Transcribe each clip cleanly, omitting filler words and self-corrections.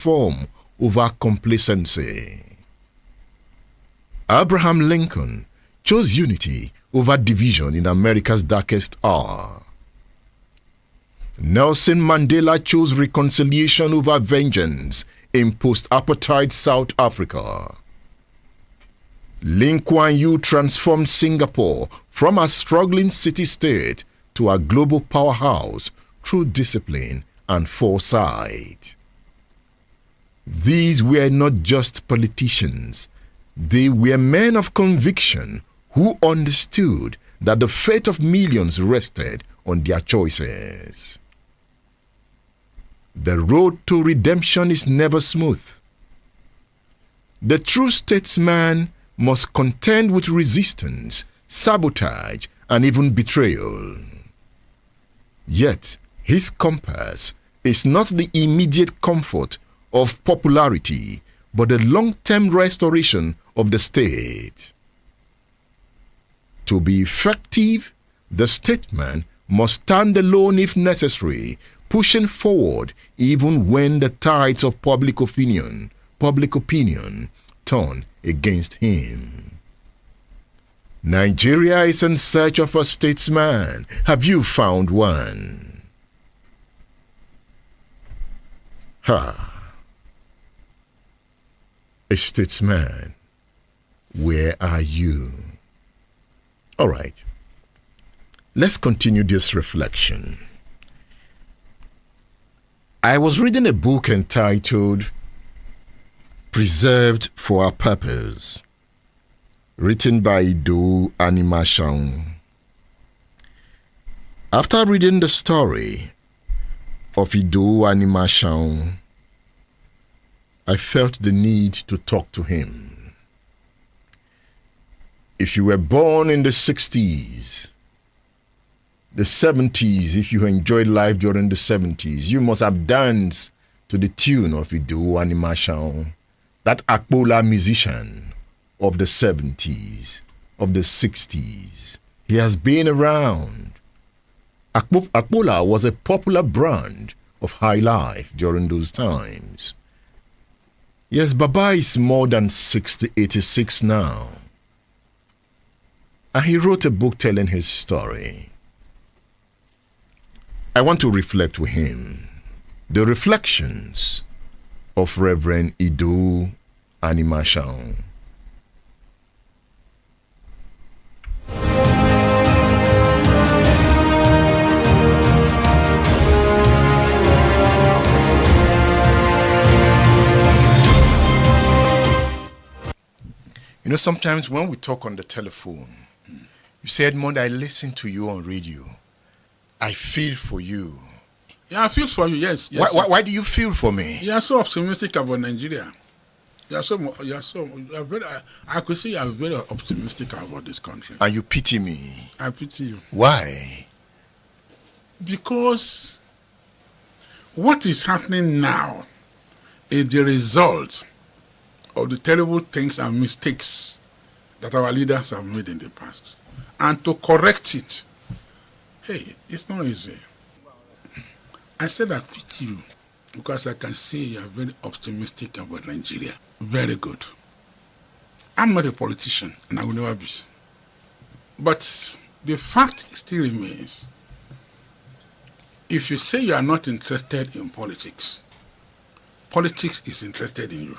form over complacency. Abraham Lincoln chose unity over division in America's darkest hour. Nelson Mandela chose reconciliation over vengeance in post-apartheid South Africa. Lee Kuan Yew transformed Singapore from a struggling city-state to a global powerhouse through discipline and foresight. These were not just politicians. They were men of conviction who understood that the fate of millions rested on their choices. The road to redemption is never smooth. The true statesman must contend with resistance, sabotage, and even betrayal. Yet, his compass is not the immediate comfort of popularity, but the long-term restoration of the state. To be effective, the statesman must stand alone if necessary, pushing forward even when the tides of public opinion turn against him. Nigeria is in search of a statesman. Have you found one? A statesman, where are you? All right, let's continue this reflection. I was reading a book entitled Preserved for a Purpose, written by Ido Animashang. After reading the story of Ido Animashang, I felt the need to talk to him. If you were born in the 60s, the 70s, if you enjoyed life during the 70s, you must have danced to the tune of Ido Animashang, that Akpola musician of the 70s, of the 60s. He has been around. Akpola was a popular brand of high life during those times. Yes, Baba is more than 86 now. And he wrote a book telling his story. I want to reflect with him the reflections of Reverend Ido Animashang. You know, sometimes when we talk on the telephone, you say, Edmond, I listen to you on radio. I feel for you. Yeah, I feel for you, yes. Why do you feel for me? You are so optimistic about Nigeria. I could say you are very optimistic about this country. And you pity me. I pity you. Why? Because what is happening now is the result of the terrible things and mistakes that our leaders have made in the past. And to correct it, hey, it's not easy. I said I pity you because I can see you are very optimistic about Nigeria. Very good. I'm not a politician and I will never be. But the fact still remains. If you say you are not interested in politics, politics is interested in you.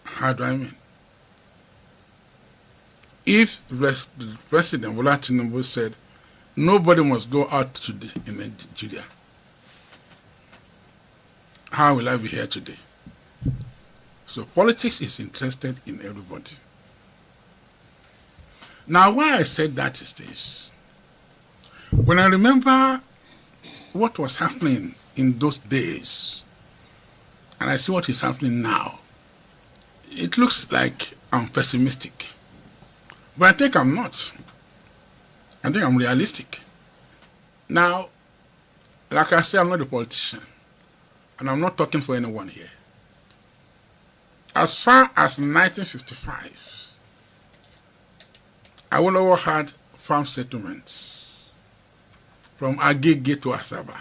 How do I mean? If President Bola Tinubu said nobody must go out today in Nigeria, how will I be here today? So politics is interested in everybody. Now, why I said that is this. When I remember what was happening in those days, and I see what is happening now, it looks like I'm pessimistic. But I think I'm not. I think I'm realistic. Now, like I said, I'm not a politician. And I'm not talking for anyone here. As far as 1955, Awolowo had farm settlements from Agege to Asaba.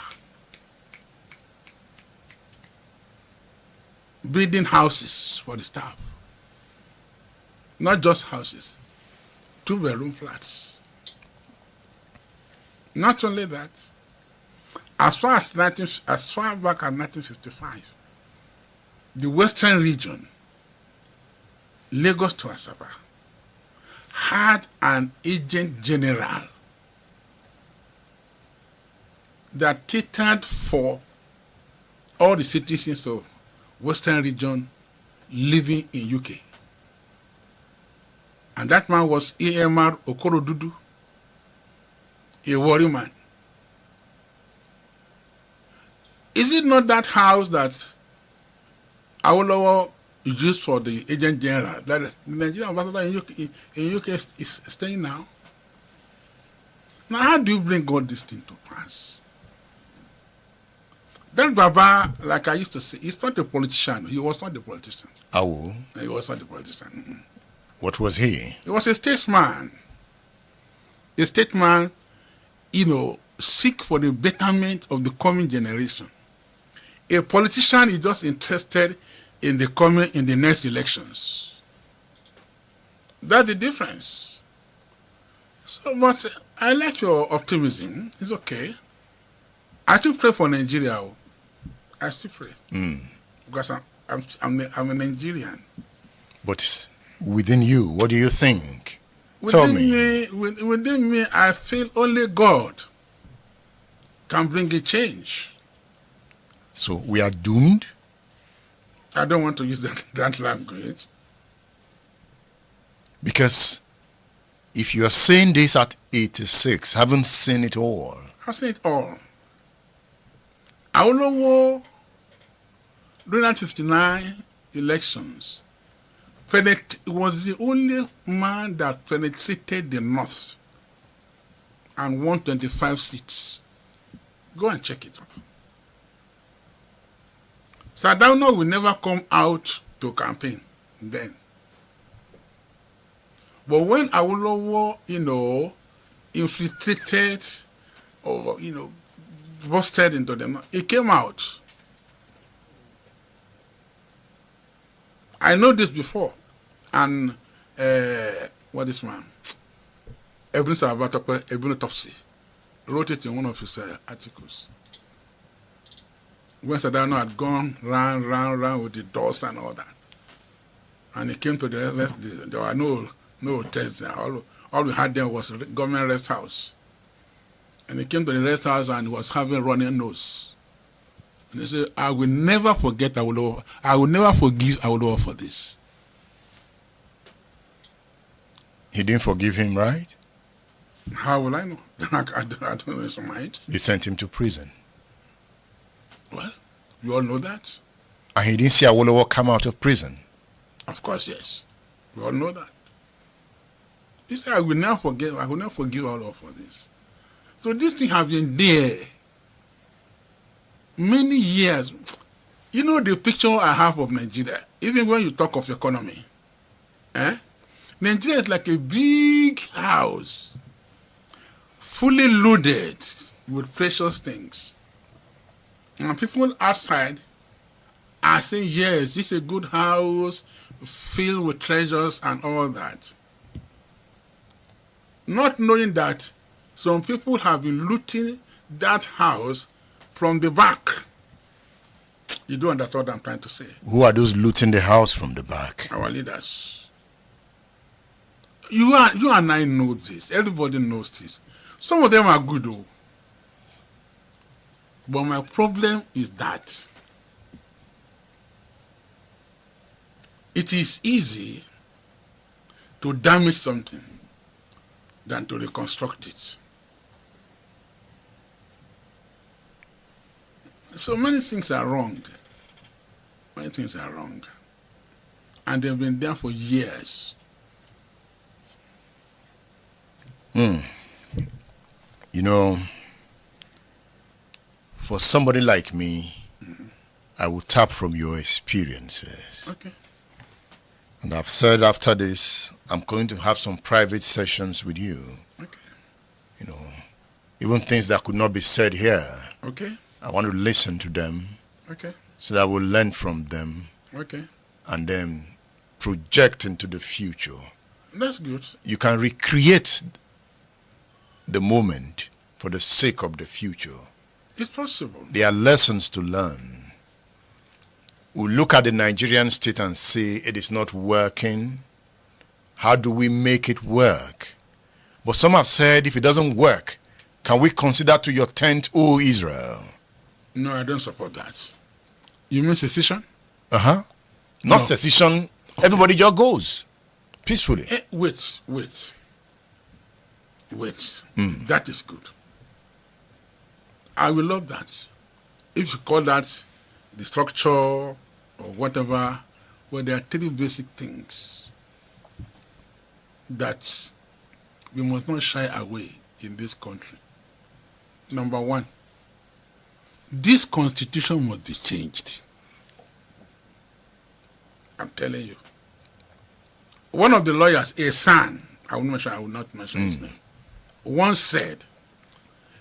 building houses for the staff. Not just houses, 2-bedroom flats. Not only that, as far back as 1955, the Western region, Lagos to Asaba, had an agent general that catered for all the citizens of Western region living in UK. And that man was A.M.R. Okorodudu, a warrior man. Is it not that house that Awolowo used for the agent general that the Nigerian ambassador in UK is staying now? Now, how do you bring all this thing to pass? That Baba, like I used to say, he's not a politician. He was not a politician. Awo. He was not a politician. What was he? He was a statesman. A statesman, seek for the betterment of the coming generation. A politician is just interested in the next elections. That's the difference. So, but I like your optimism. It's okay. I still pray for Nigeria. I still pray because I'm a Nigerian. But within you, what do you think? Tell me. Within me, I feel only God can bring a change. So we are doomed? I don't want to use that language. Because if you are saying this at 86, haven't seen it all. I've seen it all. Awolowo, during 1959 elections, was the only man that penetrated the North and won 25 seats. Go and check it up. Sardauna will never come out to campaign then. But when Awolowo, infiltrated or, busted into them, he came out. I know this before. And what is man? Ebun Topsy wrote it in one of his articles. When Sardauna had gone round with the doors and all that. And he came to the rest, there were no tests there. All we had there was a government rest house. And he came to the rest house and was having running nose. And he said, I will never forget Awolowo. I will never forgive Awolowo for this. He didn't forgive him, right? How will I know? I don't know his mind. They sent him to prison. Well, you all know that. And he didn't see Awolowo come out of prison. Of course, yes. We all know that. He said, I will never forgive Awolowo for this. So this thing has been there many years. You know the picture I have of Nigeria, even when you talk of economy. Nigeria is like a big house, fully loaded with precious things. And people outside are saying, yes, this is a good house, filled with treasures and all that. Not knowing that some people have been looting that house from the back. You don't understand what I'm trying to say. Who are those looting the house from the back? Our leaders. You and I know this. Everybody knows this. Some of them are good though. But my problem is that it is easy to damage something than to reconstruct it. So many things are wrong. Many things are wrong. And they've been there for years. For somebody like me, I will tap from your experiences. Okay. And I've said after this, I'm going to have some private sessions with you. Okay. Even things that could not be said here. Okay. I want to listen to them. Okay. So that I will learn from them. Okay. and then project into the future. That's good. You can recreate the moment for the sake of the future. It's possible. There are lessons to learn. We look at the Nigerian state and say it is not working. How do we make it work? But some have said if it doesn't work, can we consider to your tent, O Israel? No, I don't support that. You mean secession? Not No. secession. Everybody just goes peacefully. Wait. That is good. I will love that. If you call that the structure or whatever, well, there are three basic things that we must not shy away in this country. Number one, this constitution must be changed. I'm telling you. One of the lawyers, a son, I will not mention his name, once said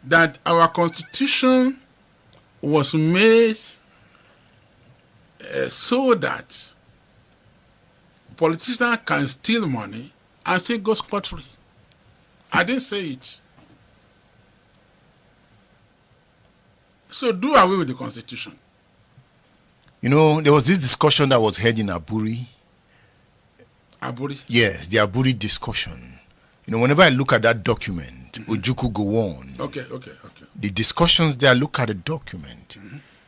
that our constitution was made so that politicians can steal money and still go scot-free. I didn't say it. So do away with the constitution. You know, there was this discussion that was held in Aburi. Aburi? Yes, the Aburi discussion. You know, whenever I look at that document, Ojuku go on. Okay. The discussions there, look at the document.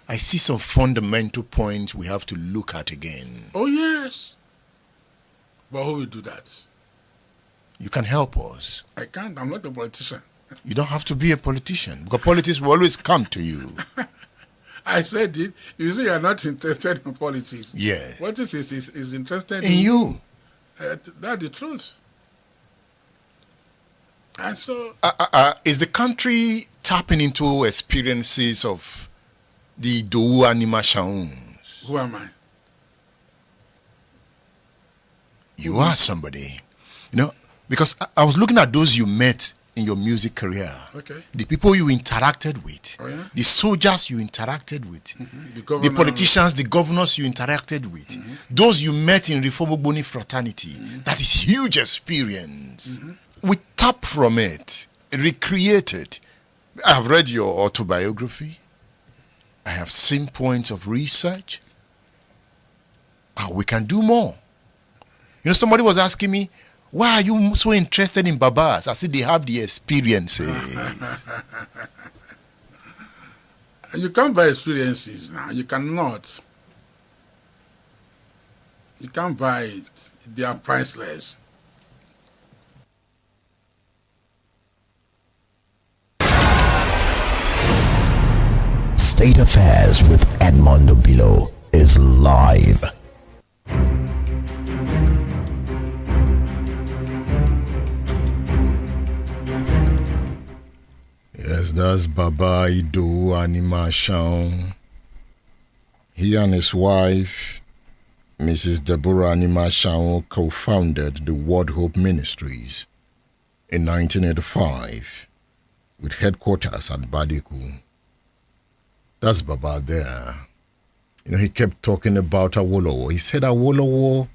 I see some fundamental points we have to look at again. Oh, yes. But who will do that? You can help us. I can't. I'm not a politician. You don't have to be a politician, because politics will always come to you. I said it. You say you're not interested in politics. Yeah. Politics is interested In you. That's the truth. And so... is the country tapping into experiences of the Dou Anima Shauns? Who am I? You are somebody. You know, because I was looking at those you met in your music career. Okay. The people you interacted with. Oh, yeah? The soldiers you interacted with. The politicians, the governors you interacted with. Those you met in Reform Ogboni fraternity. That is huge experience. We tap from it, recreate it. I have read your autobiography. I have seen points of research. We can do more. You know, somebody was asking me, why are you so interested in Babas? I said they have the experiences. You can't buy experiences now. You cannot. You can't buy it. They are priceless. State Affairs with Edmondo Bilo is live. Yes, that's Baba Ido Anima Shaun. He and his wife, Mrs. Deborah Anima Shaun, co-founded the World Hope Ministries in 1985 with headquarters at Badiku. That's Baba there. You know, he kept talking about Awolowo. He said Awolowo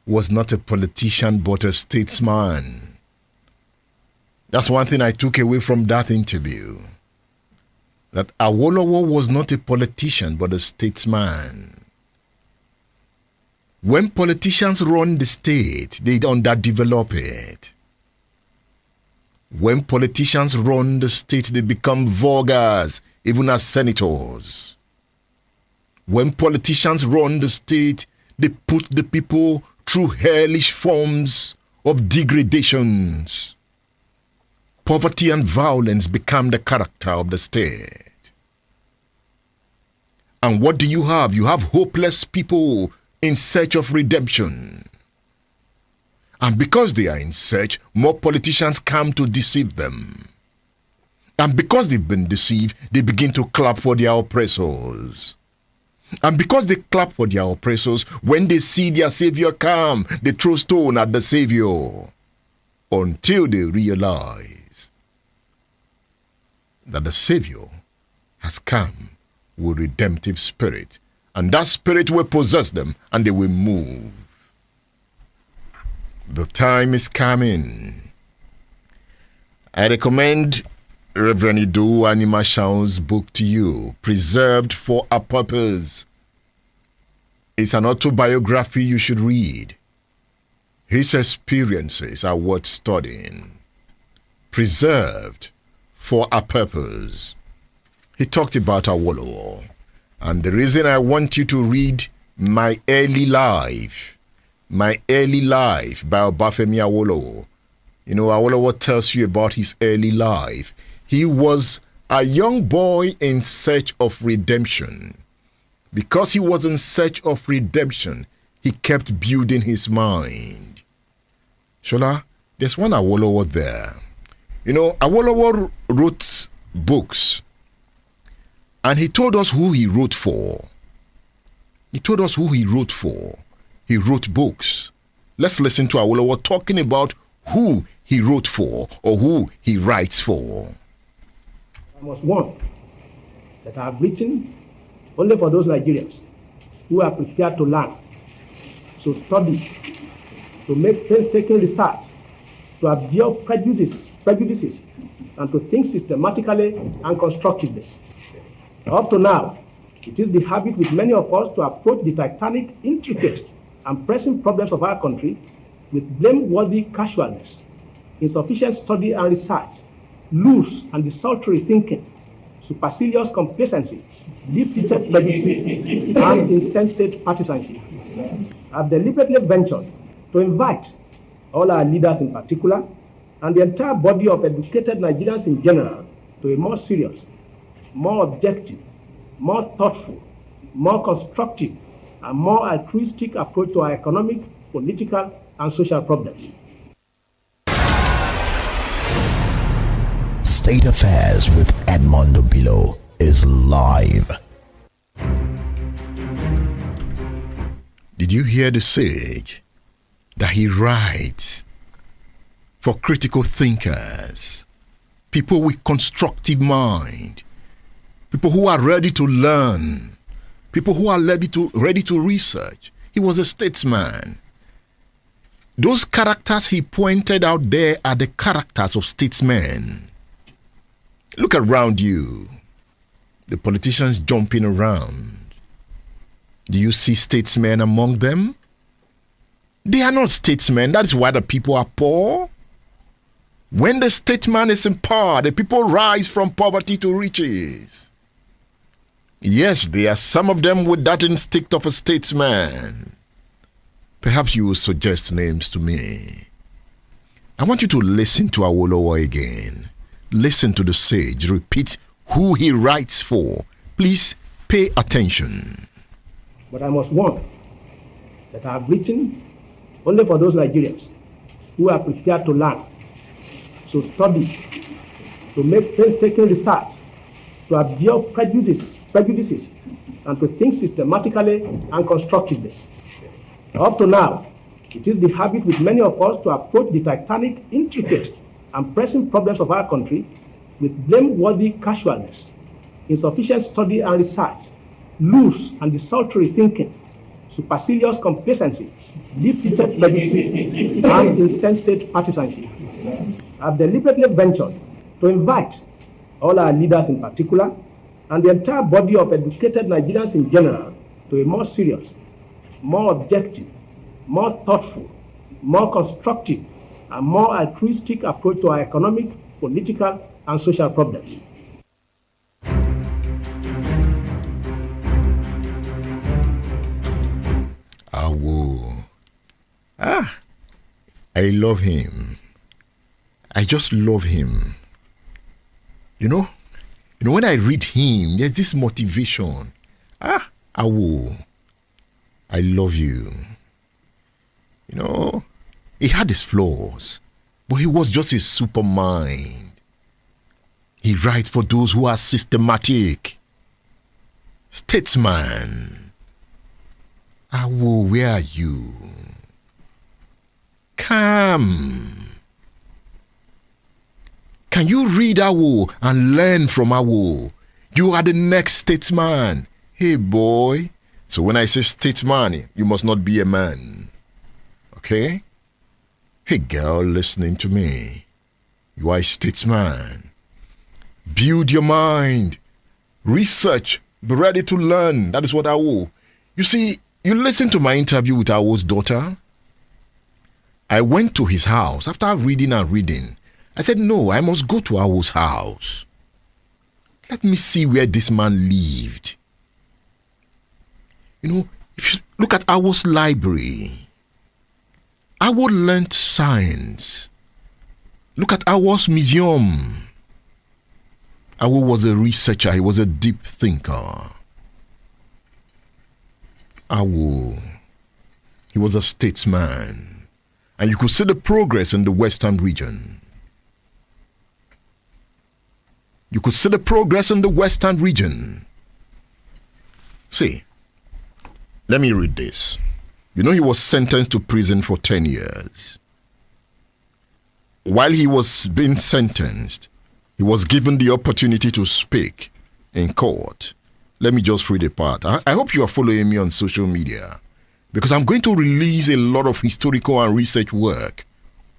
was not a politician but a statesman. That's one thing I took away from that interview. That Awolowo was not a politician but a statesman. When politicians run the state, they underdevelop it. When politicians run the state, they become vulgars, even as senators. When politicians run the state, they put the people through hellish forms of degradations. Poverty and violence become the character of the state. And what do you have? You have hopeless people in search of redemption. And because they are in search, more politicians come to deceive them. And because they've been deceived, they begin to clap for their oppressors. And because they clap for their oppressors, when they see their savior come, they throw stone at the savior. Until they realize that the savior has come with redemptive spirit and that spirit will possess them, and they will move. The time is coming. I recommend Reverend Ido Animashaun's book to you, Preserved for a Purpose. It's an autobiography you should read. His experiences are worth studying. Preserved for a Purpose. He talked about Awolowo. And the reason I want you to read My Early Life by Obafemi Awolowo. You know, Awolowo tells you about his early life. He was a young boy in search of redemption. Because he was in search of redemption, he kept building his mind. Shola, there's one Awolowo there. You know, Awolowo wrote books, and he told us who he wrote for. He wrote books. Let's listen to Awolowo talking about who he wrote for or who he writes for. I must warn that I have written only for those Nigerians who are prepared to learn, to study, to make painstaking research, to absorb prejudices, and to think systematically and constructively. Up to now, it is the habit with many of us to approach the titanic, intricate, and pressing problems of our country with blameworthy casualness, insufficient study and research, loose and desultory thinking, supercilious complacency, deep-seated prejudices, and insensate partisanship. I've deliberately ventured to invite all our leaders in particular, and the entire body of educated Nigerians in general, to a more serious, more objective, more thoughtful, more constructive, and more altruistic approach to our economic, political, and social problems. State Affairs with Edmondo Bilo is live. Did you hear the sage that he writes for critical thinkers, people with constructive mind, people who are ready to learn, people who are ready to research? He was a statesman. Those characters he pointed out there are the characters of statesmen. Look around you. The politicians jumping around. Do you see statesmen among them? They are not statesmen. That is why the people are poor. When the statesman is in power, the people rise from poverty to riches. Yes, there are some of them with that instinct of a statesman. Perhaps you will suggest names to me. I want you to listen to Awolowo again. Listen to the sage. Repeat who he writes for. Please pay attention. But I must warn that I have written only for those Nigerians who are prepared to learn, to study, to make painstaking research, to absorb prejudices, and to think systematically and constructively. Up to now, it is the habit with many of us to approach the titanic, intricate, and pressing problems of our country with blameworthy casualness, insufficient study and research, loose and desultory thinking, supercilious complacency, deep-seated prejudices, and insensate partisanship. I've deliberately ventured to invite all our leaders in particular, and the entire body of educated Nigerians in general, to a more serious, more objective, more thoughtful, more constructive, and more altruistic approach to our economic, political, and social problems. I love him. I just love him. You know, when I read him, there's this motivation. Awo, I love you. You know, he had his flaws, but he was just a super mind. He writes for those who are systematic. Statesman. Awo, where are you? Come. Can you read Awo and learn from Awo? You are the next statesman. Hey boy, So when I say statesman, you must not be a man. Okay? Hey girl listening to me, you are a statesman. Build your mind. Research. Be ready to learn. That is what I will. You see, you listen to my interview with Awo's daughter. I went to his house after reading and reading. I said, no, I must go to Awo's house. Let me see where this man lived. You know, if you look at Awo's library, Awo learned science. Look at Awo's museum. Awo was a researcher. He was a deep thinker. Awo, he was a statesman. And you could see the progress in the Western region. You could see the progress in the Western region. See, let me read this. You know, he was sentenced to prison for 10 years. While he was being sentenced, he was given the opportunity to speak in court. Let me just read a part. I hope you are following me on social media, because I'm going to release a lot of historical and research work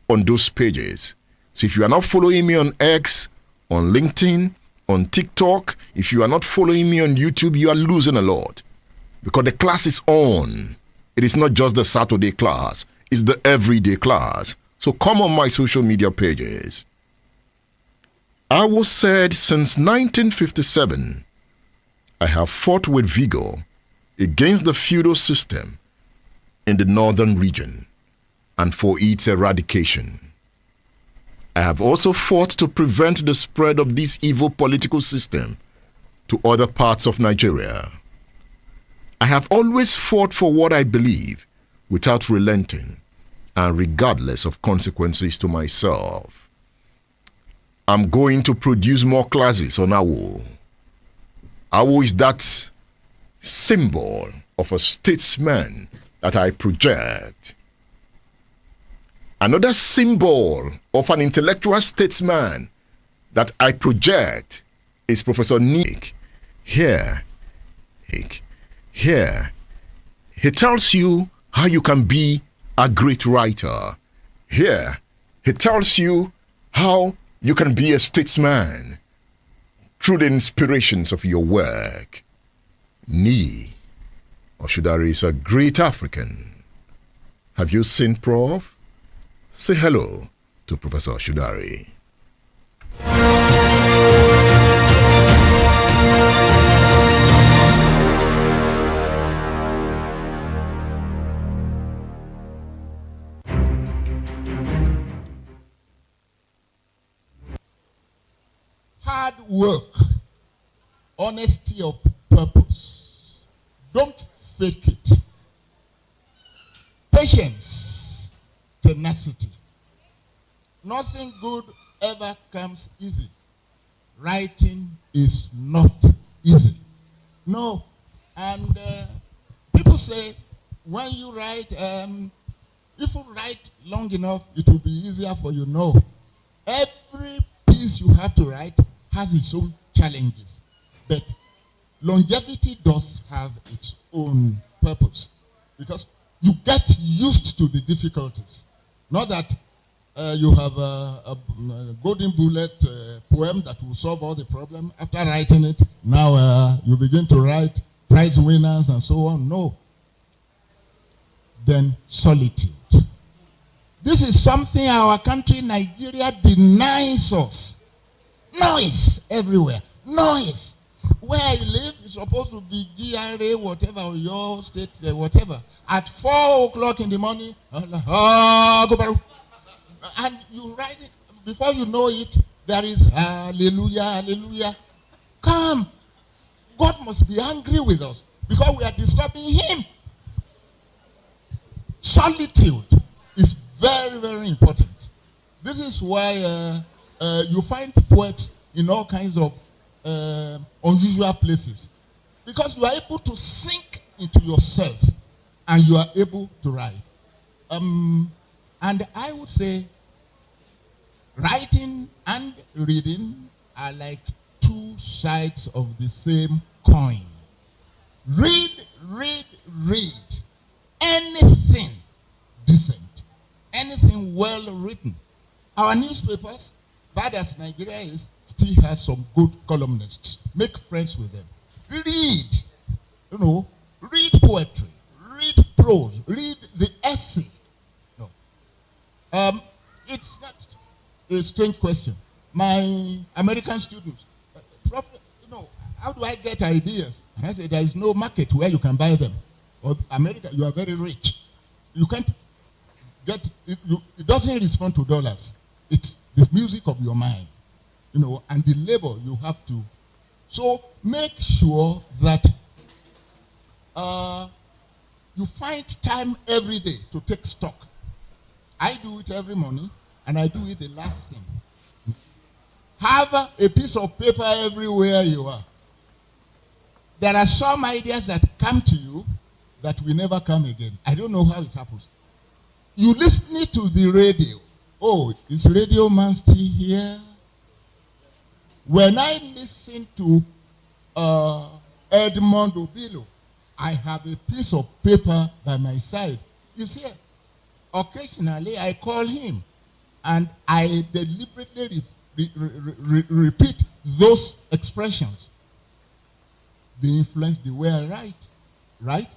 on those pages. So if you are not following me on X, on LinkedIn, on TikTok, if you are not following me on YouTube, you are losing a lot, because the class is on. It is not just the Saturday class, it's the everyday class. So come on my social media pages. Awo said, since 1957, I have fought with vigor against the feudal system in the northern region and for its eradication. I have also fought to prevent the spread of this evil political system to other parts of Nigeria. I have always fought for what I believe without relenting and regardless of consequences to myself. I'm going to produce more classes on Awo. Awo is that symbol of a statesman that I project. Another symbol of an intellectual statesman that I project is Professor Nick. Here, he tells you how you can be a great writer. Here, he tells you how you can be a statesman through the inspirations of your work. Ni Oshudari is a great African. Have you seen Prof? Say hello to Professor Oshudari. Hard work, honesty of purpose. Don't fake it. Patience, tenacity. Nothing good ever comes easy. Writing is not easy. No. And people say, when you write, if you write long enough, it will be easier for you. No. Every piece you have to write has its own challenges. But longevity does have its own purpose, because you get used to the difficulties. Not that you have a golden bullet poem that will solve all the problem. After writing it, now you begin to write prize winners and so on. No. Then solitude. This is something our country, Nigeria, denies us. Noise everywhere. Noise. Where you live is supposed to be GRA, whatever, or your state, whatever. At 4 o'clock in the morning, and you write it, before you know it, there is hallelujah, hallelujah. Come. God must be angry with us because we are disturbing him. Solitude is very, very important. This is why you find poets in all kinds of unusual places, because you are able to sink into yourself and you are able to write. And I would say writing and reading are like two sides of the same coin. Read anything decent, anything well written. Our newspapers, bad as Nigeria is, still has some good columnists. Make friends with them. Read poetry, read prose, read the essay. No. It's not a strange question. My American students, how do I get ideas? And I say, there is no market where you can buy them. Or America, you are very rich. You can't get, it doesn't respond to dollars. It's the music of your mind, and the labor you have to. So make sure that you find time every day to take stock. I do it every morning, and I do it the last thing. Have a piece of paper everywhere you are. There are some ideas that come to you that will never come again. I don't know how it happens. You listen to the radio. Oh, is Radio Man still here? When I listen to Edmond Obilo, I have a piece of paper by my side. You see, occasionally I call him and I deliberately repeat those expressions. They influence the way I write, right?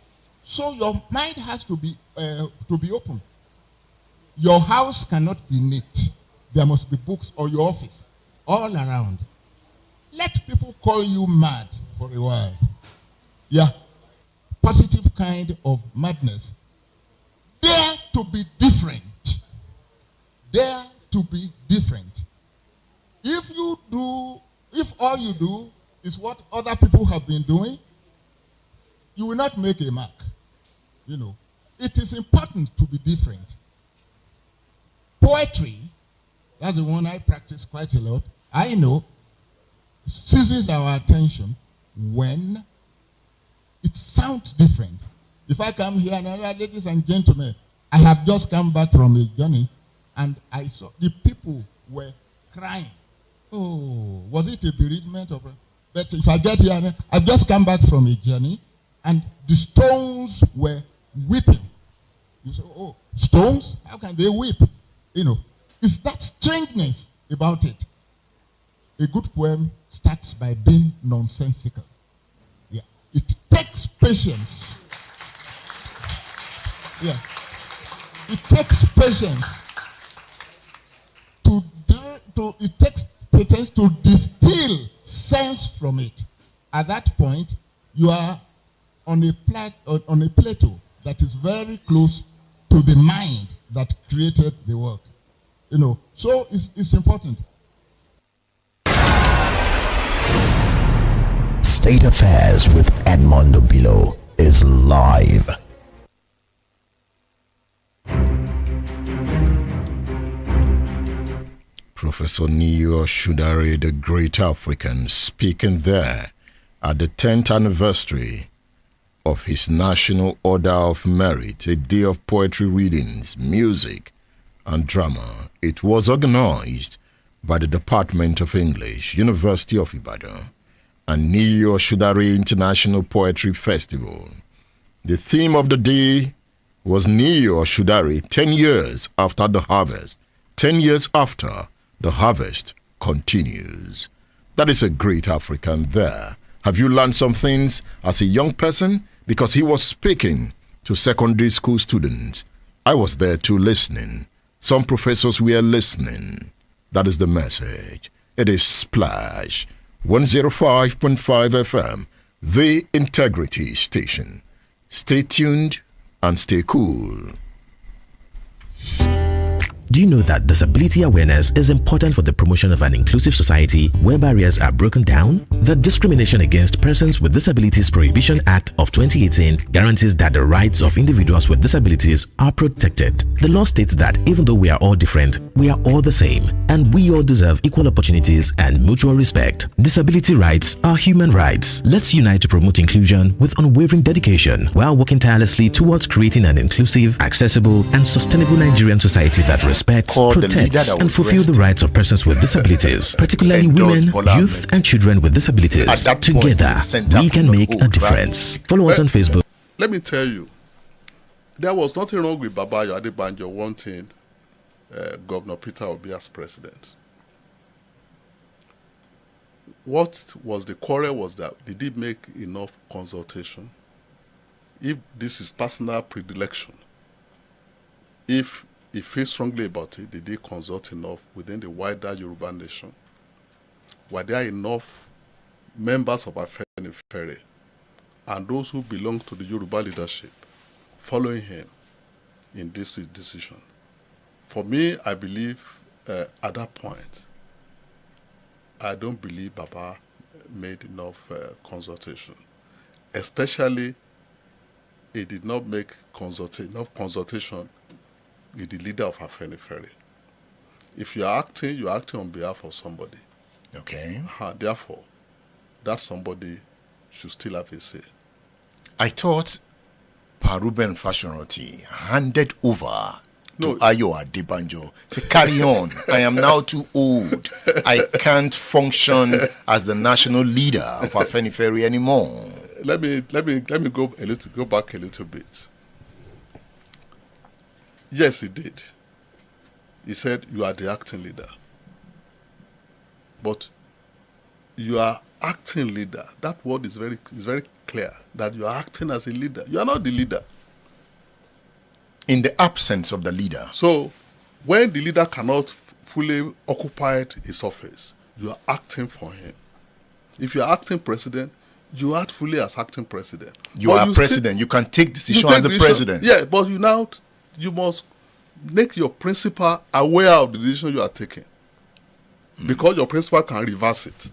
So your mind has to be open. Your house cannot be neat. There must be books, or your office, all around. Let people call you mad for a while. Yeah, positive kind of madness. Dare to be different. Dare to be different. If all you do is what other people have been doing, you will not make a mark. It is important to be different. Poetry, that's the one I practice quite a lot. I know seizes our attention when it sounds different. If I come here and ladies and gentlemen, I have just come back from a journey and I saw the people were crying. Oh, was it a bereavement of? But if I get here, I've just come back from a journey and the stones were weeping. You say, oh, stones? How can they weep? It's that strangeness about it. A good poem starts by being nonsensical. Yeah. It takes patience. Yeah. It takes patience to distill sense from it. At that point, you are on a plateau that is very close to the mind that created the work. So it's important. State Affairs with Edmondo Bilo is live. Professor Neo Shudare, the great African, speaking there at the 10th anniversary of his National Order of Merit, a day of poetry readings, music, and drama. It was organized by the Department of English, University of Ibadan, and Neo Shudare International Poetry Festival. The theme of the day was Neo Shudare, 10 years after the harvest. 10 years after the harvest continues. That is a great African there. Have you learned some things as a young person? Because he was speaking to secondary school students. I was there too listening. Some professors were listening. That is the message. It is Splash 105.5 FM, the Integrity Station. Stay tuned and stay cool. Do you know that disability awareness is important for the promotion of an inclusive society where barriers are broken down? The Discrimination Against Persons with Disabilities Prohibition Act of 2018 guarantees that the rights of individuals with disabilities are protected. The law states that even though we are all different, we are all the same, and we all deserve equal opportunities and mutual respect. Disability rights are human rights. Let's unite to promote inclusion with unwavering dedication while working tirelessly towards creating an inclusive, accessible, and sustainable Nigerian society that respects, called the leader protects, that and was fulfills the resting. rights of persons with disabilities, particularly Endorsed women, Bola youth, Ahmed. and children with disabilities. At that point, Together, the center we could can not make a hold, difference. right? Follow us on Facebook. Let me tell you, there was nothing wrong with Baba Adebanjo wanting Governor Peter Obi as president. What was the quarrel was that did he make enough consultation? If this is personal predilection, if he feels strongly about it, did he consult enough within the wider Yoruba nation? Were there enough members of Afenifere and those who belong to the Yoruba leadership following him in this decision? For me, I believe at that point, I don't believe Baba made enough consultation. Especially, he did not make enough consultation with the leader of Afenifere. If you're acting on behalf of somebody. Okay. Therefore, that somebody should still have a say. I thought Paruben Fashionoti handed over to Ayo Adebanjo to carry on. I am now too old. I can't function as the national leader of Afenifere anymore. Let me go back a little bit. Yes, he did. He said, you are the acting leader. But you are acting leader. That word is very clear, that you are acting as a leader. You are not the leader. In the absence of the leader. So, when the leader cannot fully occupy his office, you are acting for him. If you are acting president, you act fully as acting president. You are president. You can take decision as the president. Yeah, but you must make your principal aware of the decision you are taking. Because your principal can reverse it.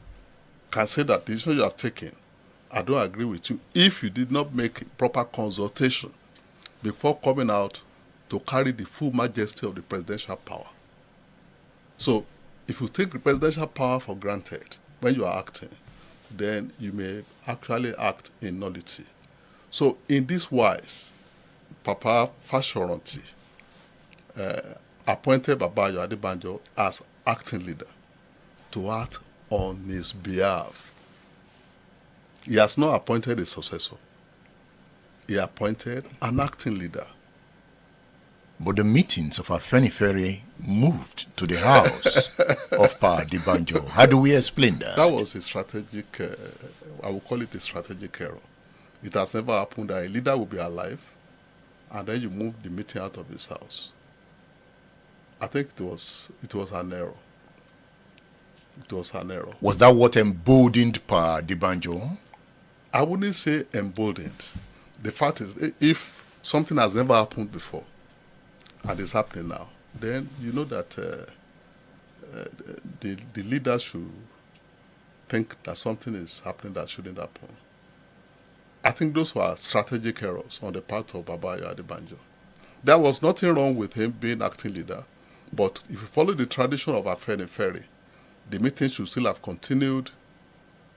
Can say that the decision you have taken, I don't agree with you. If you did not make proper consultation before coming out to carry the full majesty of the presidential power. So, if you take the presidential power for granted when you are acting, then you may actually act in nullity. So, in this wise, Papa Fashoranti appointed Baba Adebanjo as acting leader to act on his behalf. He has not appointed a successor. He appointed an acting leader. But the meetings of Afenifere moved to the house of Pa Adebanjo. How do we explain that? That was a strategic, I would call it a strategic error. It has never happened that a leader will be alive and then you move the meeting out of his house. I think it was an error. It was an error. Was that what emboldened Pa Adebanjo? I wouldn't say emboldened. The fact is, if something has never happened before and it's happening now, then you know that the leader should think that something is happening that shouldn't happen. I think those were strategic errors on the part of Baba Adebanjo. There was nothing wrong with him being acting leader, but if you follow the tradition of Afenifere, the meeting should still have continued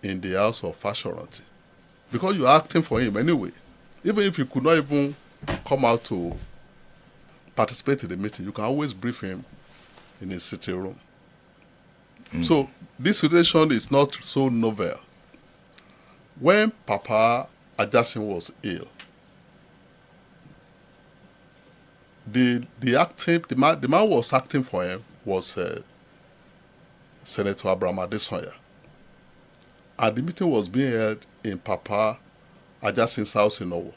in the house of Fashoranti. Because you are acting for him anyway. Even if you could not even come out to participate in the meeting, you can always brief him in his sitting room. So this situation is not so novel. When Papa Ajasin was ill, the man was acting for him was Senator Abraham Adesanya. And the meeting was being held in Papa Ajasin's house in Owo.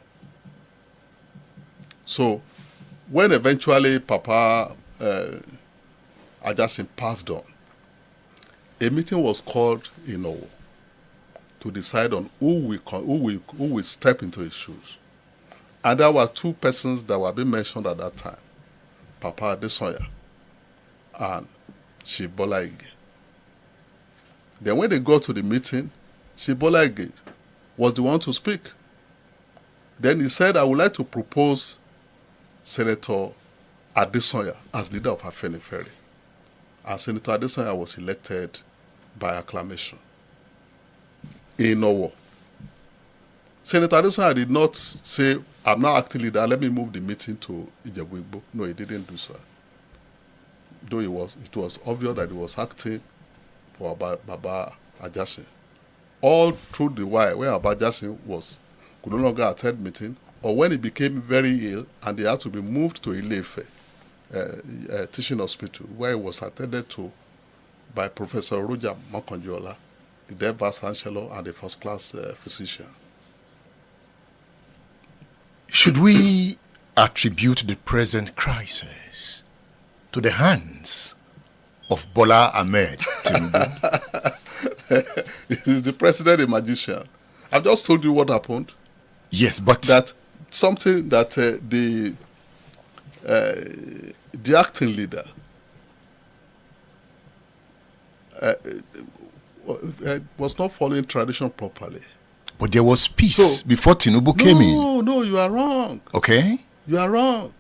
So, when eventually Papa Ajasin passed on, a meeting was called in Owo to decide on who will step into his shoes. And there were two persons that were being mentioned at that time, Papa Adesanya and Shibola Ige. Then when they got to the meeting, Shibola Ige was the one to speak. Then he said, I would like to propose Senator Adesanya as leader of Afenifere. And Senator Adesanya was elected by acclamation in Owo. Senator Adesanya did not say, I'm now acting leader, let me move the meeting to Ijebu-Igbo. No, he didn't do so. though it was obvious that he was acting for Baba Ajasin. All through the while when Baba Ajasin could no longer attend meeting, or when he became very ill and he had to be moved to Ile-Ife, teaching hospital, where he was attended to by Professor Roger Mokonjola, the then Vice Chancellor and the first-class physician. Should we attribute the present crisis to the hands of Bola Ahmed Tinubu? He's the president, a magician. I've just told you what happened. Yes, but that something that the acting leader was not following tradition properly. But there was peace before Tinubu came in. No, you are wrong. Okay? You are wrong.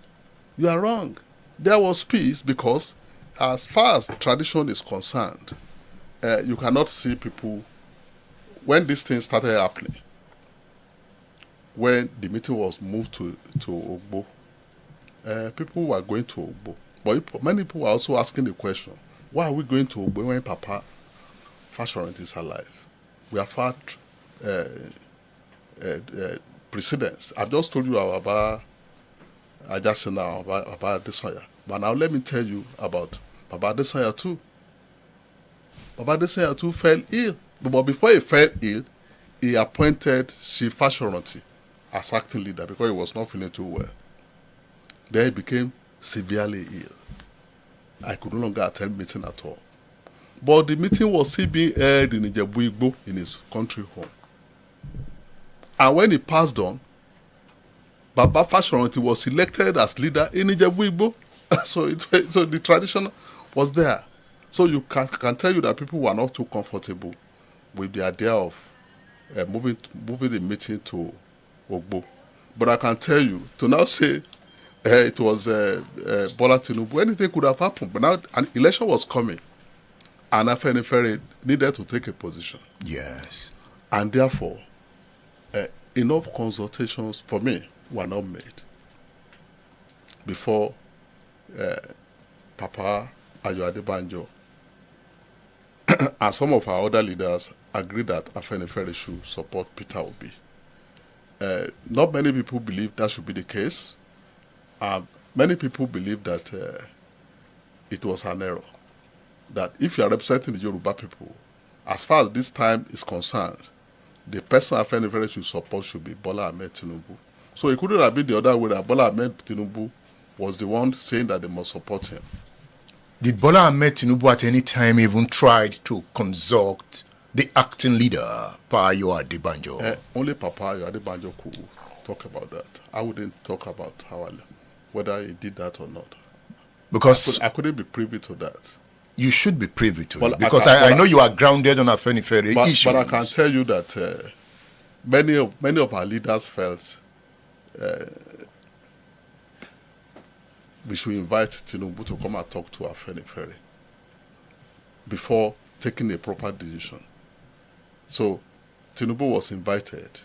You are wrong. There was peace because as far as tradition is concerned, you cannot see people, when this thing started happening, when the meeting was moved to Ogbo, people were going to Ogbo. But many people were also asking the question, why are we going to Ogbo when Papa Fashoranti is alive? We have had precedents. I've just told you about Ajasin now, about Adesanya. But now let me tell you about Baba Adesanya too. Baba Adesanya too fell ill. But before he fell ill, he appointed Chief Fashoranti as acting leader because he was not feeling too well. Then he became severely ill. I could no longer attend meeting at all. But the meeting was still being held in Ijebu-Igbo in his country home. And when he passed on, Baba Fashoranti was elected as leader in Ijebu-Igbo. So the tradition was there. So you can tell you that people were not too comfortable with the idea of moving the meeting to Ogbo. But I can tell you, to now say it was Bola Tinubu, anything could have happened. But now an election was coming, and Afenifere needed to take a position. Yes. And therefore, enough consultations for me were not made before Papa Ayo Adebanjo and some of our other leaders agreed that Afenifere should support Peter Obi. Not many people believe that should be the case. Many people believe that it was an error. That if you are representing the Yoruba people, as far as this time is concerned, the person Afenifere should support should be Bola Ahmed Tinubu. So it couldn't have been the other way, that Bola Ahmed Tinubu was the one saying that they must support him. Did Bola Ahmed Tinubu at any time even tried to consult the acting leader, Papa Ayo Adebanjo? Only Papa Ayo Adebanjo could talk about that. I wouldn't talk about whether he did that or not. Because I couldn't be privy to that. You should be privy to it, because I know you are grounded on Afenifere issues. But I can tell you that many of our leaders felt we should invite Tinubu to come and talk to Afenifere before taking a proper decision. So Tinubu was invited.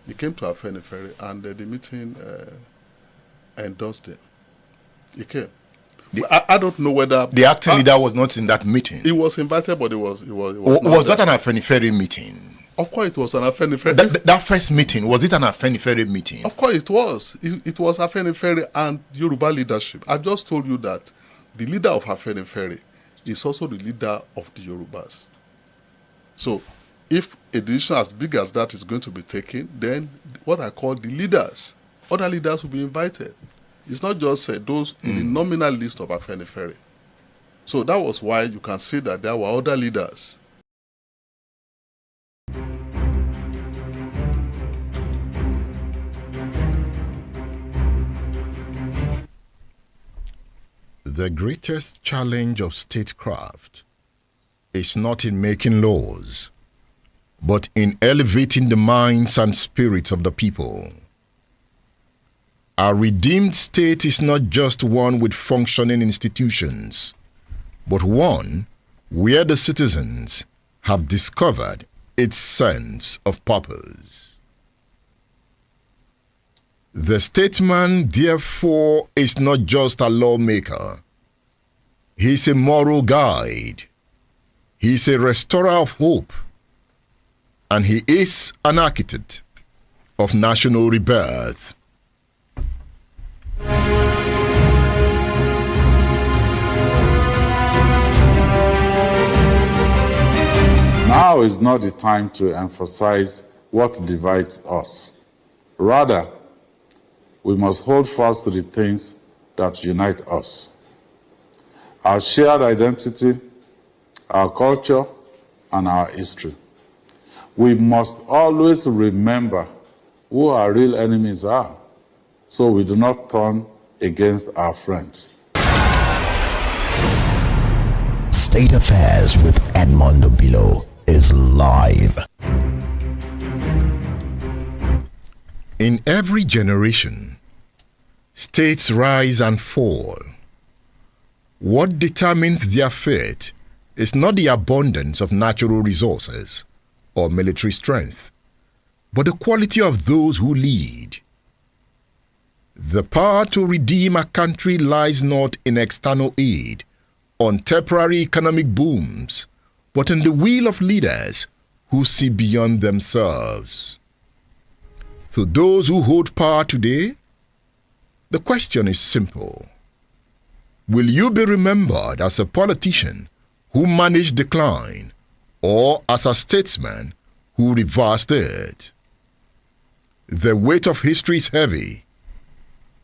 He came to Afenifere and the meeting endorsed him. He came. I don't know whether the acting leader was not in that meeting. He was invited, but it was was that an Afenifere meeting? Of course, it was an Afenifere. That first meeting, was it an Afenifere meeting? Of course, it was. It was Afenifere and Yoruba leadership. I've just told you that the leader of Afenifere is also the leader of the Yorubas. So, if a decision as big as that is going to be taken, then what I call the leaders, other leaders will be invited. It's not just those in the nominal list of Afenifere. So that was why you can see that there were other leaders. The greatest challenge of statecraft is not in making laws, but in elevating the minds and spirits of the people. Our redeemed state is not just one with functioning institutions, but one where the citizens have discovered its sense of purpose. The statesman, therefore, is not just a lawmaker, He is a moral guide. He is a restorer of hope. And he is an architect of national rebirth. Now is not the time to emphasize what divides us. Rather, we must hold fast to the things that unite us. Our shared identity, our culture, and our history. We must always remember who our real enemies are, so we do not turn against our friends. State Affairs with Edmondo Bilo is live. In every generation, states rise and fall. What determines their fate is not the abundance of natural resources or military strength, but the quality of those who lead. The power to redeem a country lies not in external aid, on temporary economic booms, but in the will of leaders who see beyond themselves. To those who hold power today, the question is simple. Will you be remembered as a politician who managed decline, or as a statesman who reversed it? The weight of history is heavy,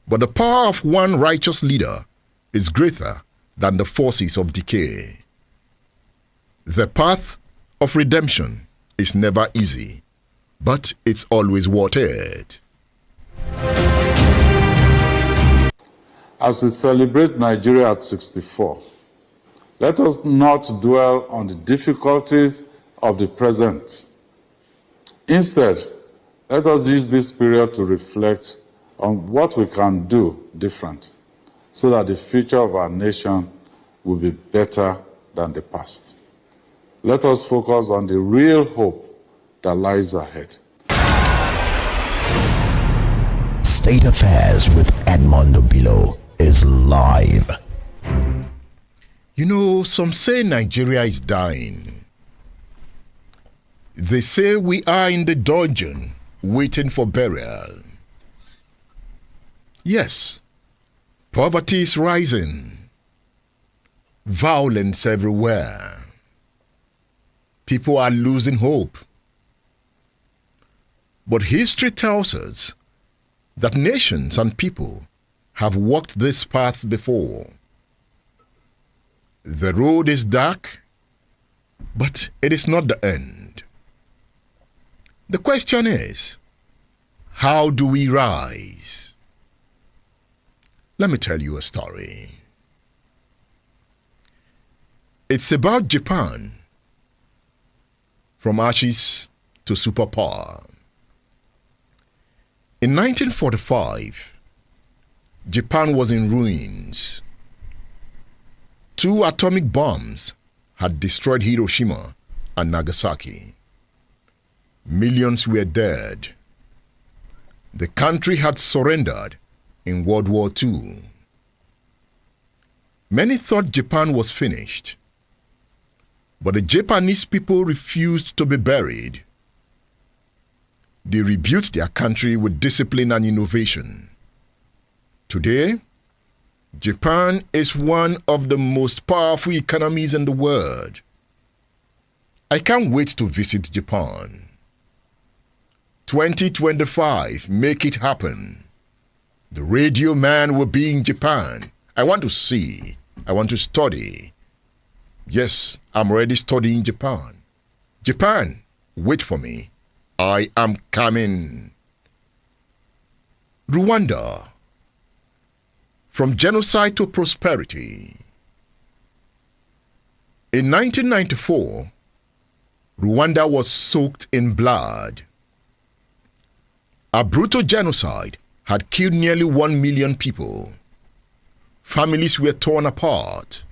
but the power of one righteous leader is greater than the forces of decay. The path of redemption is never easy, but it's always worth it. As we celebrate Nigeria at 64, let us not dwell on the difficulties of the present. Instead, let us use this period to reflect on what we can do different so that the future of our nation will be better than the past. Let us focus on the real hope that lies ahead. State Affairs with Edmondo Bilo is live. You know, some say Nigeria is dying. They say we are in the dungeon waiting for burial. Yes, poverty is rising. Violence everywhere. People are losing hope. But history tells us that nations and people have walked this path before. The road is dark, but it is not the end. The question is, how do we rise? Let me tell you a story. It's about Japan, from ashes to superpower. In 1945, Japan was in ruins. 2 atomic bombs had destroyed Hiroshima and Nagasaki. Millions were dead. The country had surrendered in World War II. Many thought Japan was finished, but the Japanese people refused to be buried. They rebuilt their country with discipline and innovation. Today, Japan is one of the most powerful economies in the world. I can't wait to visit Japan. 2025, make it happen. The radio man will be in Japan. I want to see. I want to study. Yes, I'm already studying Japan. Japan, wait for me. I am coming. Rwanda. From genocide to prosperity. In 1994, Rwanda was soaked in blood. A brutal genocide had killed nearly 1 million people. Families were torn apart.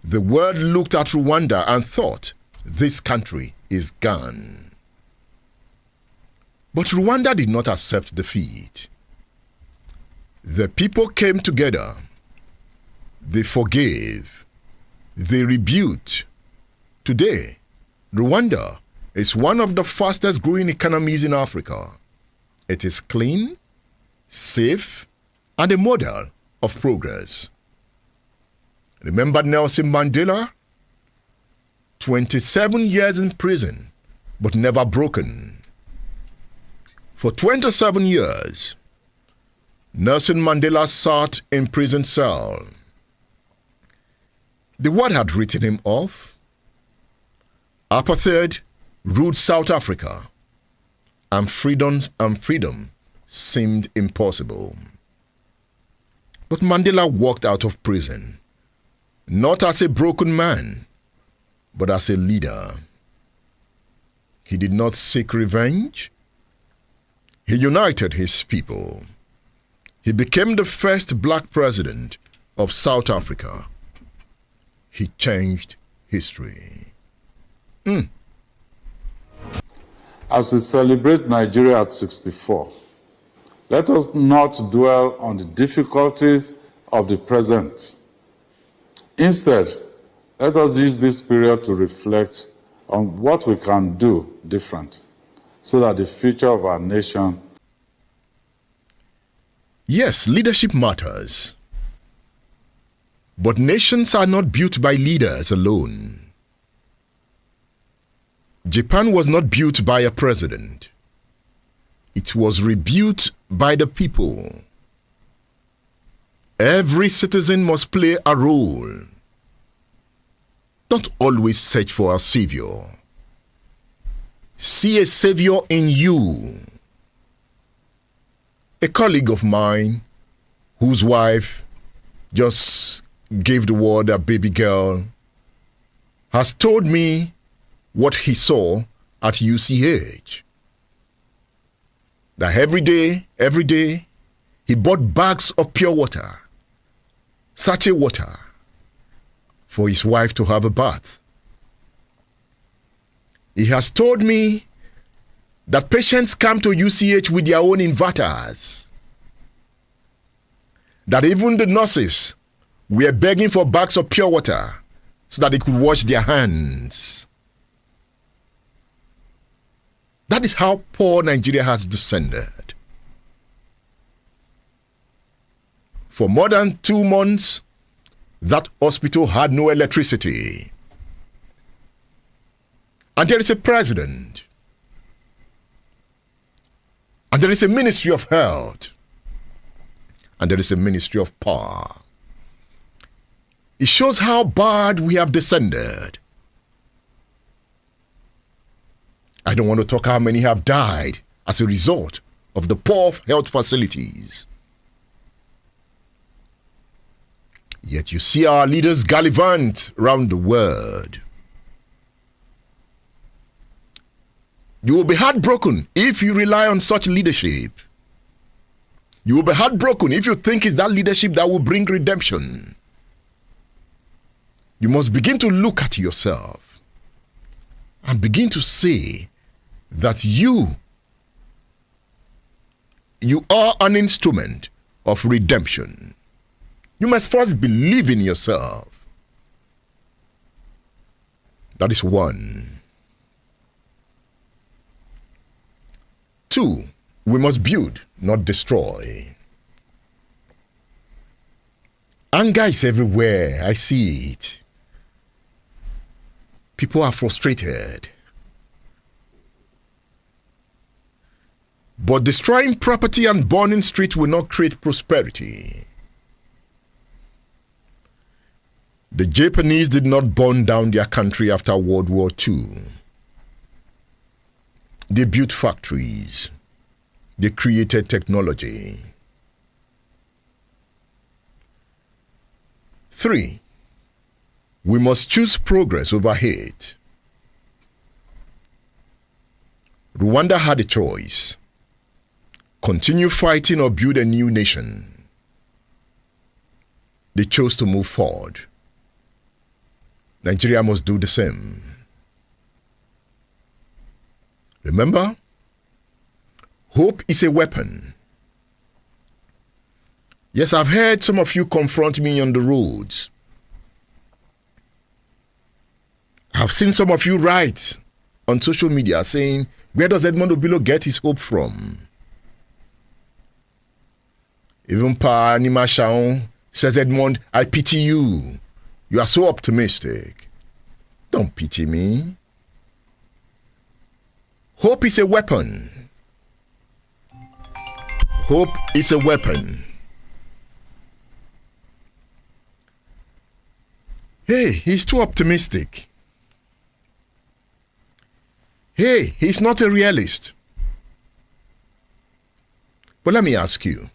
The world looked at Rwanda and thought, this country is gone. But Rwanda did not accept defeat. The people came together. They forgave. they rebuilt. Today, Rwanda is one of the fastest growing economies in Africa. It is clean, safe, and a model of progress. Remember Nelson Mandela? 27 years in prison, but never broken. For 27 years, Nelson Mandela sat in prison cell. The world had written him off. Apartheid ruled South Africa, and freedom seemed impossible. But Mandela walked out of prison, not as a broken man, but as a leader. He did not seek revenge. He united his people. He became the first black president of South Africa. He changed history. As we celebrate Nigeria at 64, let us not dwell on the difficulties of the present. Instead, let us use this period to reflect on what we can do different so that the future of our nation. Yes, leadership matters. But nations are not built by leaders alone. Japan was not built by a president. It was rebuilt by the people. Every citizen must play a role. Don't always search for a savior. See a savior in you. A colleague of mine, whose wife just gave the world a baby girl, has told me what he saw at UCH. That every day, he bought bags of pure water, sachet water, for his wife to have a bath. He has told me that patients come to UCH with their own inverters. That even the nurses were begging for bags of pure water so that they could wash their hands. That is how poor Nigeria has descended. For more than 2 months, that hospital had no electricity. And there is a president. And there is a Ministry of Health. And there is a Ministry of Power. It shows how bad we have descended. I don't want to talk how many have died as a result of the poor health facilities. Yet you see our leaders gallivant around the world. You will be heartbroken if you rely on such leadership. You will be heartbroken if you think it's that leadership that will bring redemption. You must begin to look at yourself and begin to say that you are an instrument of redemption. You must first believe in yourself. That is 1. 2, we must build, not destroy. Anger is everywhere. I see it. People are frustrated. But destroying property and burning streets will not create prosperity. The Japanese did not burn down their country after World War II. They built factories. They created technology. 3, we must choose progress over hate. Rwanda had a choice. Continue fighting or build a new nation. They chose to move forward. Nigeria must do the same. Remember, hope is a weapon. Yes, I've heard some of you confront me on the roads. I've seen some of you write on social media saying, where does Edmond Obilo get his hope from? Even Pa Nima Shaon says, Edmond, I pity you. You are so optimistic. Don't pity me. Hope is a weapon. Hope is a weapon. Hey, he's too optimistic. Hey, he's not a realist. But let me ask you,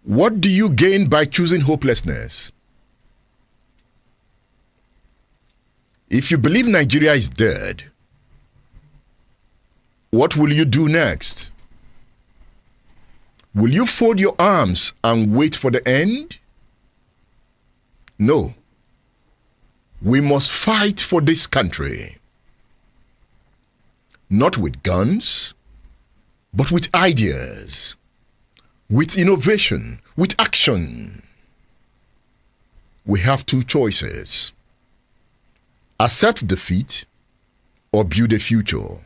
what do you gain by choosing hopelessness? If you believe Nigeria is dead, what will you do next? Will you fold your arms and wait for the end? No. We must fight for this country. Not with guns, but with ideas, with innovation, with action. We have two choices. Accept defeat or build a future.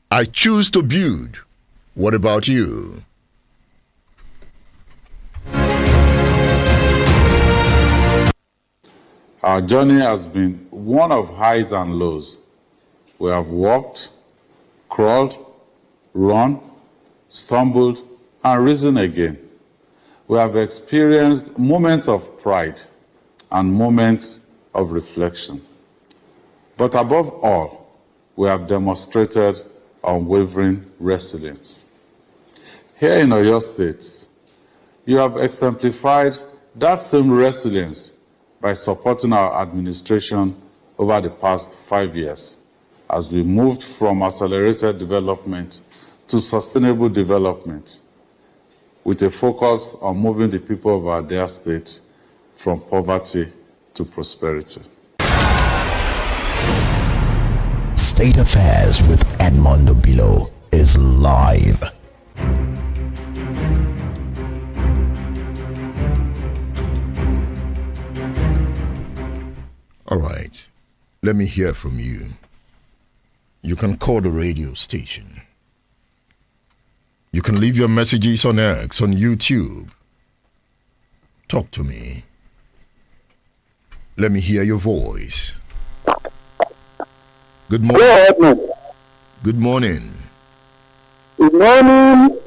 I choose to build. What about you? Our journey has been one of highs and lows. We have walked, crawled, run, stumbled, and risen again. We have experienced moments of pride and moments of reflection. But above all, we have demonstrated unwavering resilience. Here in Oyo State, you have exemplified that same resilience by supporting our administration over the past 5 years as we moved from accelerated development to sustainable development with a focus on moving the people of our dear state from poverty to prosperity. State Affairs with Edmond Obilo is live. All right, let me hear from you. You can call the radio station. You can leave your messages on X, on YouTube. Talk to me. Let me hear your voice. Good morning. Hello, Edmund. Good morning. Good morning.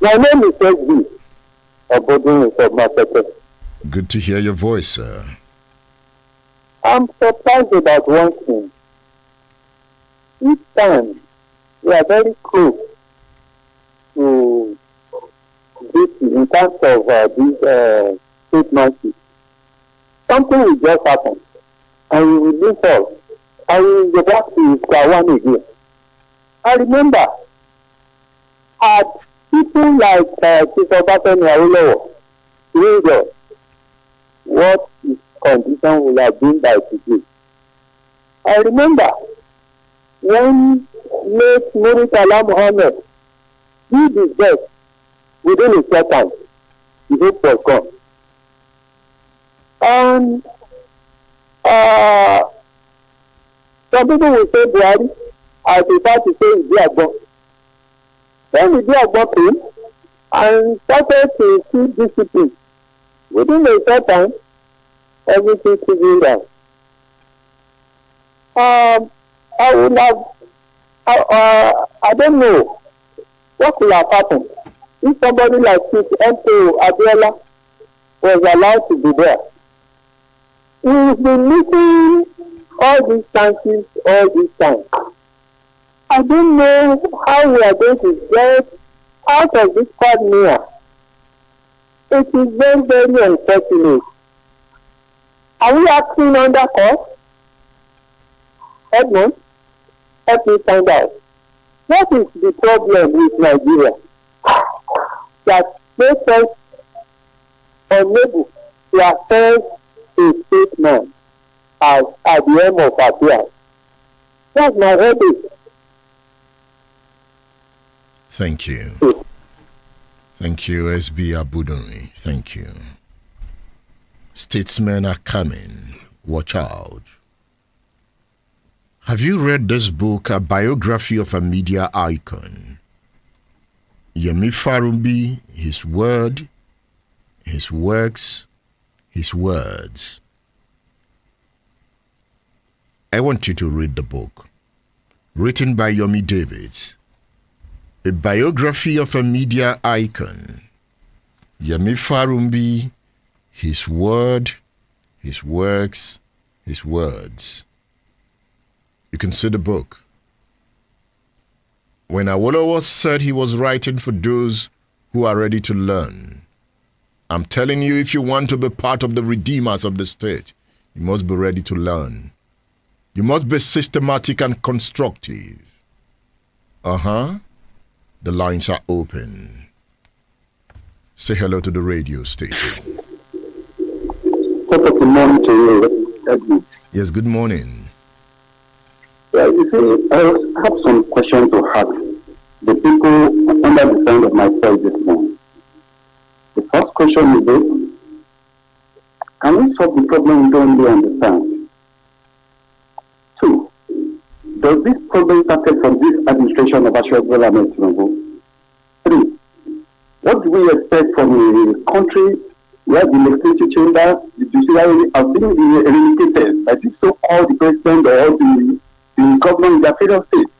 My name is SB. Abodun of Massachusetts. Good to hear your voice, sir. I'm surprised about one thing. Each time we are very close to this in terms of this statesmanship. Something will just happen, and we will lose all. And we will go back to square one again. I remember, had people like Chief Afenifere Awolowo told us what his condition would have been by today. I remember when late Muritala Muhammad did his best within a second, the hope was gone. And some people will say Buhari, I prefer to say Idiagbon. Then Idiagbon came and started to see discipline. Within a short time, everything figured out. I would have, I don't know what could have happened if somebody like Chief M.K. Abiola was allowed to be there. We've been missing all these chances all this time. I don't know how we are going to get out of this quagmire. It is very, very unfortunate. Are we acting under cost? Edmund, help me find out. What is the problem with Nigeria that makes us unable to assess a statesman as at the end of affairs? That's my headache. Thank you. Thank you, SB Abudunri. Thank you. Statesmen are coming. Watch out. Have you read this book, A Biography of a Media Icon? Yemi Farumbi, his word, his works, his words. I want you to read the book, written by Yomi Davids. A Biography of a Media Icon. Yemi Farumbi, his word, his works, his words. You can see the book. When Awolowo said he was writing for those who are ready to learn, I'm telling you, if you want to be part of the redeemers of the state, you must be ready to learn. You must be systematic and constructive. The lines are open. Say hello to the radio station. Good morning to you, Edmund. Yes, good morning. You see, I have some questions to ask the people under the sound of my voice this morning. The first question is this: can we solve the problem we don't really understand? 2, does this problem start from this administration of Ashwath Ahmed Tinubu? 3, what do we expect from a country where the legislative chamber, the judiciary, are being eradicated by this so-called president or the government in their federal states?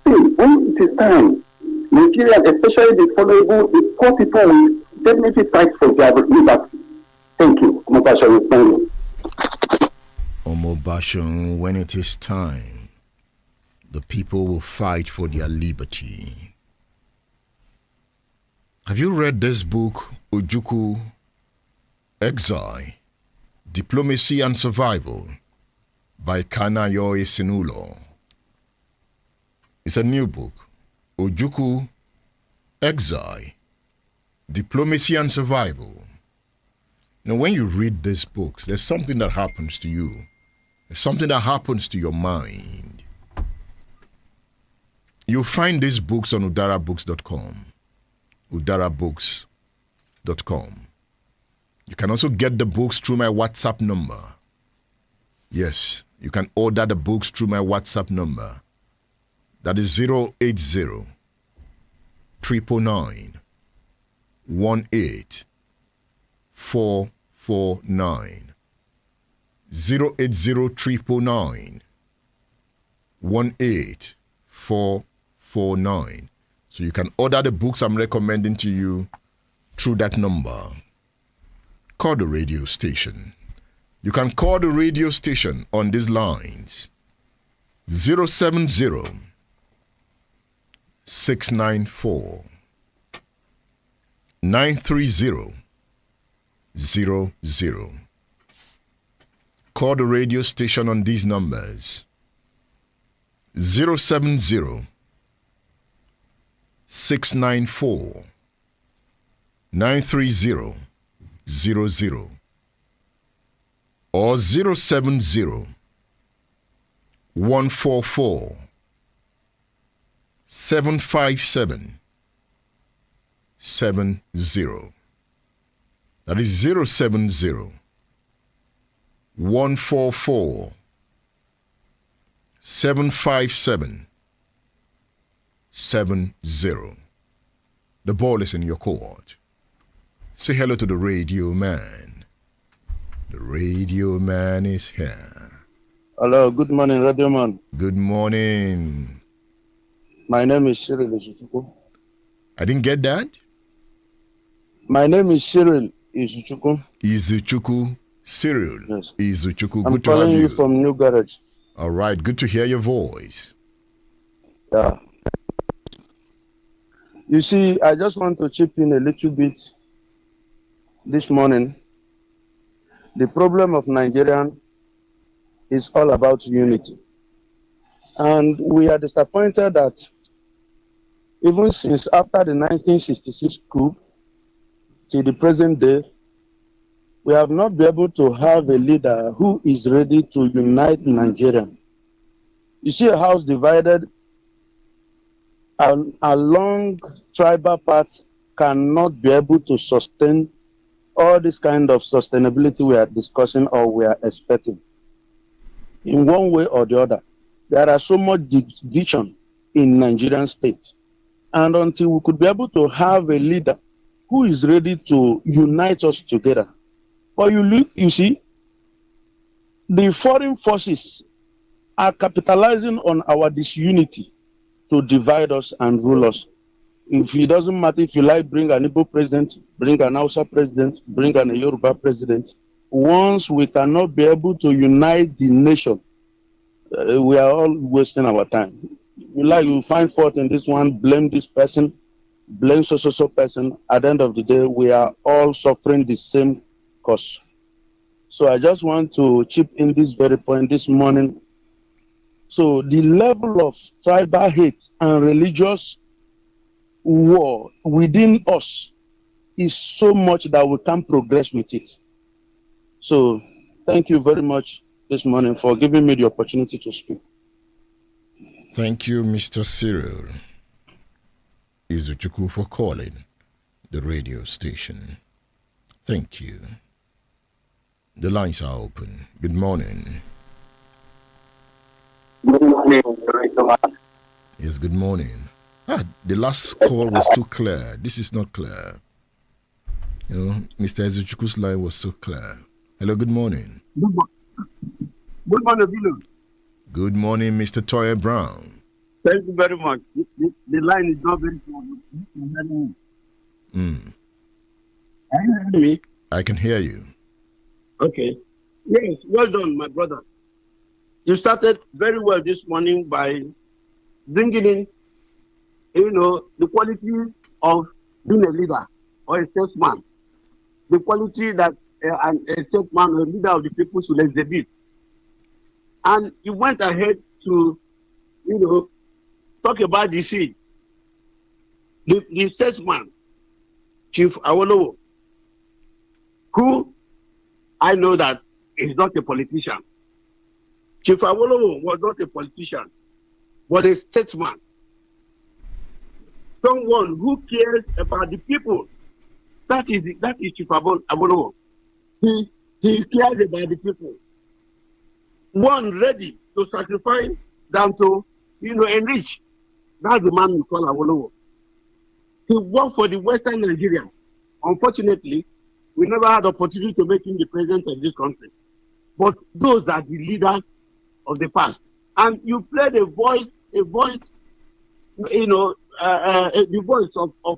See, when it is time, Nigeria, especially the vulnerable, the poor people, will definitely fight for their liberty. Thank you. Omobashon, when it is time, the people will fight for their liberty. Have you read this book, Ojukwu, Exile, Diplomacy and Survival, by Kanayo Isinulo? It's a new book, Ojukwu, Exile, Diplomacy and Survival. Now, when you read these books, there's something that happens to you. There's something that happens to your mind. You'll find these books on udarabooks.com. udarabooks.com. You can also get the books through my WhatsApp number. Yes, you can order the books through my WhatsApp number. That is 080 999 18449. 080 999 18449. So you can order the books I'm recommending to you through that number. Call the radio station. You can call the radio station on these lines: 070 694 930 00. Call the radio station on these numbers: 070 694 930 00 or 070 144 757 70. That is 070 144 757 70. The ball is in your court. Say hello to the radio man. The radio man is here. Hello, good morning, radio man. Good morning. My name is Cyril Izuchukwu. I didn't get that. My name is Cyril Izuchukwu. Izuchukwu. Cyril. Yes. Izuchukwu. I'm Good to have calling you. you from New Garage. All right. Good to hear your voice. Yeah. You see, I just want to chip in a little bit this morning. The problem of Nigerian is all about unity. And we are disappointed that even since after the 1966 coup till the present day, we have not been able to have a leader who is ready to unite Nigeria. You see a house divided along tribal paths cannot be able to sustain all this kind of sustainability we are discussing or we are expecting, in one way or the other, there are so much division in Nigerian state. And until we could be able to have a leader who is ready to unite us together. But you see, the foreign forces are capitalizing on our disunity to divide us and rule us. If it doesn't matter if you like, bring an Igbo president, bring an Hausa president, bring an Yoruba president. Once we cannot be able to unite the nation, we are all wasting our time. You find fault in this one, blame this person, blame so person. At the end of the day, we are all suffering the same cause. So I just want to chip in this very point this morning. So the level of tribal hate and religious war within us is so much that we can't progress with it. So thank you very much this morning for giving me the opportunity to speak. Thank you, Mr. Cyril Izuchukwu, for calling the radio station. Thank you. The lines are open. Good morning. Good morning, Yes, good morning. The last call was too clear. This is not clear. You know, Mr. Izuchukwu's line was so clear. Hello, good morning. Good morning, Bilo. Good morning, Mr. Toye Brown. Thank you very much. The line is not very clear. Mm. Can you hear me? I can hear you. Okay. Yes, well done, my brother. You started very well this morning by bringing in, the qualities of being a leader or a statesman. The quality that a statesman or a leader of the people should exhibit. And you went ahead to, talk about the seed. The statesman, Chief Awolowo, who I know that is not a politician. Chief Awolowo was not a politician, but a statesman. Someone who cares about the people. That is Chief Awolowo. He cares about the people. One ready to sacrifice than to enrich. That's the man we call Awolowo. He worked for the Western Nigeria. Unfortunately, we never had the opportunity to make him the president of this country. But those are the leaders of the past. And you played the voice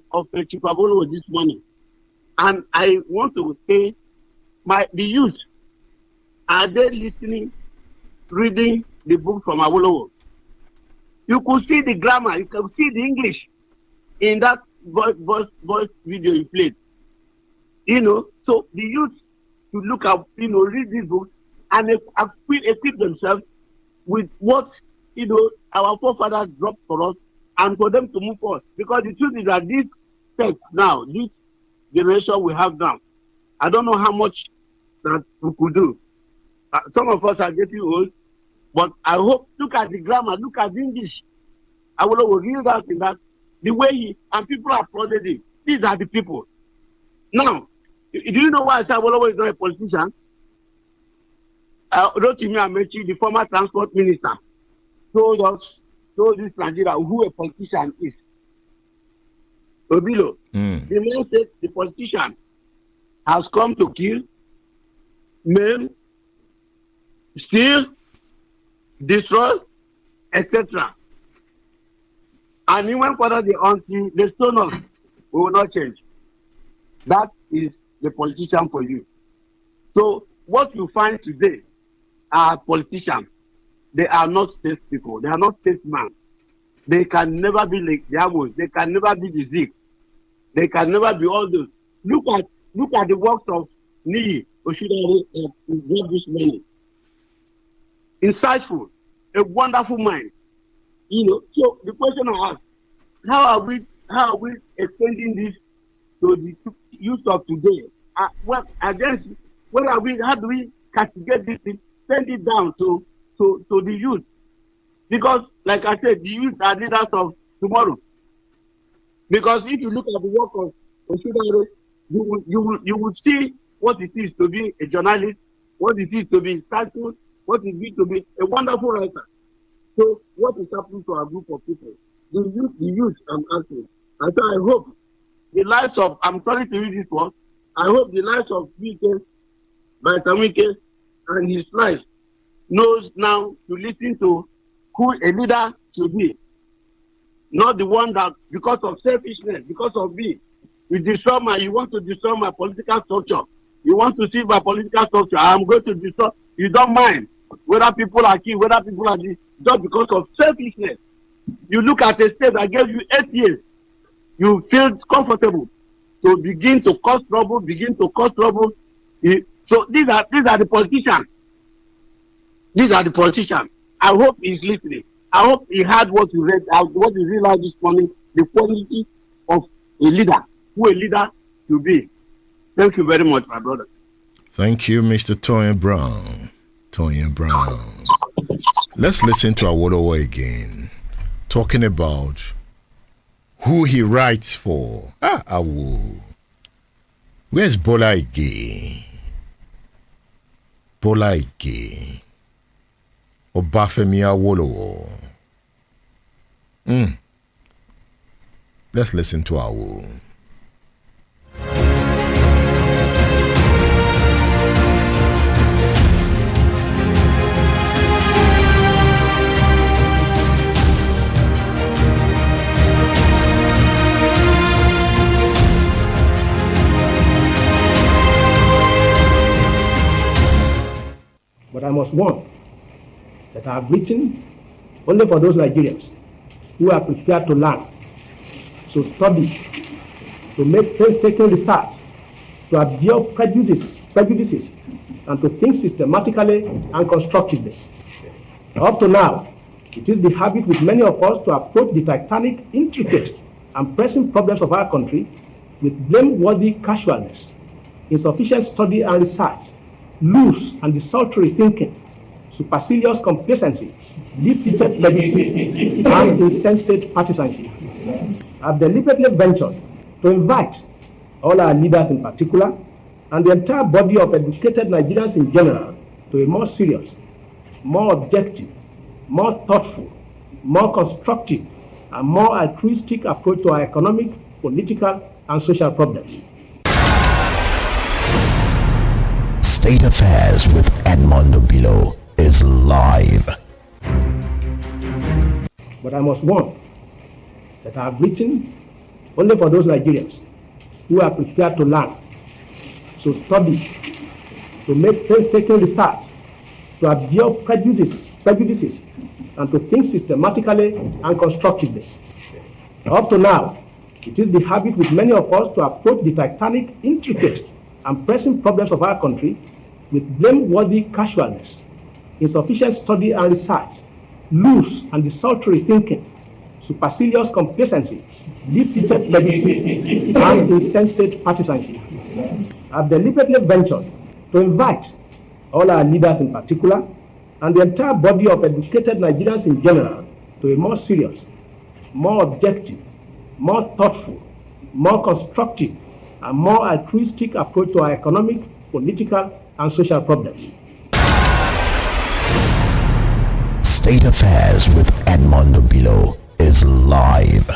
of Chief Awolowo this morning. And I want to say, the youth, are they listening, reading the book from Awolowo? You could see the grammar, you could see the English in that voice video you played. So the youth should look at, read these books and equip themselves with what, our forefathers dropped for us and for them to move forward. Because the truth is that this text now, this generation we have now, I don't know how much that we could do. Some of us are getting old, but I hope, look at the grammar, look at the English. I will read out in that, the way and people applauded him. These are the people. Now, do you know why I say Awolowo is not a politician? Rotimi Amechi, the former transport minister, told this Nigeria who a politician is. Obilo, the man said the politician has come to kill, maim, steal, destroy, etc. And he went further until the stone of we will not change. That is the politician for you. So what you find today are politicians. They are not statespeople. They are not statesmen. They can never be like the Amos. They can never be the Zik. They can never be all those. Look at the works of Niyi Oshidare this morning. Insightful, a wonderful mind. So the question I ask, how are we extending this to the youth of today? How do we castigate this thing, send it down to the youth? Because, like I said, the youth are leaders of tomorrow. Because if you look at the work of Oshidare, you will see what it is to be a journalist, what it is to be insightful, what it is to be a wonderful writer. So what is happening to our group of people? The youth I'm asking. And so I hope the lives of, I'm sorry to use this word, I hope the lives of Wike, Vitamin Wike, and his life knows now to listen to who a leader should be. Not the one that, because of selfishness, because of me, you want to destroy my political structure. You want to see my political structure. I'm going to destroy. You don't mind whether people are killed, whether people are this, just because of selfishness. You look at a state that gave you 8 years. You feel comfortable to begin to cause trouble, So these are the politicians. These are the politicians. I hope he's listening. I hope he heard what you read, what you realized this morning, the quality of a leader, who a leader should be. Thank you very much, my brother. Thank you, Mr. Toyin Brown. Toyin Brown. Let's listen to Awolowo again, talking about who he writes for. Awo. Where's Bola Ige? Bola Ige. Obafemi Awolowo. Let's listen to Awo. But I must warn that I have written only for those Nigerians who are prepared to learn, to study, to make painstaking research, to absorb prejudices, and to think systematically and constructively. Up to now, it is the habit with many of us to approach the titanic, intricate, and pressing problems of our country with blameworthy casualness, insufficient study and research, loose and desultory thinking, supercilious complacency, deep-seated prejudices, and insensate partisanship. I have deliberately ventured to invite all our leaders in particular, and the entire body of educated Nigerians in general, to a more serious, more objective, more thoughtful, more constructive, and more altruistic approach to our economic, political, and social problems. State Affairs with Edmondo Bilo is live. But I must warn that I have written only for those Nigerians who are prepared to learn, to study, to make painstaking research, to absorb prejudices, and to think systematically and constructively. Up to now, it is the habit with many of us to approach the titanic, intricate, and pressing problems of our country with blameworthy casualness, insufficient study and research, loose and desultory thinking, supercilious complacency, deep-seated prejudices, and insensate partisanship. I have deliberately ventured to invite all our leaders in particular, and the entire body of educated Nigerians in general, to a more serious, more objective, more thoughtful, more constructive, and more altruistic approach to our economic, political, and social problems. State Affairs with Edmondo Bilo is live.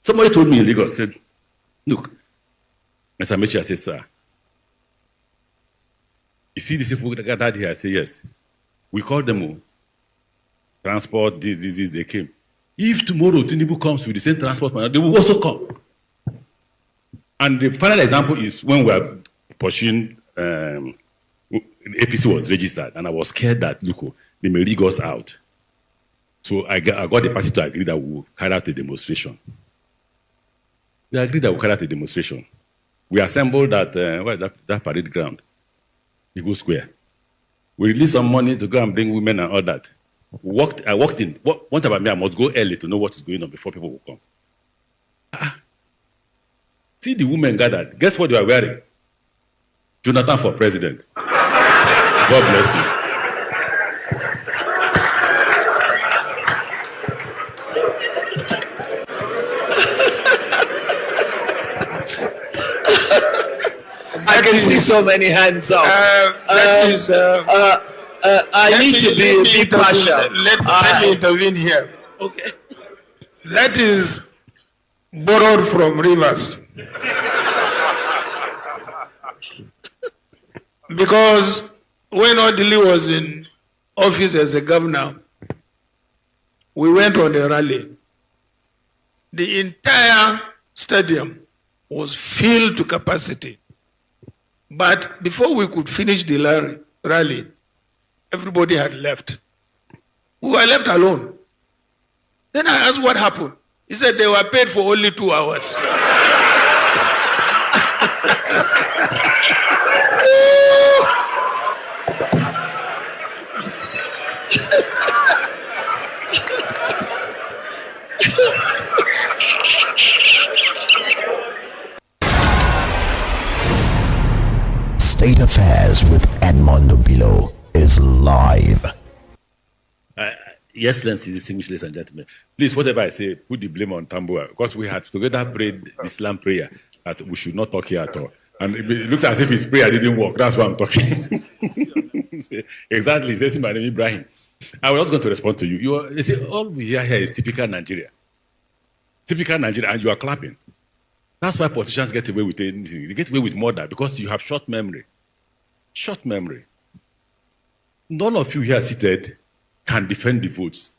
Somebody told me in Lagos, said, look, Mr. Mechi, I said, sir, you see these people that gathered here? I said, yes. We call them transport, this, they came. If tomorrow Tinubu comes with the same transport, they will also come. And the final example is when we are pursuing, APC was registered, and I was scared that, look, they may rig us out. So I got the party to agree that we will carry out a demonstration. We agreed that we carry out a demonstration. We assembled at, where is that parade ground? Eagle Square. We released some money to go and bring women and all that. I walked in. One time I must go early to know what is going on before people will come. See the women gathered. Guess what they are wearing? Jonathan for president. God bless you. I can see so many hands up. I need to be partial. Let me intervene here. Okay. That is borrowed from Rivers. Because when Odili was in office as a governor, we went on a rally. The entire stadium was filled to capacity. But before we could finish the rally, everybody had left. We were left alone. Then I asked what happened. He said they were paid for only 2 hours. State Affairs with Edmondo Bilo is live. Yes, distinguished ladies and gentlemen. Please, whatever I say, put the blame on Tambua, because we had together prayed the Islam prayer that we should not talk here at all. And it looks as if his prayer didn't work. That's why I'm talking. Exactly. Says my name Ibrahim. I was going to respond to you. You see, all we hear here is typical Nigeria. Typical Nigeria, and you are clapping. That's why politicians get away with anything. They get away with murder because you have short memory. Short memory. None of you here seated can defend the votes.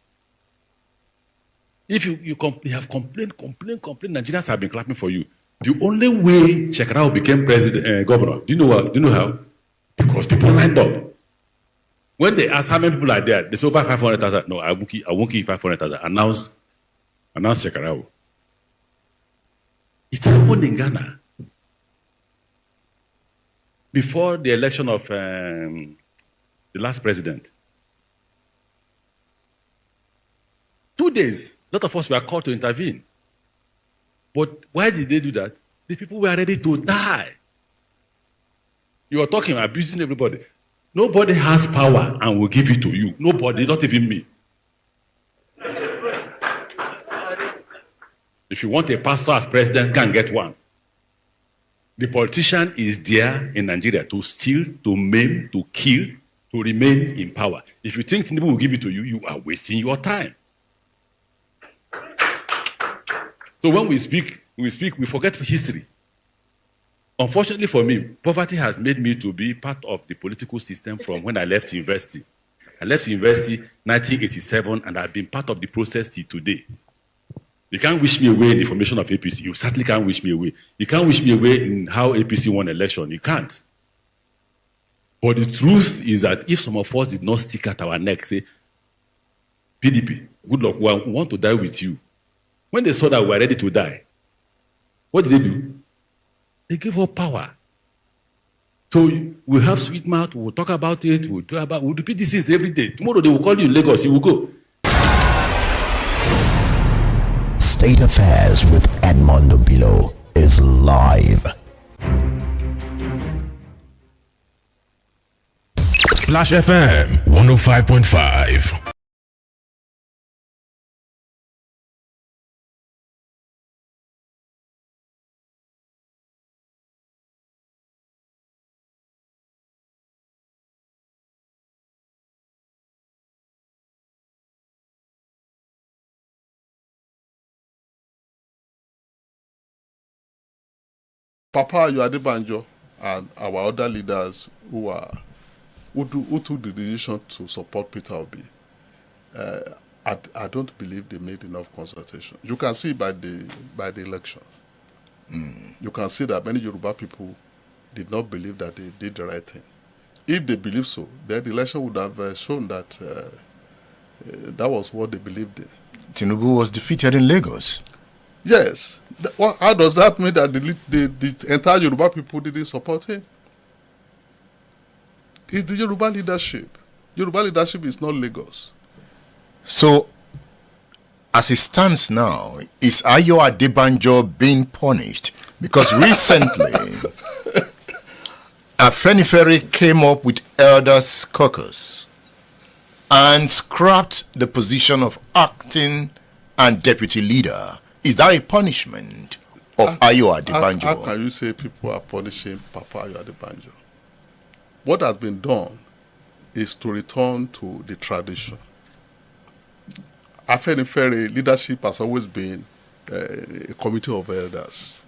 If you have complained, Nigerians have been clapping for you. The only way Shekarau became governor, do you know how? Because people lined up. When they ask how many people are there, they say over 500,000. No, I won't give 500,000. Announce Shekarau. It happened in Ghana. Before the election of the last president. 2 days, a lot of us were called to intervene. But why did they do that? The people were ready to die. You are talking, abusing everybody. Nobody has power and will give it to you. Nobody, not even me. If you want a pastor as president, can get one. The politician is there in Nigeria to steal, to maim, to kill, to remain in power. If you think Tinubu will give it to you, you are wasting your time. So when we speak, we forget history. Unfortunately for me, poverty has made me to be part of the political system from when I left university. I left university in 1987, and I've been part of the process till today. You can't wish me away in the formation of APC. You certainly can't wish me away. You can't wish me away in how APC won election. You can't. But the truth is that if some of us did not stick at our neck, say, PDP, good luck, we want to die with you. When they saw that we were ready to die, what did they do? They gave up power. So we have sweet mouth, we'll talk about it, we'll repeat these things every day. Tomorrow they will call you in Lagos, you will go. State Affairs with Edmondo Bilo is live. Splash FM 105.5. Papa Adebanjo and our other leaders who took the decision to support Peter Obi, I don't believe they made enough consultation. You can see by the election. You can see that many Yoruba people did not believe that they did the right thing. If they believed so, then the election would have shown that that was what they believed in. Tinubu was defeated in Lagos. Yes. How does that mean that the entire Yoruba people didn't support him? It's the Yoruba leadership. Yoruba leadership is not Lagos. So, as it stands now, is Ayo Adebanjo being punished Because recently, Afenifere came up with Elders Caucus and scrapped the position of acting and deputy leader. Is that a punishment of Ayo Adebanjo? How can you say people are punishing Papa Ayo Adebanjo? What has been done is to return to the tradition. Afenifere leadership has always been a committee of elders.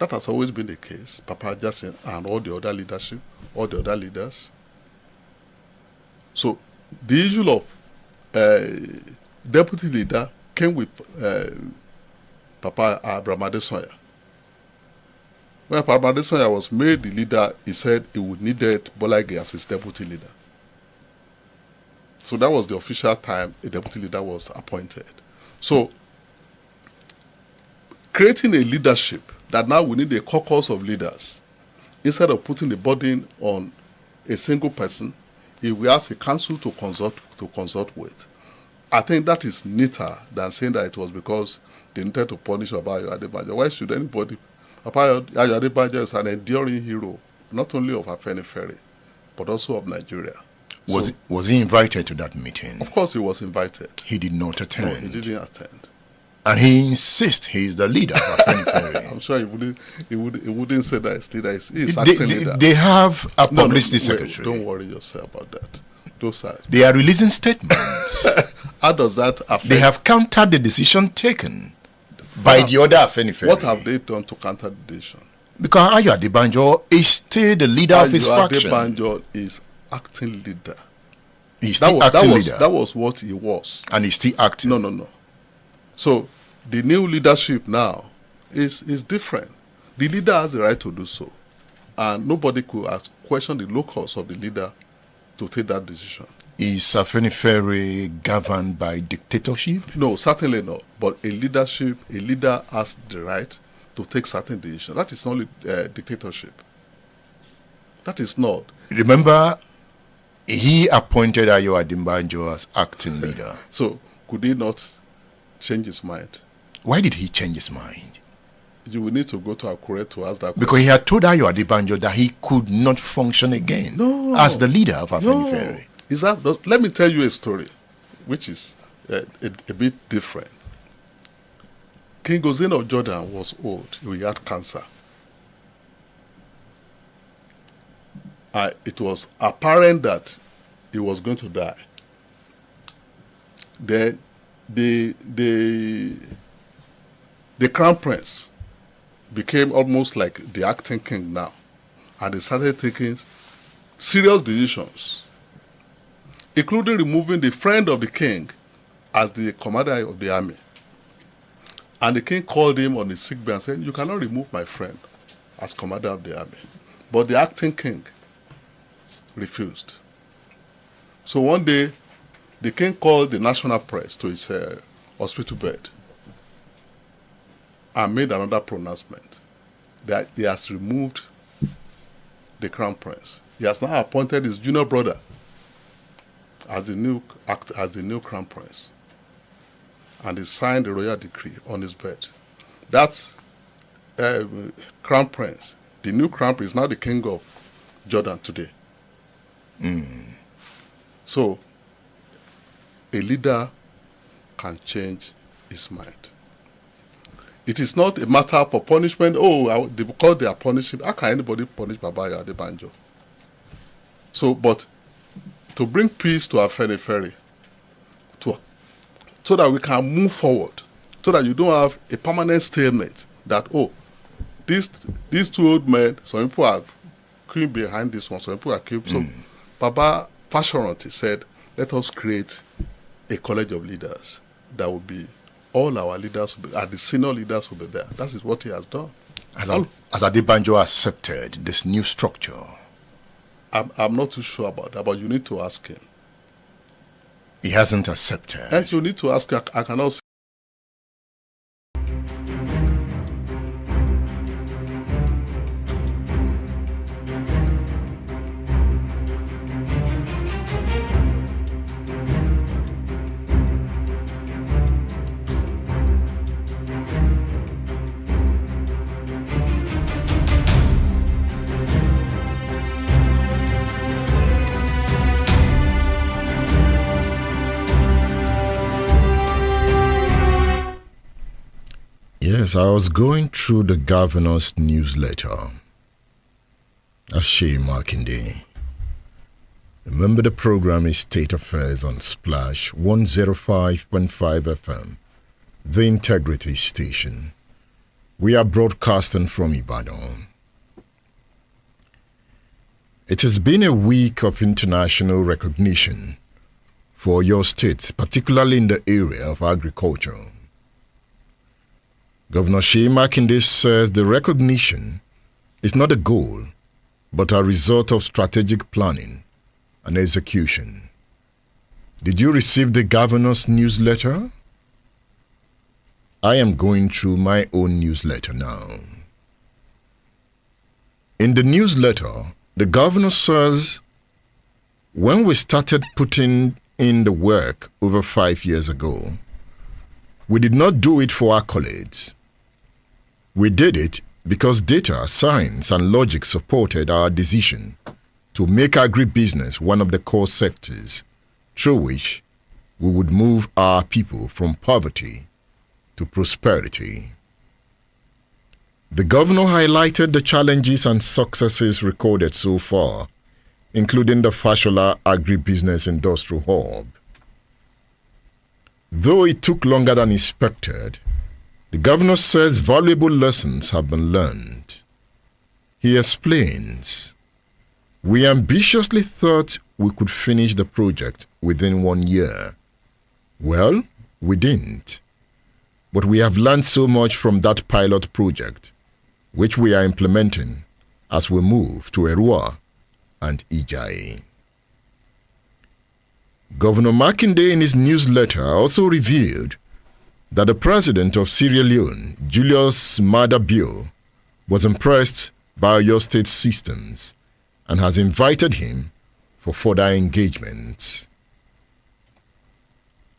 That has always been the case. Papa Jasin and all the other leadership, all the other leaders. So the issue of deputy leader came with Papa Abraham Adesanya. When Papa Adesanya was made the leader, he said he would needed Bola Ige as his deputy leader. So that was the official time a deputy leader was appointed. So creating a leadership that now we need a caucus of leaders, instead of putting the burden on a single person, if we ask a council to consult with, I think that is neater than saying that it was because they needed to punish Papa Ayo Adebanjo. Why should anybody? Papa Ayo Adebanjo is an enduring hero, not only of Afenifere, but also of Nigeria. Was he invited to that meeting? Of course he was invited. He did not attend. No, he didn't attend. And he insists he is the leader of Afenifere. I'm sure he wouldn't say that he's leader. He's acting leader. They have a publicity secretary. Don't worry yourself about that. They are releasing statements. How does that affect? They have countered the decision taken by the other Afenifere. What have they done to counter the decision? Because Ayo Adebanjo is still the leader of his faction. Ayo Adebanjo is acting leader. He's still acting leader. That was what he was. And he's still acting. No. So the new leadership now is different. The leader has the right to do so. And nobody could question the locus of the leader to take that decision. Is Afenifere governed by dictatorship? No, certainly not. But a leader has the right to take certain decisions. That is not dictatorship. That is not. Remember, he appointed Ayo Adebanjo as acting leader. So could he not change his mind? Why did he change his mind? You will need to go to Akure to ask that question. Because he had told Ayo Adebanjo that he could not function again as the leader of Afenifere. Let me tell you a story, which is a bit different. King Hussein of Jordan was old. He had cancer. It was apparent that he was going to die. Then the crown prince became almost like the acting king now, and they started taking serious decisions, including removing the friend of the king as the commander of the army. And the king called him on his sick bed and said, "You cannot remove my friend as commander of the army." But the acting king refused. So one day, the king called the national press to his hospital bed and made another pronouncement that he has removed the crown prince. He has now appointed his junior brother as the new crown prince, and he signed the royal decree on his bed. That crown prince, the new crown prince, is now the king of Jordan today. So a leader can change his mind. It is not a matter of punishment. Because they are punishing, how can anybody punish Baba Ayo Adebanjo? So, but to bring peace to Afenifere, so that we can move forward, so that you don't have a permanent stalemate that, these two old men, some people are queuing behind this one, some people are queuing. So Baba Fashoranti said, let us create a college of leaders that will be, all our leaders will be, and the senior leaders will be there. That is what he has done. Has Adebanjo accepted this new structure? I'm not too sure about that, but you need to ask him. He hasn't accepted. And you need to ask. I cannot say. Yes, I was going through the governor's newsletter. Ashe Makinde. Remember, the program is State Affairs on Splash 105.5 FM, the Integrity Station. We are broadcasting from Ibadan. It has been a week of international recognition for your state, particularly in the area of agriculture. Governor Shea Makinde says the recognition is not a goal, but a result of strategic planning and execution. Did you receive the governor's newsletter? I am going through my own newsletter now. In the newsletter, the governor says, when we started putting in the work over 5 years ago, we did not do it for accolades. We did it because data, science, and logic supported our decision to make agribusiness one of the core sectors through which we would move our people from poverty to prosperity. The governor highlighted the challenges and successes recorded so far, including the Fashola Agribusiness Industrial Hub. Though it took longer than expected, the governor says valuable lessons have been learned. He explains, we ambitiously thought we could finish the project within 1 year. Well, we didn't. But we have learned so much from that pilot project, which we are implementing as we move to Erua and Ijai. Governor Makinde in his newsletter also revealed that the president of Sierra Leone, Julius Maada Bio, was impressed by your state's systems and has invited him for further engagement.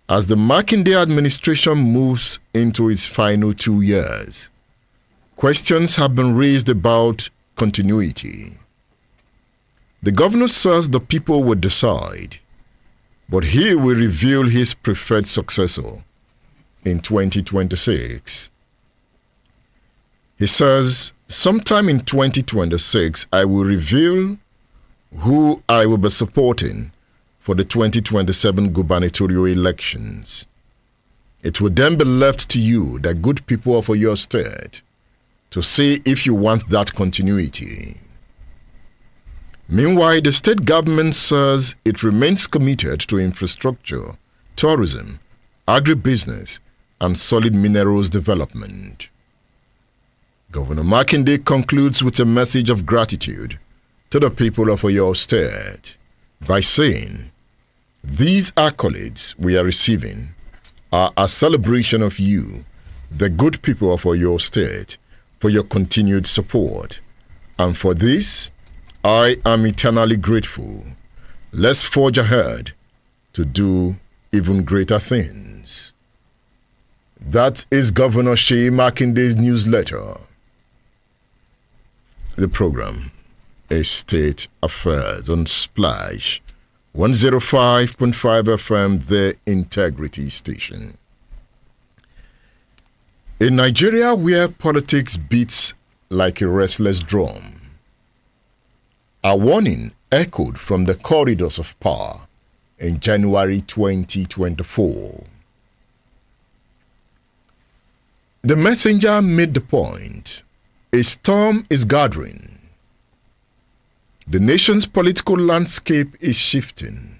As the Makinde administration moves into its final 2 years, questions have been raised about continuity. The governor says the people will decide, but he will reveal his preferred successor in 2026. He says, sometime in 2026, I will reveal who I will be supporting for the 2027 gubernatorial elections. It will then be left to you, the good people of your state, to see if you want that continuity. Meanwhile, the state government says it remains committed to infrastructure, tourism, agribusiness, and solid minerals development. Governor Makinde concludes with a message of gratitude to the people of Oyo State by saying, these accolades we are receiving are a celebration of you, the good people of Oyo State, for your continued support. And for this, I am eternally grateful. Let's forge ahead to do even greater things. That is Governor Shea Makinde's newsletter. The program is State Affairs on Splash 105.5 FM, the Integrity Station. In Nigeria, where politics beats like a restless drum, a warning echoed from the corridors of power in January 2024. The messenger made the point: a storm is gathering. The nation's political landscape is shifting,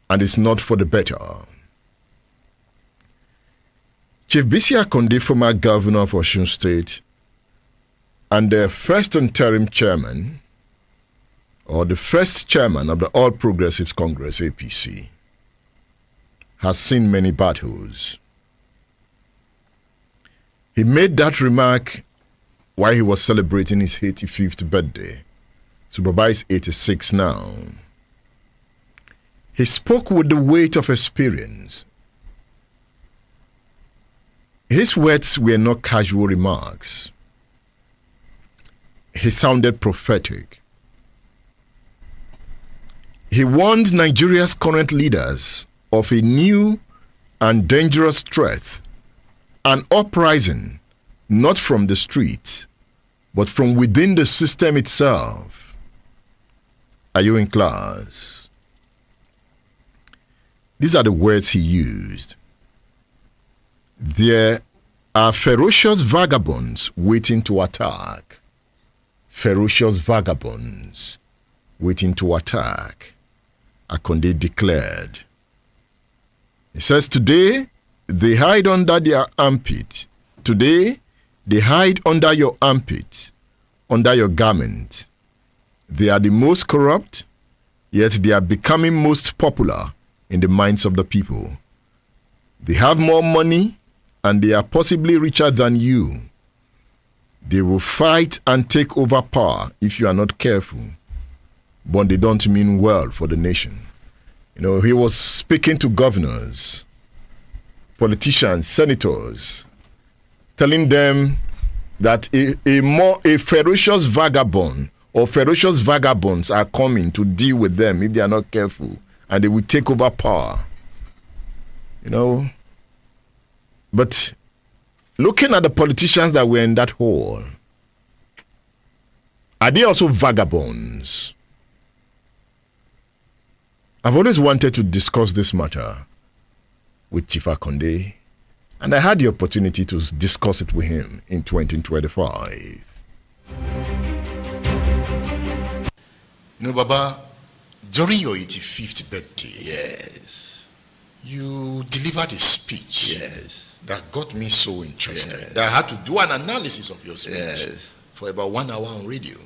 and it's not for the better. Chief Bisi Akande, former governor of Osun State, and the first interim chairman, or the first chairman of the All Progressives Congress, APC, has seen many battles. He made that remark while he was celebrating his 85th birthday. So Baba is 86 now. He spoke with the weight of experience. His words were not casual remarks. He sounded prophetic. He warned Nigeria's current leaders of a new and dangerous threat an uprising, not from the streets, but from within the system itself. Are you in class? These are the words he used. There are ferocious vagabonds waiting to attack. Ferocious vagabonds waiting to attack, Akonde declared. He says, today they hide under their armpit. Today they hide under your armpit, under your garment. They are the most corrupt, yet they are becoming most popular in the minds of the people. They have more money and they are possibly richer than you. They will fight and take over power if you are not careful, but they don't mean well for the nation. You know, he was speaking to governors, politicians, senators, telling them that a ferocious vagabond or ferocious vagabonds are coming to deal with them if they are not careful, and they will take over power. You know, but looking at the politicians that were in that hall, are they also vagabonds? I've always wanted to discuss this matter with Chief Akonde, and I had the opportunity to discuss it with him in 2025. You know, Baba, during your 85th birthday, yes, you delivered a speech, yes, that got me so interested, yes, that I had to do an analysis of your speech, yes, for about 1 hour on radio.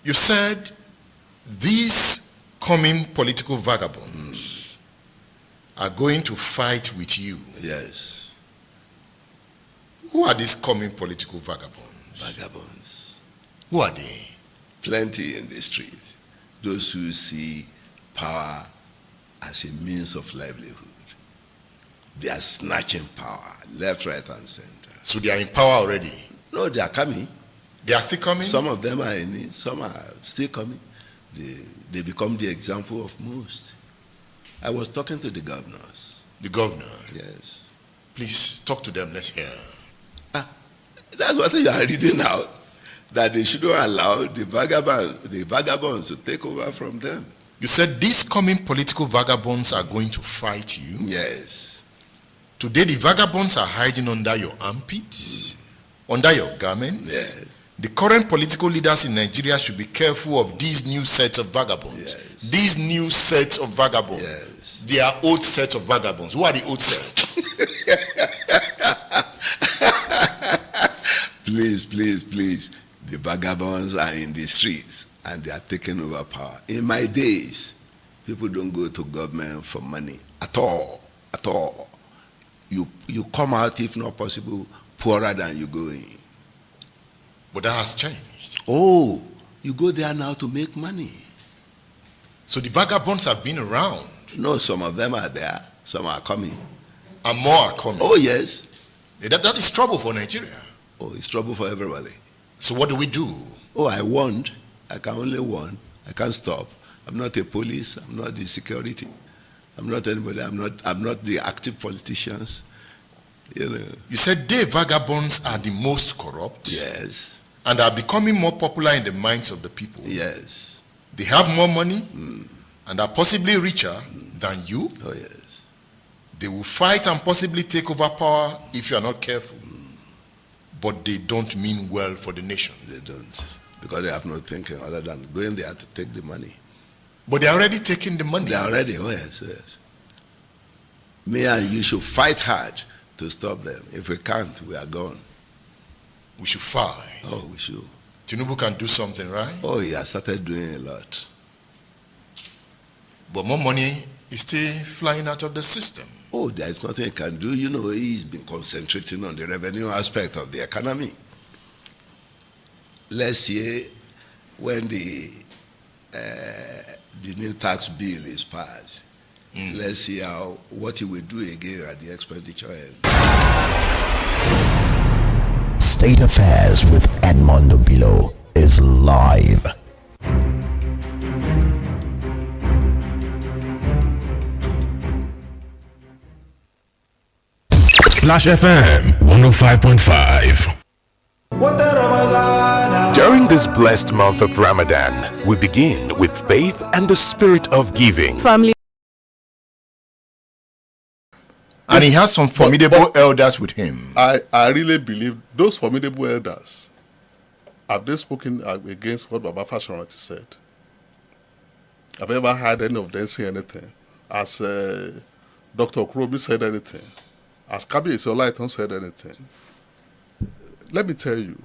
You said these coming political vagabonds are going to fight with you. Yes. Who are these coming political vagabonds? Vagabonds. Who are they? Plenty in the streets. Those who see power as a means of livelihood. They are snatching power, left, right, and center. So they are in power already? No, they are coming. They are still coming? Some of them are in it, some are still coming. They become the example of most. I was talking to the governors. The governor? Yes. Please talk to them, let's hear. That's what they are reading out. That they shouldn't allow the vagabonds to take over from them. You said these coming political vagabonds are going to fight you? Yes. Today the vagabonds are hiding under your armpits, under your garments. Yes. The current political leaders in Nigeria should be careful of these new sets of vagabonds. Yes. These new sets of vagabonds. Yes. They are old sets of vagabonds. Who are the old sets? Please. The vagabonds are in the streets and they are taking over power. In my days, people don't go to government for money at all. At all. You come out, if not possible, poorer than you go in. But that has changed. Oh, you go there now to make money. So the vagabonds have been around? No, some of them are there. Some are coming. And more are coming? Oh, yes. That is trouble for Nigeria. Oh, it's trouble for everybody. So what do we do? Oh, I warned. I can only warn. I can't stop. I'm not a police. I'm not the security. I'm not anybody. I'm not the active politicians. You know. You said they vagabonds are the most corrupt? Yes. And are becoming more popular in the minds of the people? Yes. They have more money and are possibly richer than you? Oh, yes. They will fight and possibly take over power if you are not careful. But they don't mean well for the nation. They don't. Because they have no thinking other than going there to take the money. But they are already taking the money. They are already, oh yes. Me and you should fight hard to stop them. If we can't, we are gone. We should fight. Oh, we should. Tinubu can do something, right? Oh, he has started doing a lot. But more money is still flying out of the system. Oh, there is nothing he can do. You know, he's been concentrating on the revenue aspect of the economy. Let's say when the new tax bill is passed, let's see what he will do again at the expenditure end. State Affairs with Edmondo Bilo is live. Splash FM 105.5. During this blessed month of Ramadan, we begin with faith and the spirit of giving. Family. And he has some formidable elders with him. I really believe those formidable elders, have they spoken against what Baba Fashoranti said? Have you ever heard any of them say anything? Has Dr. Okrobi said anything? Has Kabi Isolaiton said anything? Let me tell you,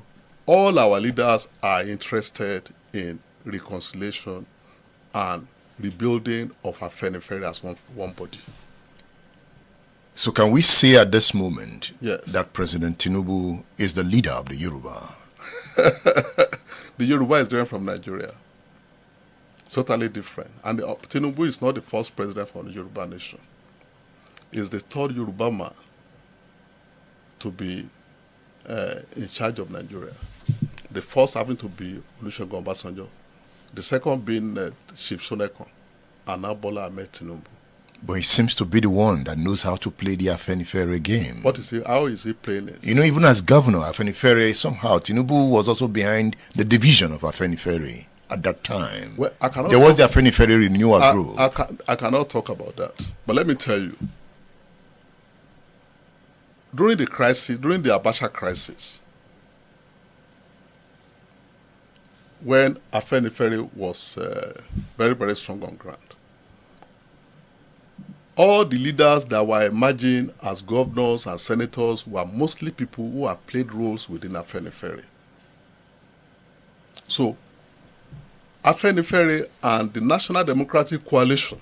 all our leaders are interested in reconciliation and rebuilding of Afenifere as one body. So can we say at this moment Yes. that President Tinubu is the leader of the Yoruba? The Yoruba is different from Nigeria. Totally different. And Tinubu is not the first president from the Yoruba nation. He's the third Yoruba man to be in charge of Nigeria. The first having to be Olusegun Obasanjo. The second being Chief Shonekon. And now Bola Ahmed Tinubu. But he seems to be the one that knows how to play the Afenifere game. How is he playing it? You know, even as governor, Afenifere, somehow, Tinubu was also behind the division of Afenifere at that time. Well, there was the Afenifere renewal group. I cannot talk about that. But let me tell you, during the Abacha crisis, when Afenifere was very, very strong on ground, all the leaders that were emerging as governors and senators were mostly people who have played roles within Afenifere. So, Afenifere and the National Democratic Coalition,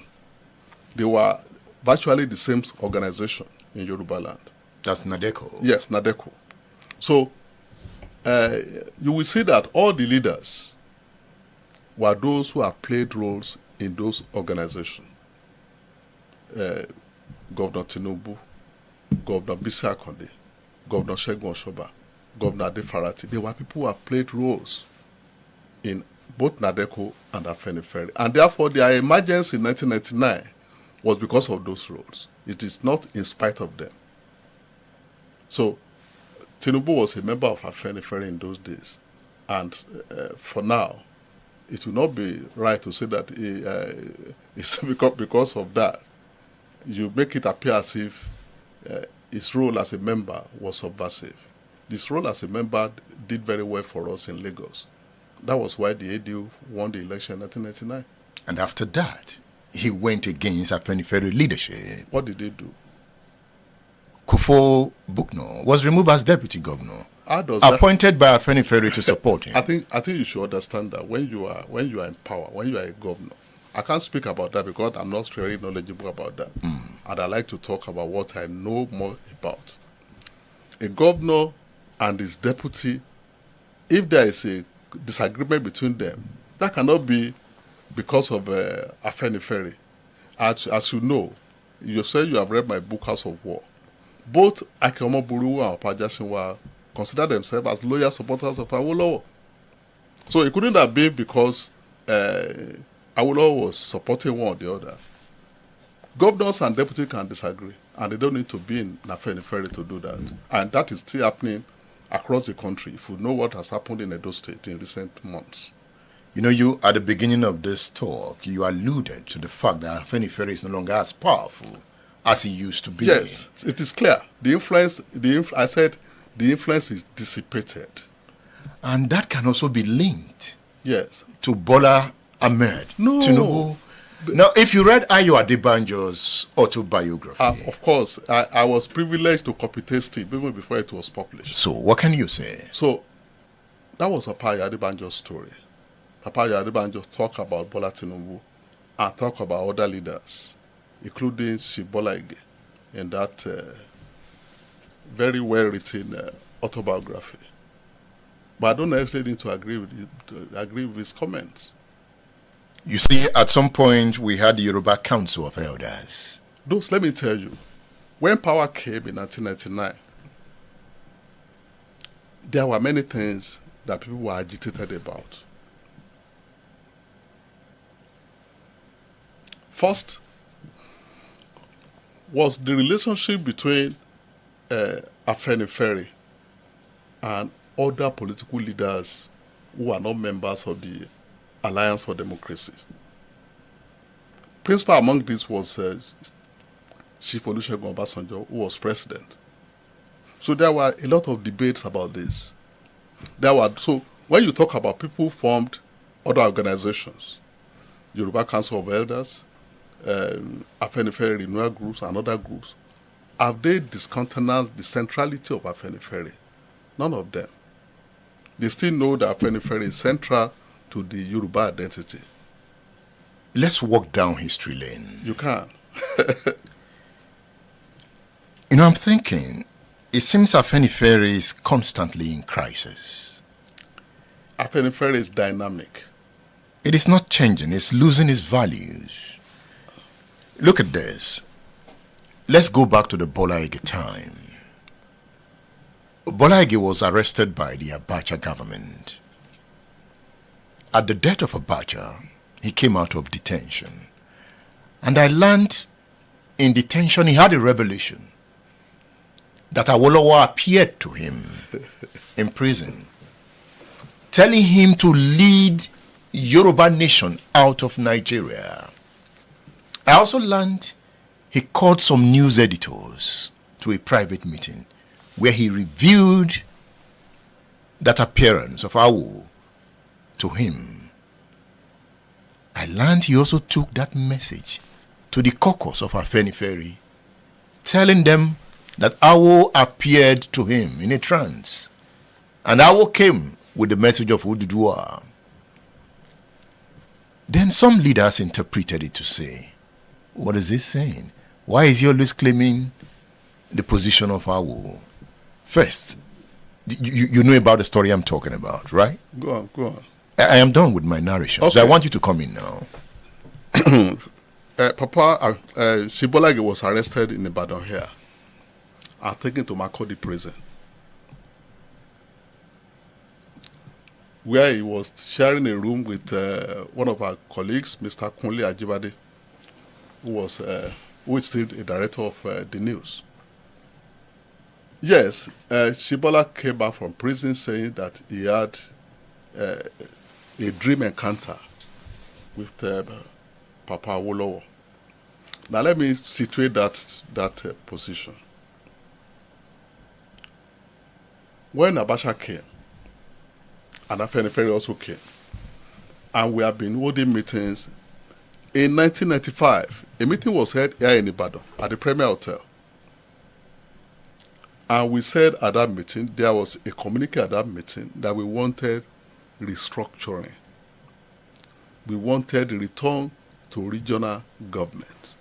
they were virtually the same organization in Yoruba land. That's Nadeko. Yes, Nadeko. So, you will see that all the leaders were those who have played roles in those organizations. Governor Tinubu, Governor Bisi Akonde, Governor Segun Oshoba, Governor Adefarati. They were people who have played roles in both Nadeko and Afenifere. And therefore, their emergence in 1999 was because of those roles. It is not in spite of them. So, Tinubu was a member of Afenifere in those days. And for now, it will not be right to say that it's because of that. You make it appear as if his role as a member was subversive. This role as a member did very well for us in Lagos. That was why the ADU won the election in 1999. And after that, he went against Afenifere leadership. What did they do? Kufo Bukno was removed as deputy governor, appointed by Afenifere to support him. I think you should understand that when you are in power, when you are a governor, I can't speak about that because I'm not very knowledgeable about that. And I like to talk about what I know more about. A governor and his deputy, if there is a disagreement between them, that cannot be because of Afenifere. As you know, you say you have read my book, House of War. Both Akeomo Buru and Opajashinwa consider themselves as loyal supporters of Awolowo. So it couldn't have been because Awolowo was supporting one or the other. Governors and deputies can disagree, and they don't need to be in Afenifere to do that. And that is still happening across the country. If you know what has happened in Edo State in recent months. You know, you at the beginning of this talk, you alluded to the fact that Afenifere is no longer as powerful as he used to be. Yes, it is clear. I said the influence is dissipated. And that can also be linked to Bola Ahmed Tinubu. Now, if you read Ayo Adebanjo's autobiography... of course, I was privileged to copy-paste it even before it was published. So, what can you say? So, that was Papa Ayo Adebanjo's story. Papa Ayo Adebanjo talked about Bola Tinubu and talked about other leaders, including Shibola Ige, in that very well-written autobiography. But I don't necessarily need to agree with his comments. You see, at some point, we had the Yoruba Council of Elders. Let me tell you, when power came in 1999, there were many things that people were agitated about. First was the relationship between Afenifere and other political leaders who are not members of the Alliance for Democracy. Principal among these was Chief Olusegun Obasanjo, who was president. So there were a lot of debates about this. So when you talk about people who formed other organizations, Yoruba Council of Elders, Afenifere renewal groups and other groups, have they discountenanced the centrality of Afenifere? None of them. They still know that Afenifere is central to the Yoruba identity. Let's walk down history lane. You can. I'm thinking, it seems Afenifere is constantly in crisis. Afenifere is dynamic. It is not changing, it's losing its values. Look at this. Let's go back to the Bola Ige time. Bola Ige was arrested by the Abacha government. At the death of Abacha, he came out of detention. And I learned in detention he had a revelation that Awolowo appeared to him in prison, telling him to lead Yoruba nation out of Nigeria. I also learned he called some news editors to a private meeting where he revealed that appearance of Awo to him. I learned he also took that message to the caucus of Afenifere, telling them that Awo appeared to him in a trance. And Awo came with the message of Oduduwa. Then some leaders interpreted it to say, what is this saying? Why is he always claiming the position of Awo? First, you know about the story I'm talking about, right? Go on. I am done with my narration, Okay. so I want you to come in now. Papa, Shibolage was arrested in Ibadan here and taken to Makurdi prison, where he was sharing a room with one of our colleagues, Mr. Kunle Ajibade, who is still a director of the news. Yes, Shibola came back from prison saying that he had a dream encounter with Papa Awolowo. Now let me situate that position. When Abacha came, and Afenifere also came, and we have been holding meetings. In 1995, a meeting was held here in Ibadan at the Premier Hotel. And we said at that meeting, there was a communique at that meeting that we wanted restructuring. We wanted a return to regional government.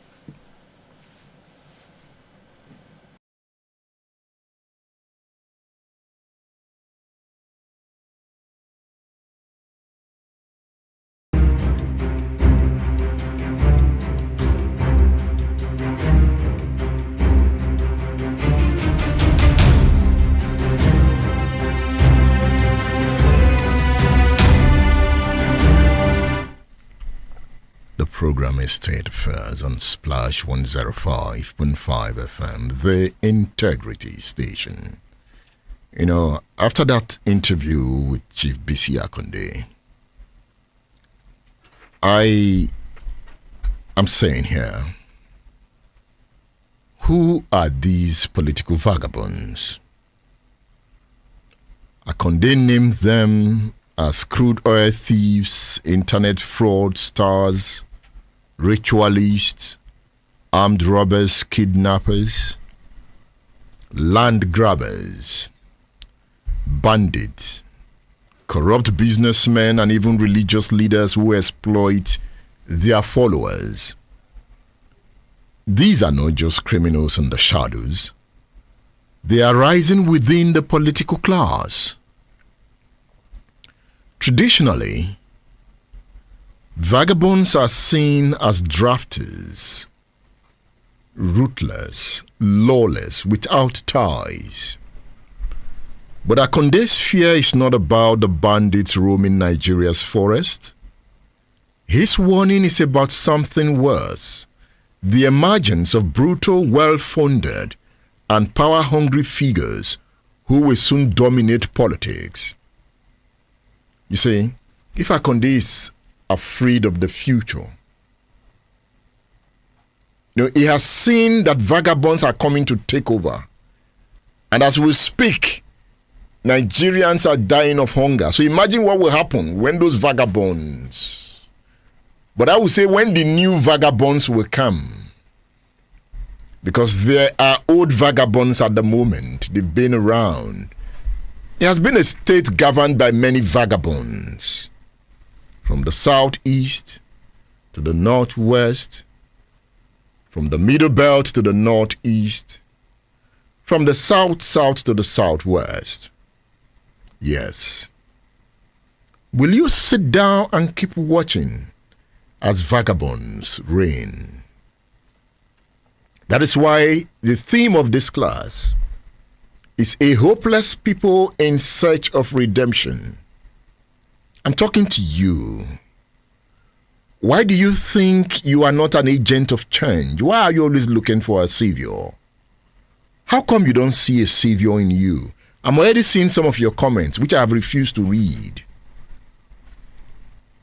The program is State Affairs on Splash 105.5 FM, the Integrity Station. After that interview with Chief Bisi Akonde, I am saying here, who are these political vagabonds? Akonde named them as crude oil thieves, internet fraudsters, ritualists, armed robbers, kidnappers, land grabbers, bandits, corrupt businessmen, and even religious leaders who exploit their followers. These are not just criminals in the shadows. They are rising within the political class. Traditionally, vagabonds are seen as drafters, ruthless, lawless, without ties. But Akonde's fear is not about the bandits roaming Nigeria's forest. His warning is about something worse: the emergence of brutal, well-funded, and power-hungry figures who will soon dominate politics. You see, if Akonde is afraid of the future, he has seen that vagabonds are coming to take over. And as we speak, Nigerians are dying of hunger. So imagine what will happen when those vagabonds, but I would say when the new vagabonds will come, because there are old vagabonds at the moment. They've been around. It has been a state governed by many vagabonds, from the southeast to the northwest, from the middle belt to the northeast, from the south to the southwest. Yes. Will you sit down and keep watching as vagabonds reign? That is why the theme of this class is a hopeless people in search of redemption. I'm talking to you. Why do you think you are not an agent of change? Why are you always looking for a savior? How come you don't see a savior in you? I'm already seeing some of your comments, which I have refused to read.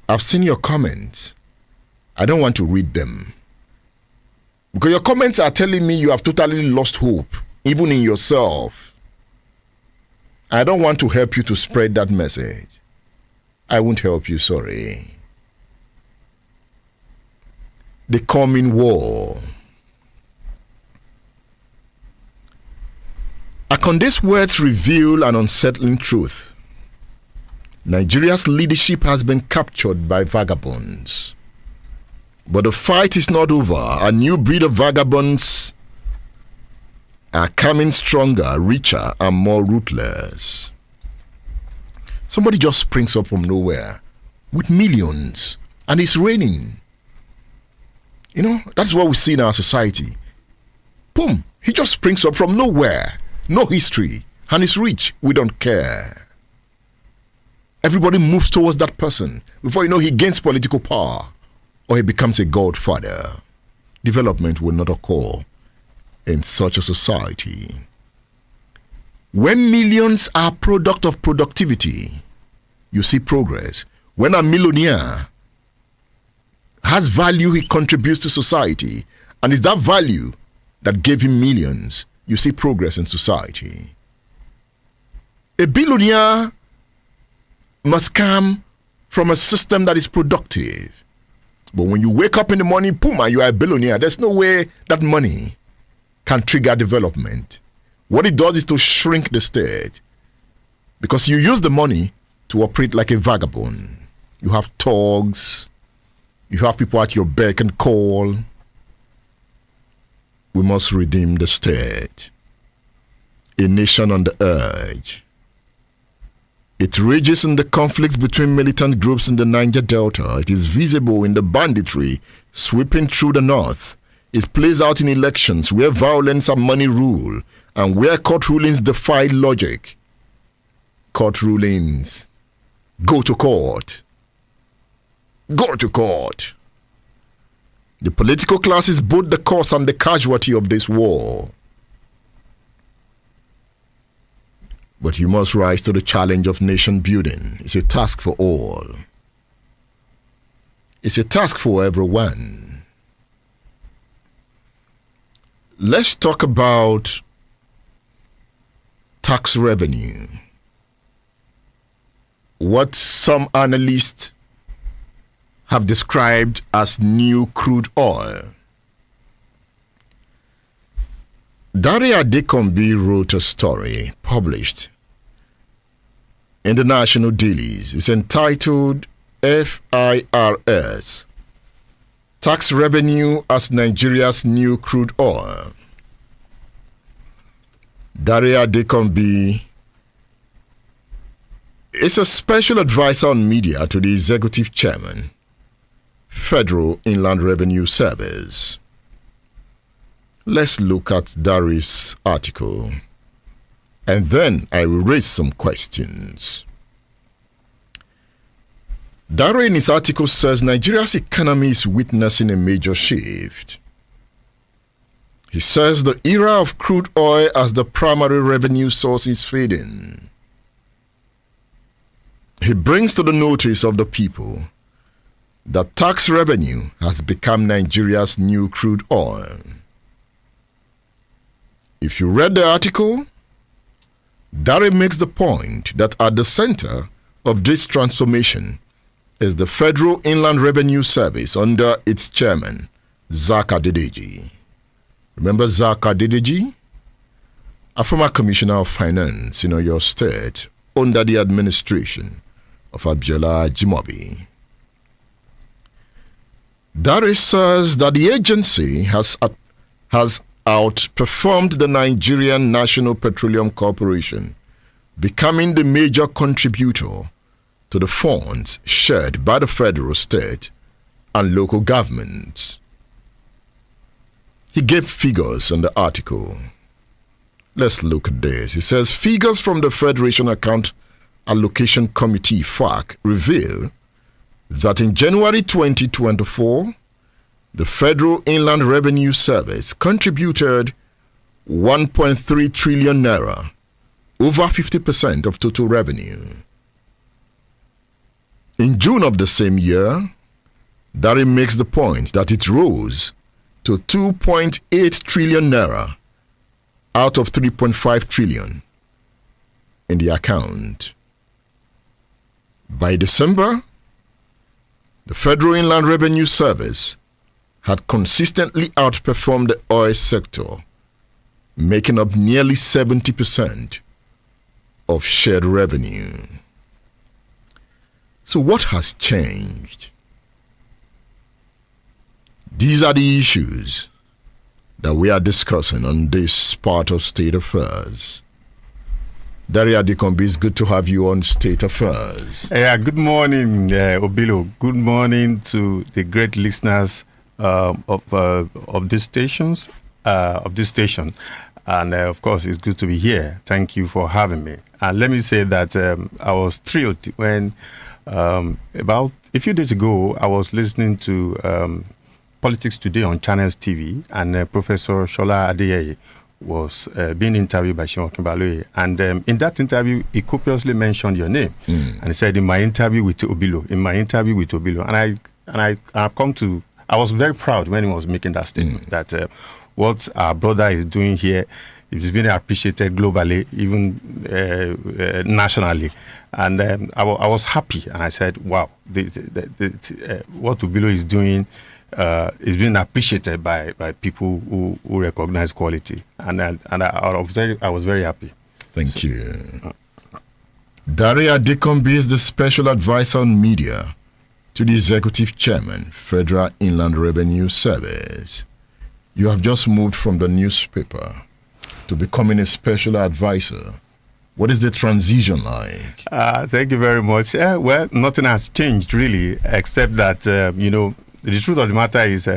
I've seen your comments. I don't want to read them. Because your comments are telling me you have totally lost hope, even in yourself. I don't want to help you to spread that message. I won't help you, sorry. The coming war. Akonde's words reveal an unsettling truth. Nigeria's leadership has been captured by vagabonds. But the fight is not over. A new breed of vagabonds are coming stronger, richer, and more ruthless. Somebody just springs up from nowhere with millions, and it's raining. That's what we see in our society. Boom! He just springs up from nowhere. No history. And is rich. We don't care. Everybody moves towards that person. Before you know, he gains political power. Or he becomes a godfather. Development will not occur in such a society. When millions are product of productivity, you see progress. When a millionaire has value, he contributes to society. And it's that value that gave him millions. You see progress in society. A billionaire must come from a system that is productive. But when you wake up in the morning, boom, and you are a billionaire, there's no way that money can trigger development. What it does is to shrink the state. Because you use the money to operate like a vagabond. You have thugs. You have people at your beck and call. We must redeem the state. A nation on the edge. It rages in the conflicts between militant groups in the Niger Delta. It is visible in the banditry sweeping through the north. It plays out in elections where violence and money rule and where court rulings defy logic. Court rulings. Go to court. Go to court. The political class is both the cause and the casualty of this war. But you must rise to the challenge of nation building. It's a task for all. It's a task for everyone. Let's talk about tax revenue. What some analysts have described as new crude oil. Daria Adekombi wrote a story published in the National Dailies. It's entitled FIRS, Tax Revenue as Nigeria's New Crude Oil. Daria Adekombi is a special advisor on media to the executive chairman, Federal Inland Revenue Service. Let's look at Daria's article, and then I will raise some questions. Daria in his article says Nigeria's economy is witnessing a major shift. He says the era of crude oil as the primary revenue source is fading. He brings to the notice of the people that tax revenue has become Nigeria's new crude oil. If you read the article, Dari makes the point that at the center of this transformation is the Federal Inland Revenue Service under its chairman, Zak Adedeji. Remember Zak Adedeji? A former commissioner of finance in Oyo State under the administration of Abiola Ajimobi. Dari says that the agency has outperformed the Nigerian National Petroleum Corporation, becoming the major contributor to the funds shared by the federal, state, and local governments. He gave figures in the article. Let's look at this. He says figures from the Federation Account Allocation Committee, FAC, reveal that in January 2024, the Federal Inland Revenue Service contributed 1.3 trillion naira, over 50% of total revenue. In June of the same year, Dari makes the point that it rose to 2.8 trillion naira out of 3.5 trillion in the account. By December, the Federal Inland Revenue Service had consistently outperformed the oil sector, making up nearly 70% of shared revenue. So what has changed? These are the issues that we are discussing on this part of State Affairs. Daria Dikombi, it's good to have you on State Affairs. Yeah, good morning, Obilo. Good morning to the great listeners of this stations, of this station. And of course, it's good to be here. Thank you for having me. And let me say that I was thrilled when about a few days ago, I was listening to Politics Today on Channels TV, and Professor Shola Adeyeye was being interviewed by Shimon Kimbaloye. And in that interview, he copiously mentioned your name. And he said, in my interview with Obilo. And I was very proud when he was making that statement, that what our brother is doing here is being appreciated globally, even nationally. And I was happy, and I said, wow, what Obilo is doing is being appreciated by people who recognize quality, and I was very happy. Thank you. Daria Dikombi is the special advisor on media to the executive chairman, Federal Inland Revenue Service. You have just moved from the newspaper to becoming a special advisor. What is the transition like? Thank you very much. Well, nothing has changed really, except that the truth of the matter is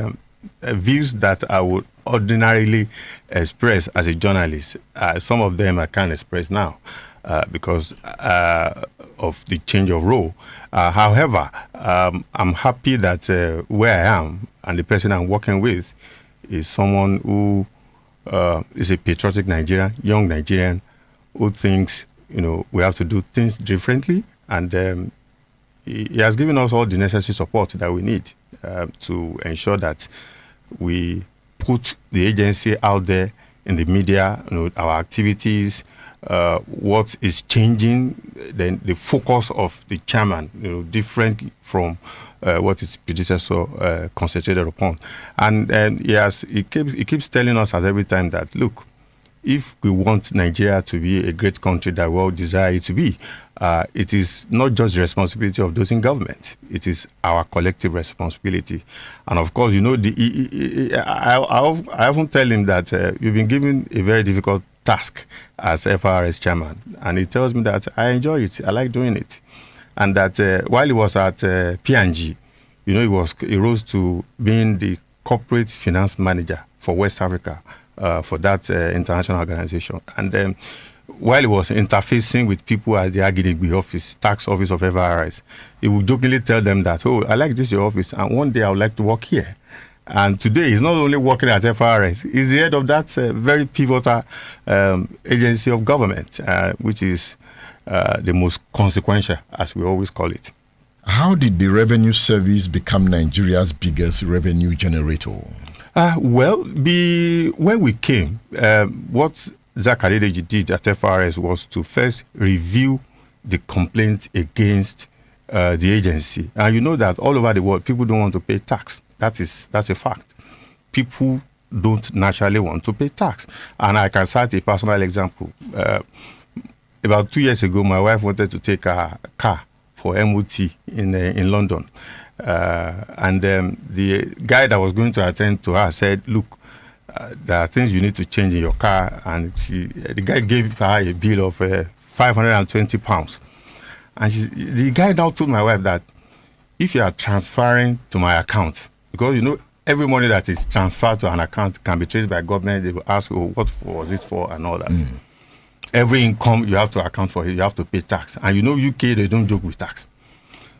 views that I would ordinarily express as a journalist. Some of them I can't express now because of the change of role. However, I'm happy that where I am and the person I'm working with is someone who is a patriotic Nigerian, young Nigerian, who thinks we have to do things differently, and he has given us all the necessary support that we need to ensure that we put the agency out there in the media, our activities, what is changing, then the focus of the chairman, different from what his predecessor concentrated upon. And he keeps telling us at every time that, look, if we want Nigeria to be a great country that we all desire it to be, it is not just the responsibility of those in government. It is our collective responsibility. And of course, I often tell him that you've been given a very difficult task as FRS chairman. And he tells me that I enjoy it. I like doing it. And that while he was at P&G, he rose to being the corporate finance manager for West Africa. For that international organization. And then while he was interfacing with people at the Agidegbe office, tax office of FRS, he would jokingly tell them that, oh, I like this your office, and one day I would like to work here. And today, he's not only working at FRS, he's the head of that very pivotal agency of government, which is the most consequential, as we always call it. How did the revenue service become Nigeria's biggest revenue generator? When we came, what Zak Adedeji did at FRS was to first review the complaint against the agency. And you know that all over the world, people don't want to pay tax. That's a fact. People don't naturally want to pay tax. And I can cite a personal example. About 2 years ago, my wife wanted to take a car for MOT in London. The guy that was going to attend to her said, look, there are things you need to change in your car. And the guy gave her a bill of £520. And the guy now told my wife that if you are transferring to my account, because, you know, every money that is transferred to an account can be traced by government. They will ask, oh, what was it for and all that. Every income, you have to account for it. You have to pay tax. And you know, UK, they don't joke with tax.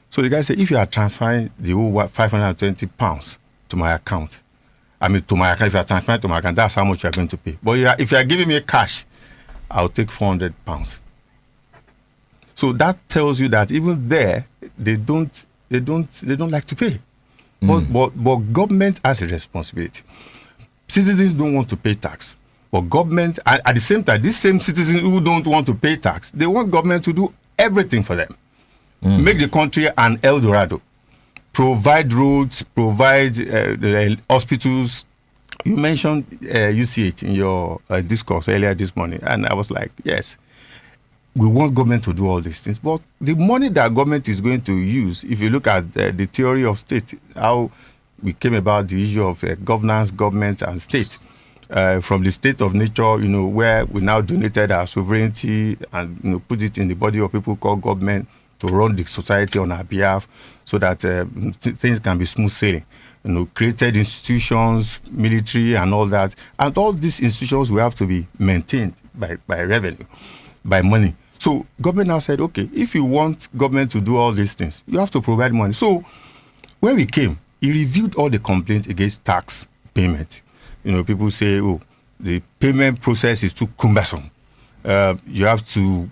So the guy said, if you are transferring the whole £520 to my account, to my account, if you are transferring to my account, that's how much you are going to pay. But if you are giving me cash, I'll take £400. So that tells you that even there, they don't like to pay. But government has a responsibility. Citizens don't want to pay tax. But government, at the same time, these same citizens who don't want to pay tax, they want government to do everything for them. Make the country an El Dorado. Provide roads, provide hospitals. You mentioned UCH in your discourse earlier this morning, and I was like, yes, we want government to do all these things. But the money that government is going to use, if you look at the theory of state, how we came about the issue of governance, government, and state, from the state of nature, you know, where we now donated our sovereignty and, you know, put it in the body of people called government to run the society on our behalf so that things can be smooth sailing. You know, created institutions, military, and all that. And all these institutions will have to be maintained by revenue, by money. So government now said, okay, if you want government to do all these things, you have to provide money. So when we came, he reviewed all the complaints against tax payment. You know, people say, oh, the payment process is too cumbersome. You have to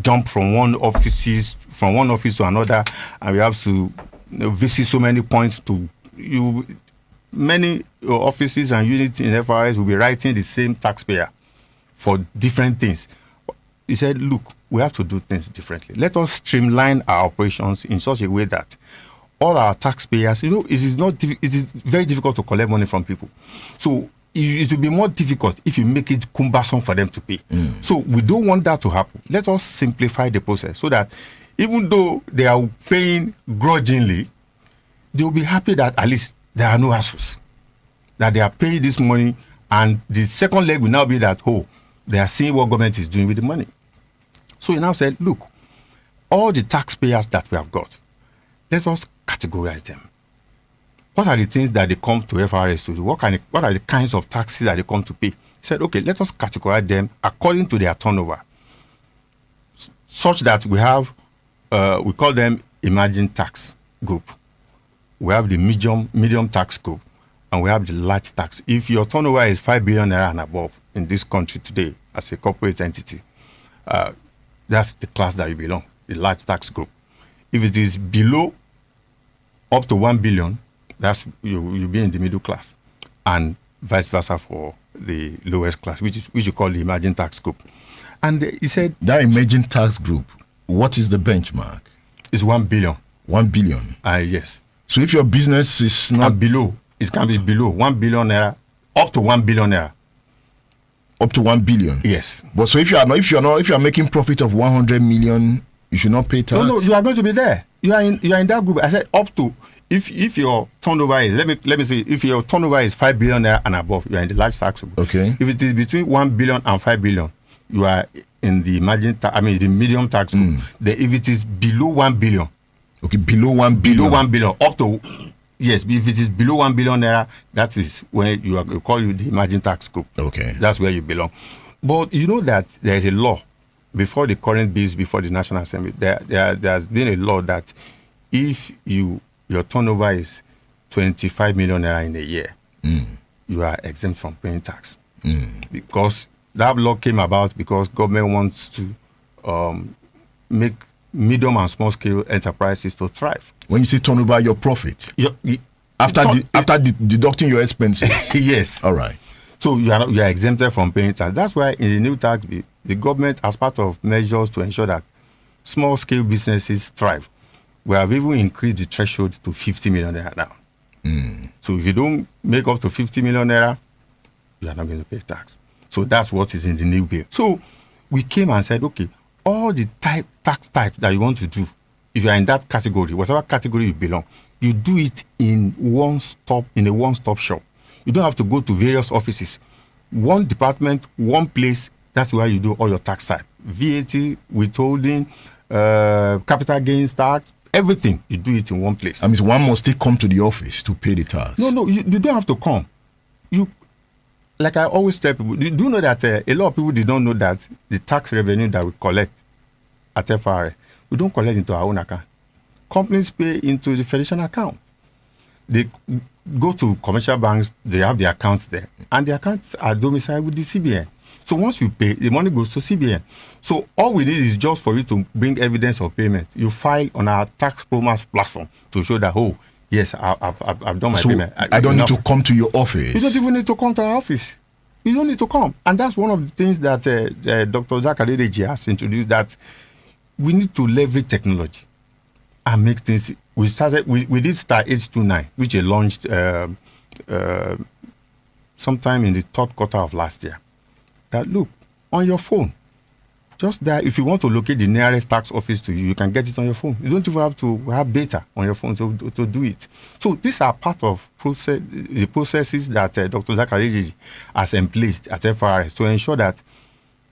jump from one office to another, and you have to visit so many points to you. Many offices and units in FRS will be writing the same taxpayer for different things. He said, look, we have to do things differently. Let us streamline our operations in such a way that all our taxpayers, you know, it is very difficult to collect money from people. So it will be more difficult if you make it cumbersome for them to pay. So we don't want that to happen. Let us simplify the process so that even though they are paying grudgingly, they will be happy that at least there are no hassles, that they are paying this money. And the second leg will now be that, oh, they are seeing what government is doing with the money. So he now said, look, all the taxpayers that we have got, let us categorize them. What are the things that they come to FRS to do? What are the kinds of taxes that they come to pay? He said, okay, let us categorize them according to their turnover, such that we have, we call them emerging tax group. We have the medium tax group, and we have the large tax. If your turnover is 5 billion naira and above in this country today as a corporate entity, that's the class that you belong, the large tax group. If it is below up to 1 billion, that's you'll be in the middle class, and vice versa for the lowest class, which you call the emerging tax group. And he said that emerging tax group, what is the benchmark? It's 1 billion. 1 billion. Yes. So if your business is not below, it can be below 1 billion naira, up to 1 billion naira. Up to 1 billion. Yes. But so if you are making profit of 100 million, you should not pay tax. No, you are going to be there. You are in that group. I said up to, if your turnover is, let me say, if your turnover is 5 billion and above, you are in the large tax group. Okay. If it is between 1 billion and 5 billion, you are in the the medium tax group. Then if it is below 1 billion, okay, below 1 billion, below 1 billion, up to, yes, if it is below 1 billion naira, that is when you call you the emerging tax group. Okay. That's where you belong. But you know that there is a law before the current bills, before the National Assembly. There has been a law that if your turnover is 25 million naira in a year, you are exempt from paying tax. Because that law came about because government wants to make medium and small scale enterprises to thrive. When you say turn over your profit, after deducting your expenses. Yes. All right. So you are exempted from paying tax. That's why in the new tax bill, the government, as part of measures to ensure that small scale businesses thrive, we have even increased the threshold to 50 million naira now. So if you don't make up to 50 million naira, you are not going to pay tax. So that's what is in the new bill. So we came and said, okay, all the tax types that you want to do, if you are in that category, whatever category you belong, you do it in a one-stop shop. You don't have to go to various offices. One department, one place, that's where you do all your tax type. VAT, withholding, capital gains tax, everything, you do it in one place. I mean, one must still come to the office to pay the tax. No, you don't have to come. Like I always tell people, you do know that a lot of people did not know that the tax revenue that we collect at FRA, we don't collect into our own account. Companies pay into the federation account. They go to commercial banks, they have the accounts there, and the accounts are domiciled with the CBN. So once you pay, the money goes to CBN. So all we need is just for you to bring evidence of payment. You file on our tax promise platform to show that, oh, yes, I've done my payment. I don't need to come to your office. You don't even need to come to our office. You don't need to come. And that's one of the things that Dr. Zakadeji has introduced, that we need to leverage technology and make things. We did Star 829, which we launched sometime in the third quarter of last year. That look, on your phone, just that if you want to locate the nearest tax office to you, you can get it on your phone. You don't even have to have data on your phone to do it. So these are part of the processes that Dr. Zakadeji has emplaced at FRS to ensure that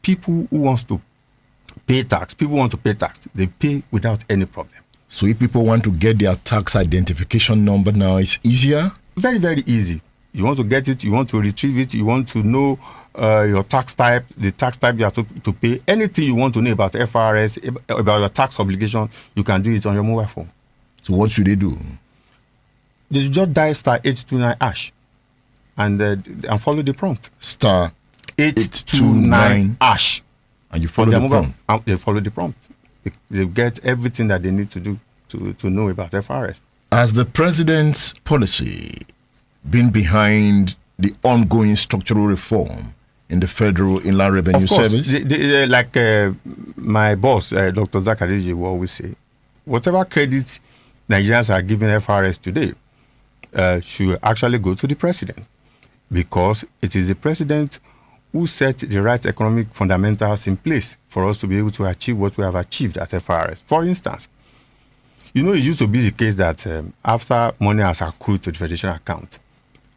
people who want to pay tax, they pay without any problem. So if people want to get their tax identification number now, it's easier? Very, very easy. You want to get it, you want to retrieve it, you want to know your tax type, the tax type you have to pay, anything you want to know about FRS, about your tax obligation, you can do it on your mobile phone. So what should they do? They just dial star 829 hash and follow the prompt. Star 829 hash. And you follow the prompt. They follow the prompt. They get everything that they need to do to know about FRS. Has the president's policy been behind the ongoing structural reform in the Federal Inland Revenue Service? Like my boss, Dr. Zakadeji, will always say, whatever credit Nigerians are giving FRS today should actually go to the president, because it is the president who set the right economic fundamentals in place for us to be able to achieve what we have achieved at FRS. For instance, it used to be the case that after money has accrued to the federation account,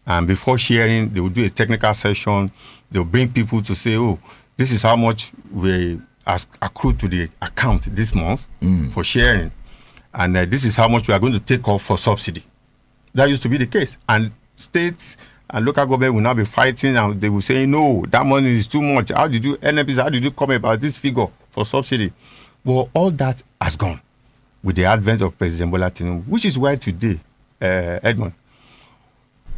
and before sharing, they will do a technical session. They'll bring people to say, oh, this is how much we accrued to the account this month for sharing. And this is how much we are going to take off for subsidy. That used to be the case. And states and local government will now be fighting, and they will say, no, that money is too much. How did you come about this figure for subsidy? Well, all that has gone with the advent of President Bola Tinubu, which is why today, Edmond,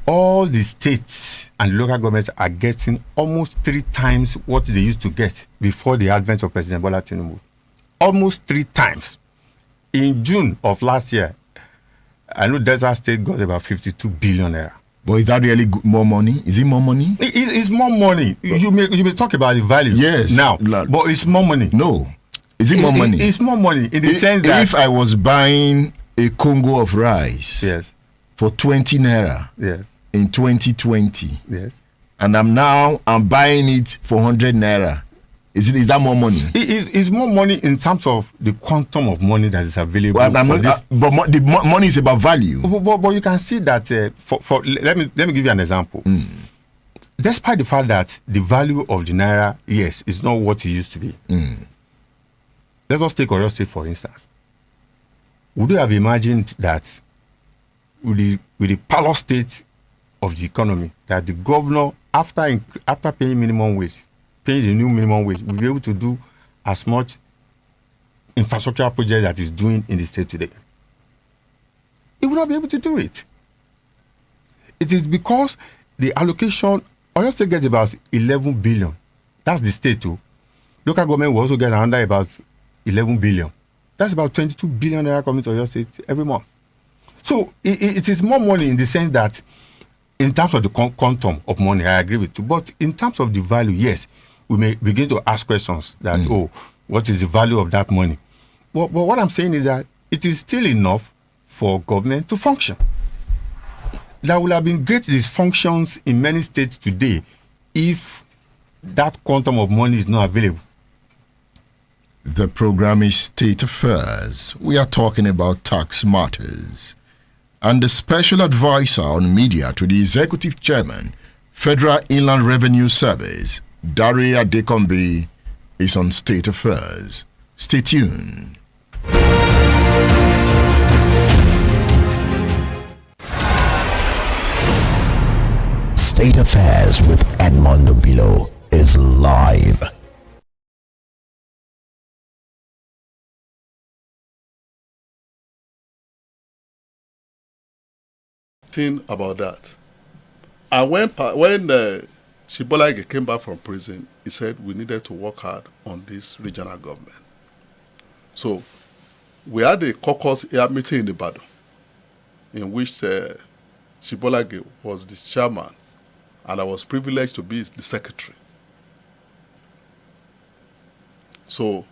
all the states and local governments are getting almost 3 times what they used to get before the advent of President Bola Tinubu. Almost 3 times. In June of last year, I know Delta State got about 52 billion naira. But is that really more money? Is it more money? It's more money. You may talk about the value. Yes. Now, but it's more money. No. Is it more money? It's more money in the sense that if I was buying a Congo of rice for 20 naira in 2020, and I'm buying it for 100 naira, is that more money? It's more money in terms of the quantum of money that is available. But the money is about value. But you can see that let me give you an example. Despite the fact that the value of the naira, is not what it used to be. Let us take Oyo State, for instance. Would you have imagined that with the parlor state of the economy, that the governor, after paying minimum wage, paying the new minimum wage, will be able to do as much infrastructure project that is doing in the state today? He will not be able to do it. It is because the allocation, Oyo State gets about 11 billion. That's the state too. Local government will also get under about 11 billion. That's about 22 billion naira coming to Oyo State every month. So it is more money in the sense that in terms of the quantum of money, I agree with you. But in terms of the value, yes, we may begin to ask questions that, what is the value of that money? But what I'm saying is that it is still enough for government to function. There would have been great dysfunctions in many states today if that quantum of money is not available. The program is State Affairs. We are talking about tax matters. And the special advisor on media to the executive chairman, Federal Inland Revenue Service, Daria Adekombi, is on State Affairs. Stay tuned. State Affairs with Edmondo Bilo is live. Thing about that. And when Shibolage came back from prison, he said we needed to work hard on this regional government. So we had a caucus meeting in Ibadan in which Shibolage was the chairman and I was privileged to be the secretary. So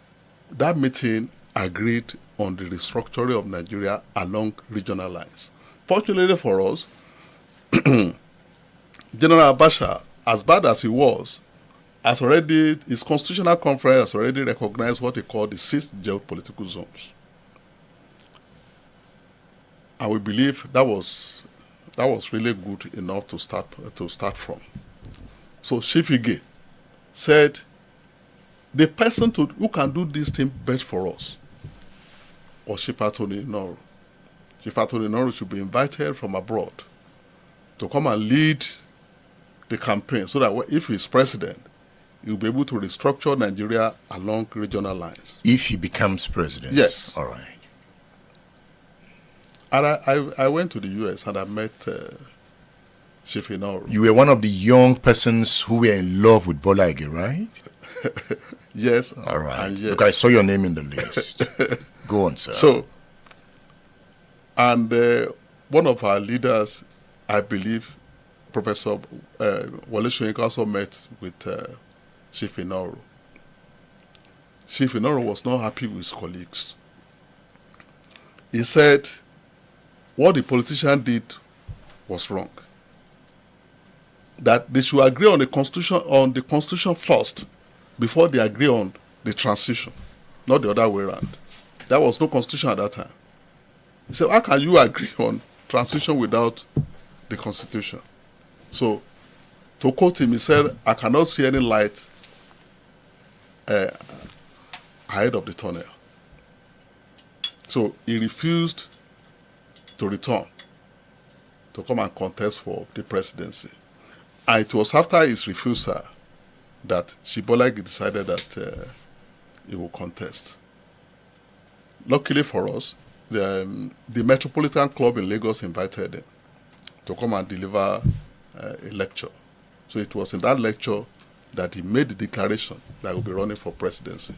that meeting agreed on the restructuring of Nigeria along regional lines. Fortunately for us, General Abacha, as bad as he was, his constitutional conference has already recognized what he called the 6 geopolitical zones. And we believe that was really good enough to start from. So Shifige said, the person who can do this thing best for us was Shifatoni Inoru. Shifatoni Inoru should be invited from abroad to come and lead the campaign so that if he's president, he'll be able to restructure Nigeria along regional lines. If he becomes president? Yes. All right. And I went to the US and I met Shifi Inoru. You were one of the young persons who were in love with Bola Ige, right? Yes. All right. And yes. Look, I saw your name in the list. Go on, sir. So, and one of our leaders, I believe, Professor Wale Soyinka, also met with Shifi Inoru. Shifi Inoru was not happy with his colleagues. He said what the politician did was wrong. That they should agree on the constitution first before they agree on the transition, not the other way around. There was no constitution at that time. He said, how can you agree on transition without the constitution? So, to quote him, he said, I cannot see any light ahead of the tunnel. So, he refused to return to come and contest for the presidency. And it was after his refusal that Shibolage decided that he will contest. Luckily for us, the Metropolitan Club in Lagos invited him to come and deliver a lecture. So it was in that lecture that he made the declaration that he will be running for presidency.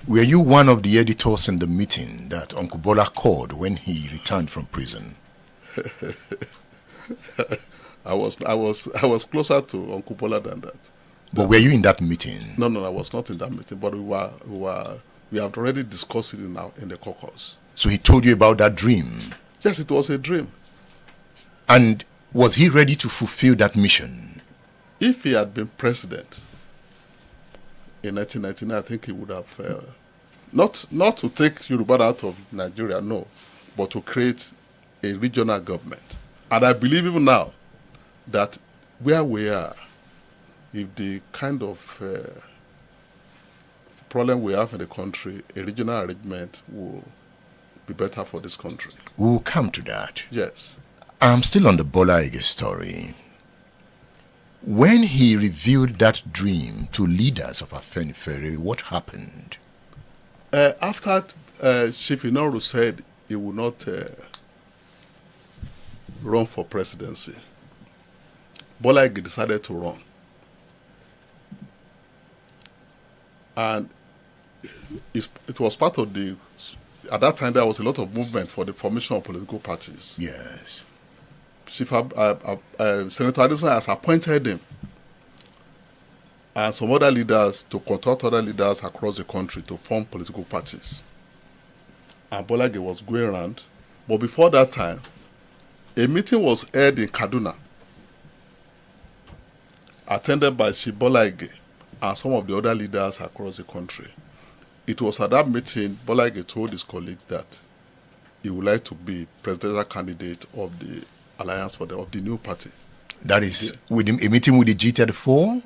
Were you one of the editors in the meeting that Uncle Bola called when he returned from prison? I was closer to Uncle Bola than that. But were you in that meeting? No, I was not in that meeting. But we have already discussed it in the caucus. So he told you about that dream? Yes, it was a dream. And was he ready to fulfill that mission? If he had been president in 1999, I think he would have not to take Yoruba out of Nigeria, no, but to create a regional government. And I believe even now that where we are, if the kind of problem we have in the country, a regional arrangement will be better for this country. We'll come to that. Yes. I'm still on the Bola Ige story. When he revealed that dream to leaders of Afenifere, what happened? After Shifi Inoru said he would not run for presidency, Bola Ige decided to run. And it was part of the, at that time there was a lot of movement for the formation of political parties. Yes. Senator Addison has appointed him and some other leaders to consult other leaders across the country to form political parties. And Bola Ige was going around. But before that time, a meeting was held in Kaduna, attended by Bola Ige and some of the other leaders across the country. It was at that meeting Bola Ige told his colleagues that he would like to be presidential candidate of the alliance of the new party. That is with a meeting with the G34?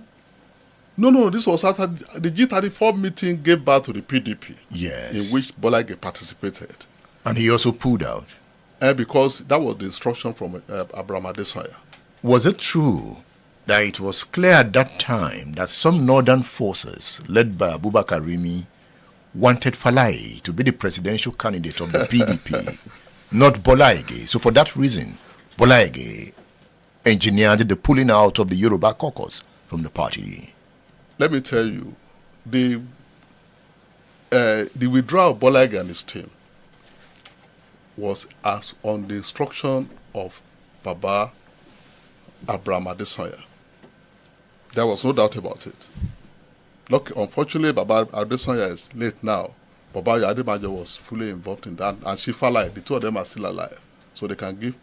No, this was after the G34 meeting gave birth to the PDP. Yes. In which Bola Ige participated. And he also pulled out. Because that was the instruction from Abraham Adesanya. Was it true that it was clear at that time that some northern forces, led by Abubakar Rimi, wanted Falai to be the presidential candidate of the PDP, not Bola Ige? So for that reason, Bola Ige engineered the pulling out of the Yoruba caucus from the party. Let me tell you, the withdrawal of Bola Ige and his team was as on the instruction of Baba Abraham Adesanya. There was no doubt about it. Look, unfortunately, Baba Adesanya is late now. Baba Ademajo was fully involved in that, and Shifalai, the two of them are still alive, so they can give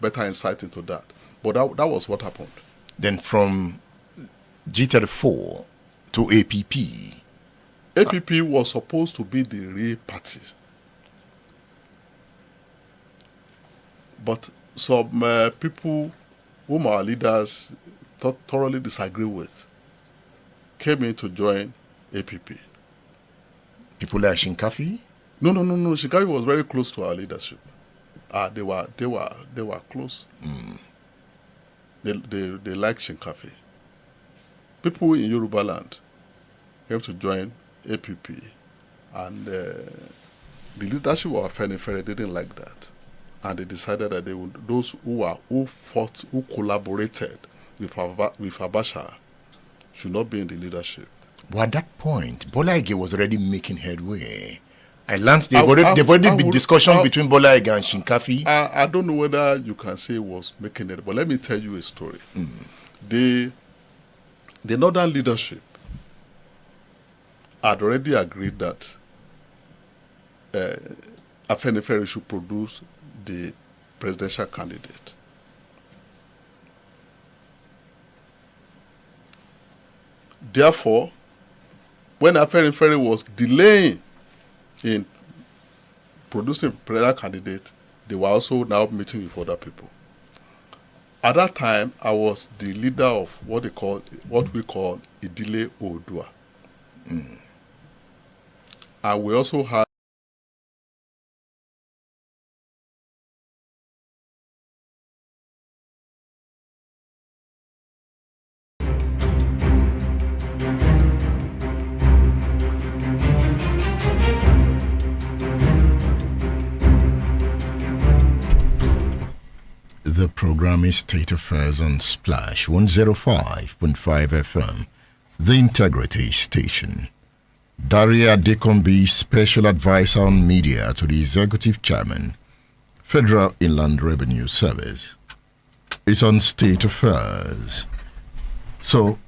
better insight into that. But that was what happened. Then from G34 to APP. APP was supposed to be the real party. But some people whom our leaders thoroughly disagree with came in to join APP. People like Shinkafi? No. Shinkafi was very close to our leadership. They were close. They liked Shinkafi. People in Yoruba land came to join APP, and the leadership of Afenifere didn't like that, and they decided that those who collaborated with Abacha should not be in the leadership. But at that point, Bola Ige was already making headway. I learned they've already been discussion between Bola Ige and Shinkafi. I don't know whether you can say it was making it, but let me tell you a story. The northern leadership had already agreed that Afenifere should produce the presidential candidate. Therefore, when Afenifere was delaying in producing a presidential candidate, they were also now meeting with other people. At that time, I was the leader of what we call Idile Oodua. And we also had The program is State Affairs on Splash 105.5 FM, the Integrity Station. Daria Dekombi, Special Advisor on Media to the Executive Chairman, Federal Inland Revenue Service, is on State Affairs. So,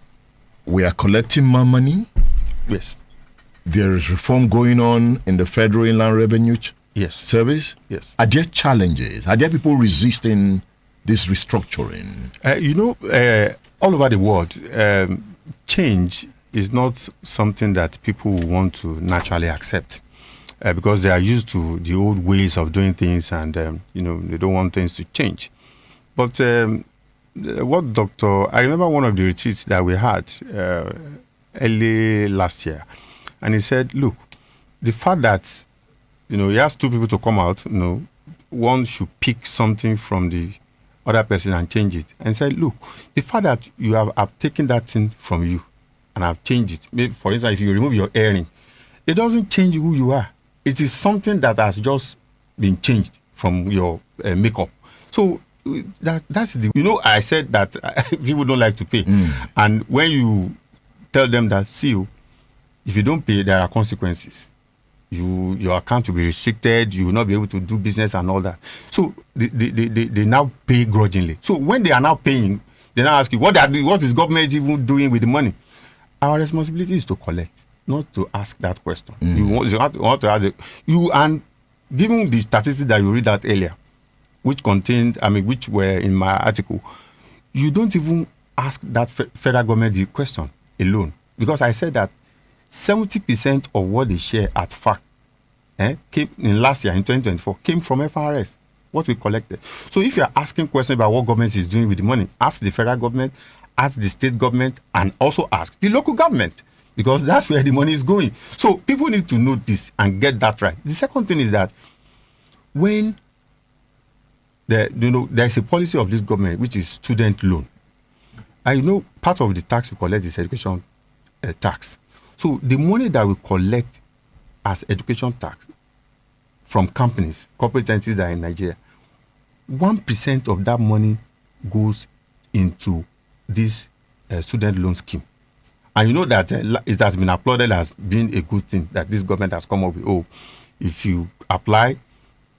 we are collecting more money? Yes. There is reform going on in the Federal Inland Revenue Service? Yes. Are there challenges? Are there people resisting this restructuring? All over the world, change is not something that people want to naturally accept because they are used to the old ways of doing things, and they don't want things to change. But I remember one of the retreats that we had early last year, and he said, look, the fact that he asked two people to come out, one should pick something from the other person and change it, and said, look, the fact that you have taken that thing from you and I've changed it. Maybe, for instance, if you remove your earring, it doesn't change who you are. It is something that has just been changed from your makeup. So that's the, I said that people don't like to pay. And when you tell them that, see, if you don't pay, there are consequences. Your account will be restricted, you will not be able to do business and all that. So they now pay grudgingly. So when they are now paying, they now ask you, what is government even doing with the money? Our responsibility is to collect, not to ask that question. You want to ask and given the statistics that you read out earlier, which were in my article, you don't even ask that federal government the question alone. Because I said that 70% of what they share at FAC came in last year, in 2024, came from FRS, what we collected. So if you're asking questions about what government is doing with the money, ask the federal government, ask the state government, and also ask the local government, because that's where the money is going. So people need to know this and get that right. The second thing is that when there's a policy of this government, which is student loan. I know part of the tax we collect is education tax. So the money that we collect as education tax from companies, corporate entities that are in Nigeria, 1% of that money goes into this student loan scheme. And you know that it has been applauded as being a good thing that this government has come up with. Oh, if you apply,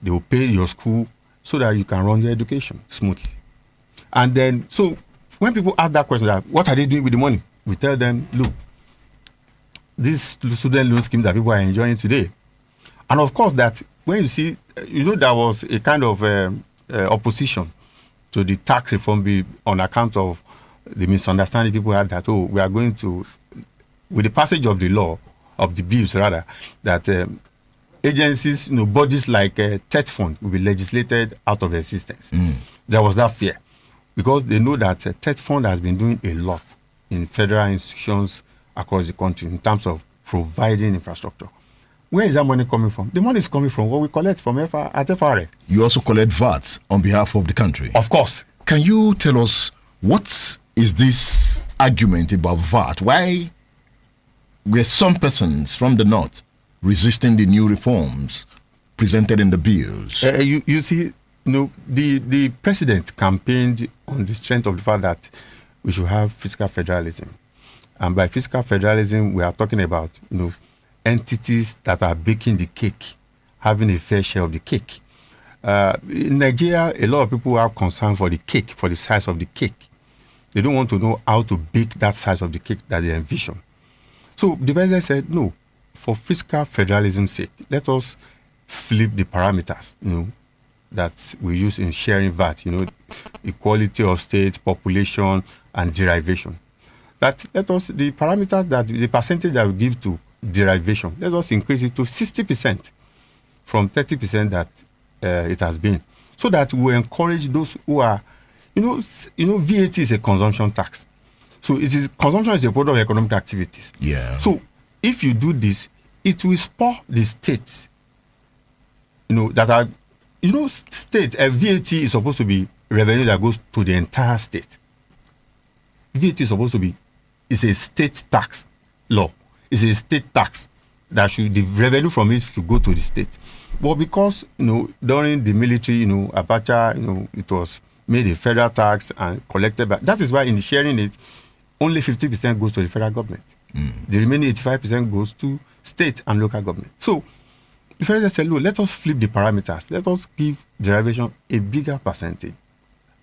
they will pay your school so that you can run your education smoothly. And then, so when people ask that question, that what are they doing with the money? We tell them, look, this student loan scheme that people are enjoying today. And of course, that when you see, there was a kind of opposition to the tax reform bill on account of the misunderstanding people had that, we are going to, with the passage of the law, of the bills rather, that agencies, bodies like TET Fund will be legislated out of existence. There was that fear because they know that TET Fund has been doing a lot in federal institutions across the country in terms of providing infrastructure. Where is that money coming from? The money is coming from what we collect from at FRA. You also collect VAT on behalf of the country. Of course. Can you tell us what is this argument about VAT? Why were some persons from the north resisting the new reforms presented in the bills? You see, the president campaigned on the strength of the fact that we should have fiscal federalism. And by fiscal federalism, we are talking about, entities that are baking the cake, having a fair share of the cake. In Nigeria, a lot of people have concern for the cake, for the size of the cake. They don't want to know how to bake that size of the cake that they envision. So the president said, no, for fiscal federalism's sake, let us flip the parameters, that we use in sharing VAT, equality of state, population, and derivation. That let us, the parameters that, the percentage that we give to derivation, let us increase it to 60% from 30% that it has been, so that we encourage those who are, VAT is a consumption tax. So consumption is a product of economic activities. Yeah. So if you do this, it will spur the states, that are, state, VAT is supposed to be revenue that goes to the entire state. VAT is supposed to be, it's a state tax law. It's a state tax that the revenue from it should go to the state. But because, during the military, Abacha, it was made a federal tax and collected back. That is why in sharing it, only 50% goes to the federal government. The remaining 85% goes to state and local government. So the federal said, look, let us flip the parameters. Let us give derivation a bigger percentage.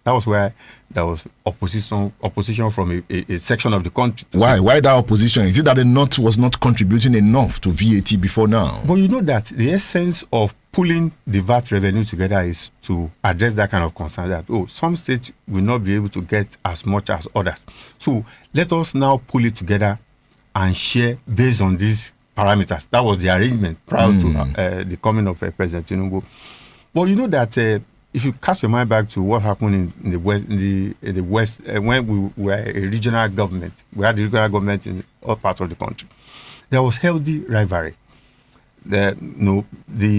That was where there was opposition from a section of the country. Why? Why that opposition? Is it that the North was not contributing enough to VAT before now? But you know that the essence of pulling the VAT revenue together is to address that kind of concern that, some states will not be able to get as much as others. So let us now pull it together and share based on these parameters. That was the arrangement prior to the coming of President Tinubu. But you know that if you cast your mind back to what happened in the West, when we were a regional government, we had the regional government in all parts of the country, there was healthy rivalry. The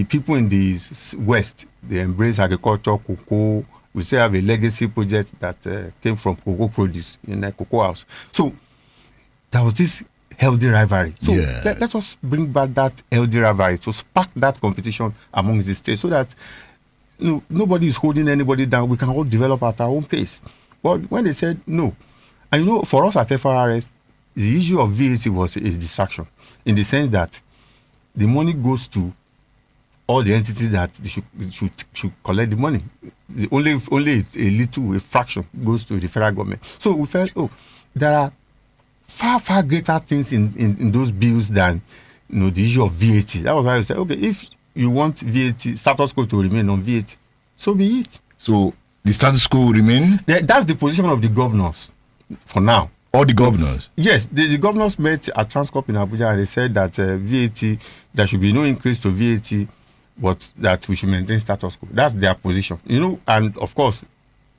people in the West, they embrace agriculture, cocoa. We still have a legacy project that came from cocoa produce in a cocoa house. So there was this healthy rivalry. So let us bring back that healthy rivalry to spark that competition among the states so that nobody is holding anybody down. We can all develop at our own pace. But when they said no, and for us at FRS, the issue of VAT was a distraction in the sense that the money goes to all the entities that they should collect the money. Only a fraction goes to the federal government. So we felt, there are far greater things in those bills than the issue of VAT. That was why I said, okay, if you want VAT status quo to remain on VAT, so be it. So the status quo will remain? That's the position of the governors for now. All the governors? Yes, the governors met at Transcorp in Abuja and they said that VAT, there should be no increase to VAT, but that we should maintain status quo. That's their position. And of course,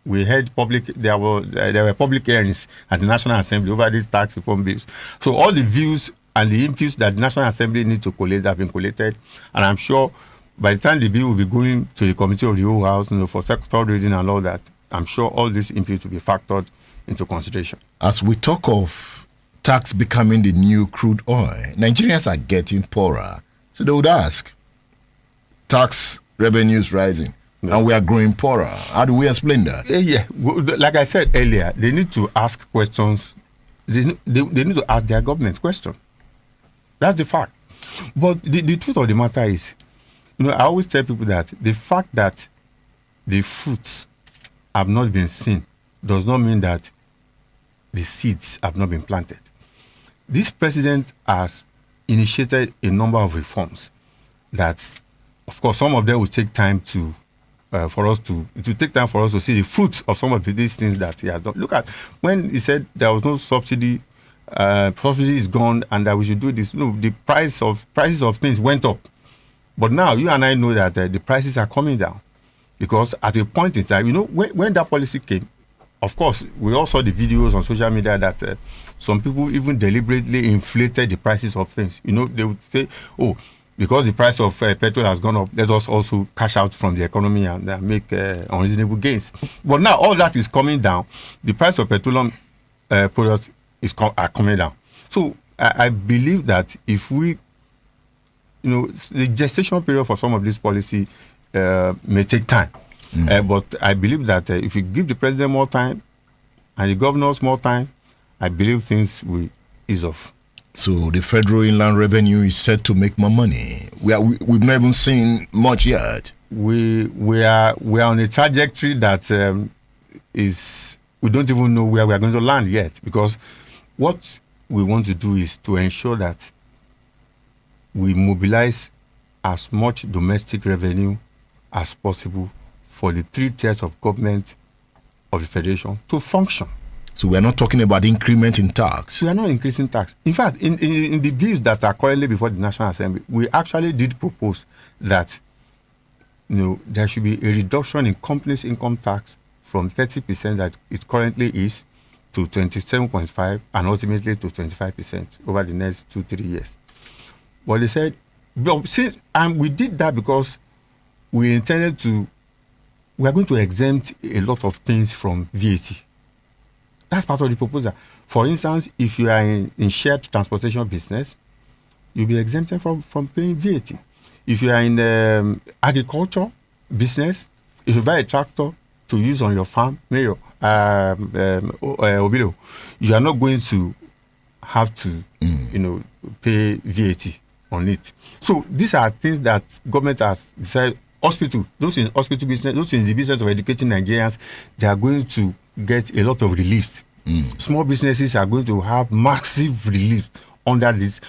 we heard there were public hearings at the National Assembly over these tax reform bills. So all the views and the inputs that the National Assembly need to collate have been collated, and I'm sure by the time the bill will be going to the committee of the whole house, for second reading and all that, I'm sure all these inputs will be factored into consideration. As we talk of tax becoming the new crude oil, Nigerians are getting poorer. So they would ask, tax revenues rising, and we are growing poorer. How do we explain that? Yeah, like I said earlier, they need to ask questions. They need to ask their government questions. That's the fact. But the truth of the matter is, I always tell people that the fact that the fruits have not been seen does not mean that the seeds have not been planted. This president has initiated a number of reforms that, of course, some of them will take time it will take time for us to see the fruits of some of these things that he has done. Look at when he said there was no subsidy, subsidy is gone, and that we should do this. The prices of things went up, but now you and I know that the prices are coming down, because at a point in time, when that policy came, of course, we all saw the videos on social media that some people even deliberately inflated the prices of things. They would say, because the price of petrol has gone up, let us also cash out from the economy and make unreasonable gains. But now all that is coming down. The price of petroleum products are coming down. So I believe that if we, the gestation period for some of this policy may take time. But I believe that if you give the president more time and the governors more time, I believe things will ease off. So the federal inland revenue is set to make more money. We've not even seen much yet. We are on a trajectory that we don't even know where we are going to land yet, because what we want to do is to ensure that we mobilize as much domestic revenue as possible for the 3 tiers of government of the federation to function. So we're not talking about increment in tax. We are not increasing tax. In fact, in the bills that are currently before the National Assembly, we actually did propose that there should be a reduction in companies' income tax from 30% that it currently is to 27.5% and ultimately to 25% over the next 2-3 years. But they said, and we did that because we are going to exempt a lot of things from VAT. That's part of the proposal. For instance, if you are in shared transportation business, you'll be exempted from paying VAT. If you are in agriculture business, if you buy a tractor to use on your farm, Obilo, you are not going to have to, pay VAT on it. So these are things that government has decided. Hospital, those in hospital business, those in the business of educating Nigerians, they are going to get a lot of relief. Small businesses are going to have massive relief under this.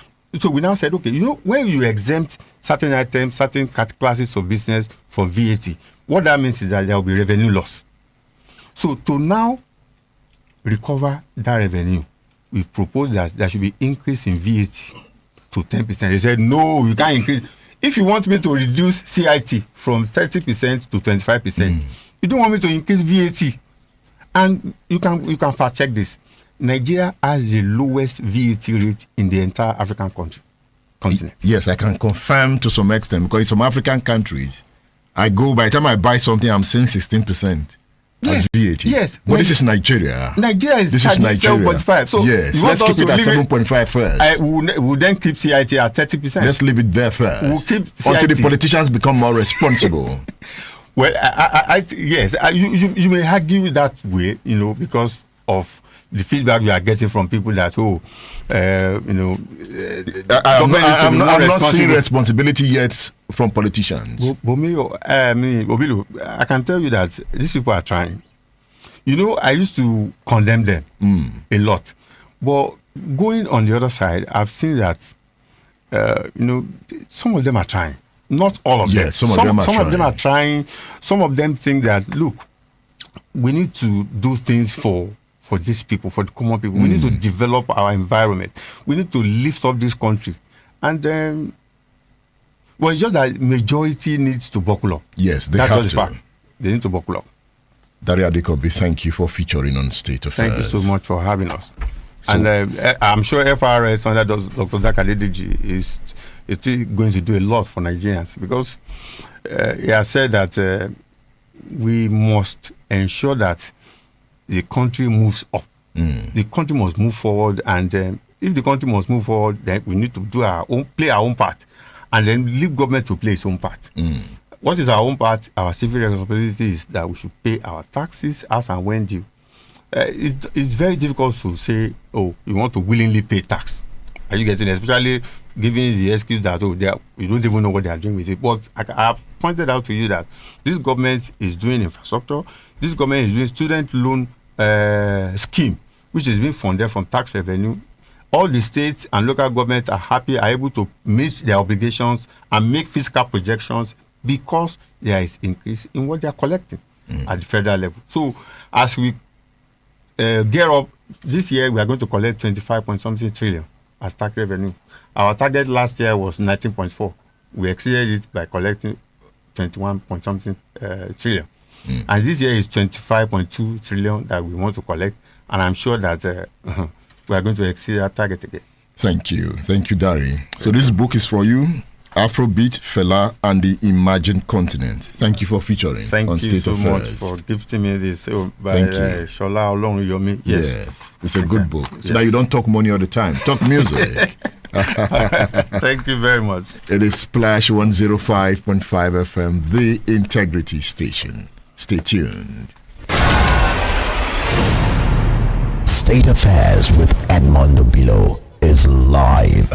So we now said, okay, when you exempt certain items, certain classes of business from VAT, what that means is that there will be revenue loss. So to now recover that revenue, we propose that there should be increase in VAT to 10%. They said, no, you can't increase. If you want me to reduce CIT from 30% to 25%, you don't want me to increase VAT. And you can fact check this. Nigeria has the lowest VAT rate in the entire African continent. Yes, I can confirm to some extent, because in some African countries, by the time I buy something, I'm seeing 16%. As VAT. Yes. But this is Nigeria. Nigeria is charging 7.5. So yes, let's keep it at 7.5 first. We'll then keep CIT at 30%. Let's leave it there first. We'll keep CIT. Until the politicians become more responsible. Well, yes, you may argue that way, because of the feedback you are getting from people that, I'm not seeing responsibility yet from politicians. Obilu, I can tell you that these people are trying. I used to condemn them a lot. But going on the other side, I've seen that, some of them are trying. Not all of them. Some of them are trying. Some of them think that, look, we need to do things for these people, for the common people. We need to develop our environment. We need to lift up this country. And it's just that majority needs to buckle up. Yes, they have to. Fact. They need to buckle up. Daria Adekobi, thank you for featuring on State Affairs. Thank you so much for having us. And I'm sure FRS under Dr. Zakadediji is still going to do a lot for Nigerians, because he has said that we must ensure that the country moves up. The country must move forward, and if the country must move forward, then we need to play our own part, and then leave government to play its own part. What is our own part? Our civil responsibility is that we should pay our taxes as and when due. It's very difficult to say, you want to willingly pay tax. Are you getting it? Especially giving the excuse that, you don't even know what they are doing with it. But I have pointed out to you that this government is doing infrastructure. This government is doing student loan scheme, which is being funded from tax revenue. All the states and local governments are able to meet their obligations and make fiscal projections, because there is increase in what they are collecting at the federal level. So as we gear up, this year we are going to collect 25-point-something trillion as tax revenue. Our target last year was 19.4. We exceeded it by collecting 21-point-something trillion. And this year is 25.2 trillion that we want to collect. And I'm sure that we are going to exceed our target again. Thank you, Dari. So this book is for you. Afrobeat, Fela, and the Imagined Continent. Thank you for featuring on State Affairs. Thank you so much for gifting me this by Shola Olonyomi. Yes, it's a good book. So that you don't talk money all the time. Talk music. Thank you very much. It is Splash 105.5 FM, the Integrity Station. Stay tuned. State Affairs with Edmondo Bilo is live.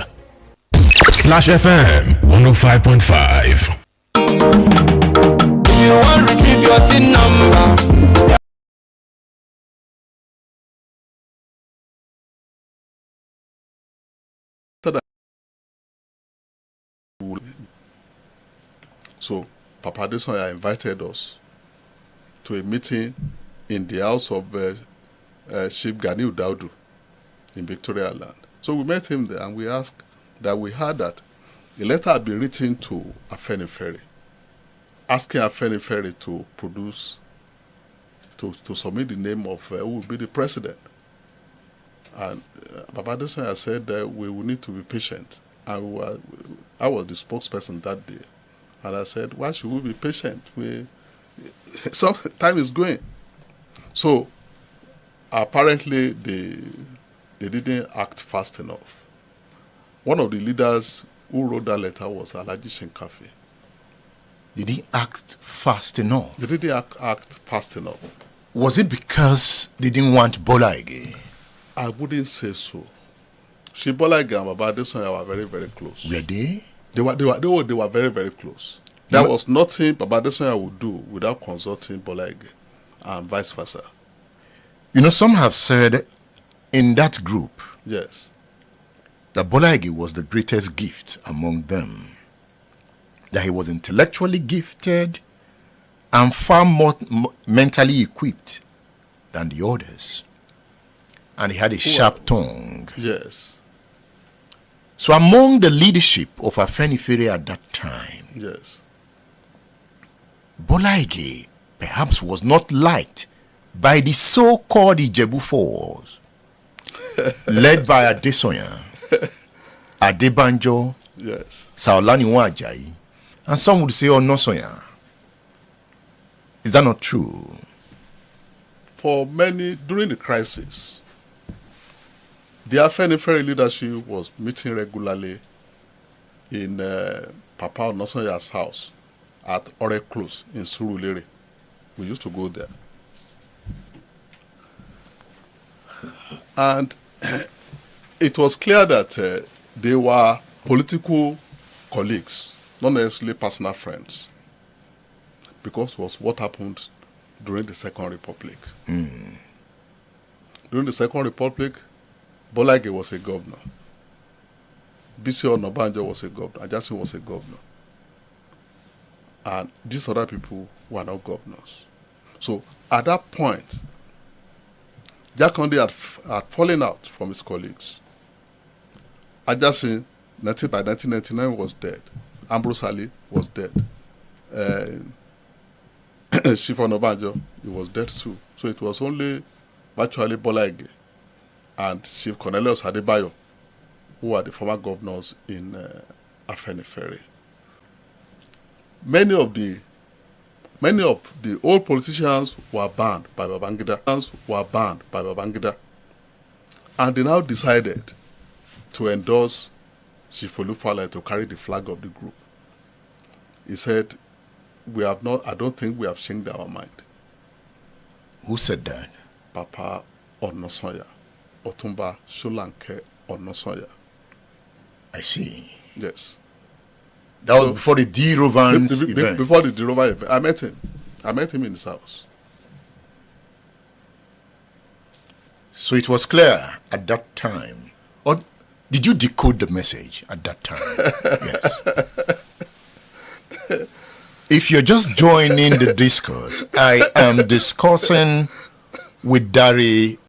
Splash FM 105.5. You want to retrieve your TIN number. So Papa Adesanya invited us to a meeting in the house of Chief Ganiu Daudu in Victoria Land. So we met him there, and we asked that we heard that a letter had been written to Afenifere, asking Afenifere to produce, to submit the name of who will be the president. And Papa Adesanya said that we will need to be patient. I was the spokesperson that day. And I said, why should we be patient? Some time is going. So apparently they didn't act fast enough. One of the leaders who wrote that letter was Alhaji Shinkafi. Did he act fast enough? They didn't act fast enough. Was it because they didn't want Bola again? I wouldn't say so. Bola Ige and Baba Adesanya were very, very close. Were they? They were very, very close. There was nothing Baba Adesanya would do without consulting Bola Ige, and vice versa. Some have said in that group, yes, that Bola Ige was the greatest gift among them. That he was intellectually gifted and far more mentally equipped than the others. And he had a sharp tongue. Yes. So among the leadership of Afenifere at that time, yes, Bola Ige perhaps was not liked by the so-called Ijebu force, led by Adesanya, Adebanjo, yes, Saolaniwan Ajayi, and some would say Onosoya. Is that not true? For many, during the crisis, the Afenifere leadership was meeting regularly in Papa Onosoya's house at Ore Close in Surulere. We used to go there. And it was clear that they were political colleagues, not necessarily personal friends, because it was what happened during the Second Republic. During the Second Republic, Bolage was a governor. Bisi Onabanjo was a governor. Ajasin was a governor. And these other people were not governors. So at that point, Jakande had fallen out from his colleagues. Ajasin, by 1999, was dead. Ambrose Ali was dead. Chief Onabanjo, he was dead too. So it was only virtually Bolage and Chief Cornelius Adebayo, who were the former governors in Afenifere. Many of the old politicians were banned by Babangida. And they now decided to endorse Chief Olufala to carry the flag of the group. He said, I don't think we have changed our mind. Who said that? Papa Onosoya. Otumba Sholanke Onosoya. I see. Yes. That was before the D. Rovans event. Before the D. Rovan event. I met him. I met him in his house. So it was clear at that time. Or did you decode the message at that time? Yes. If you're just joining the discourse, I am discussing with Dari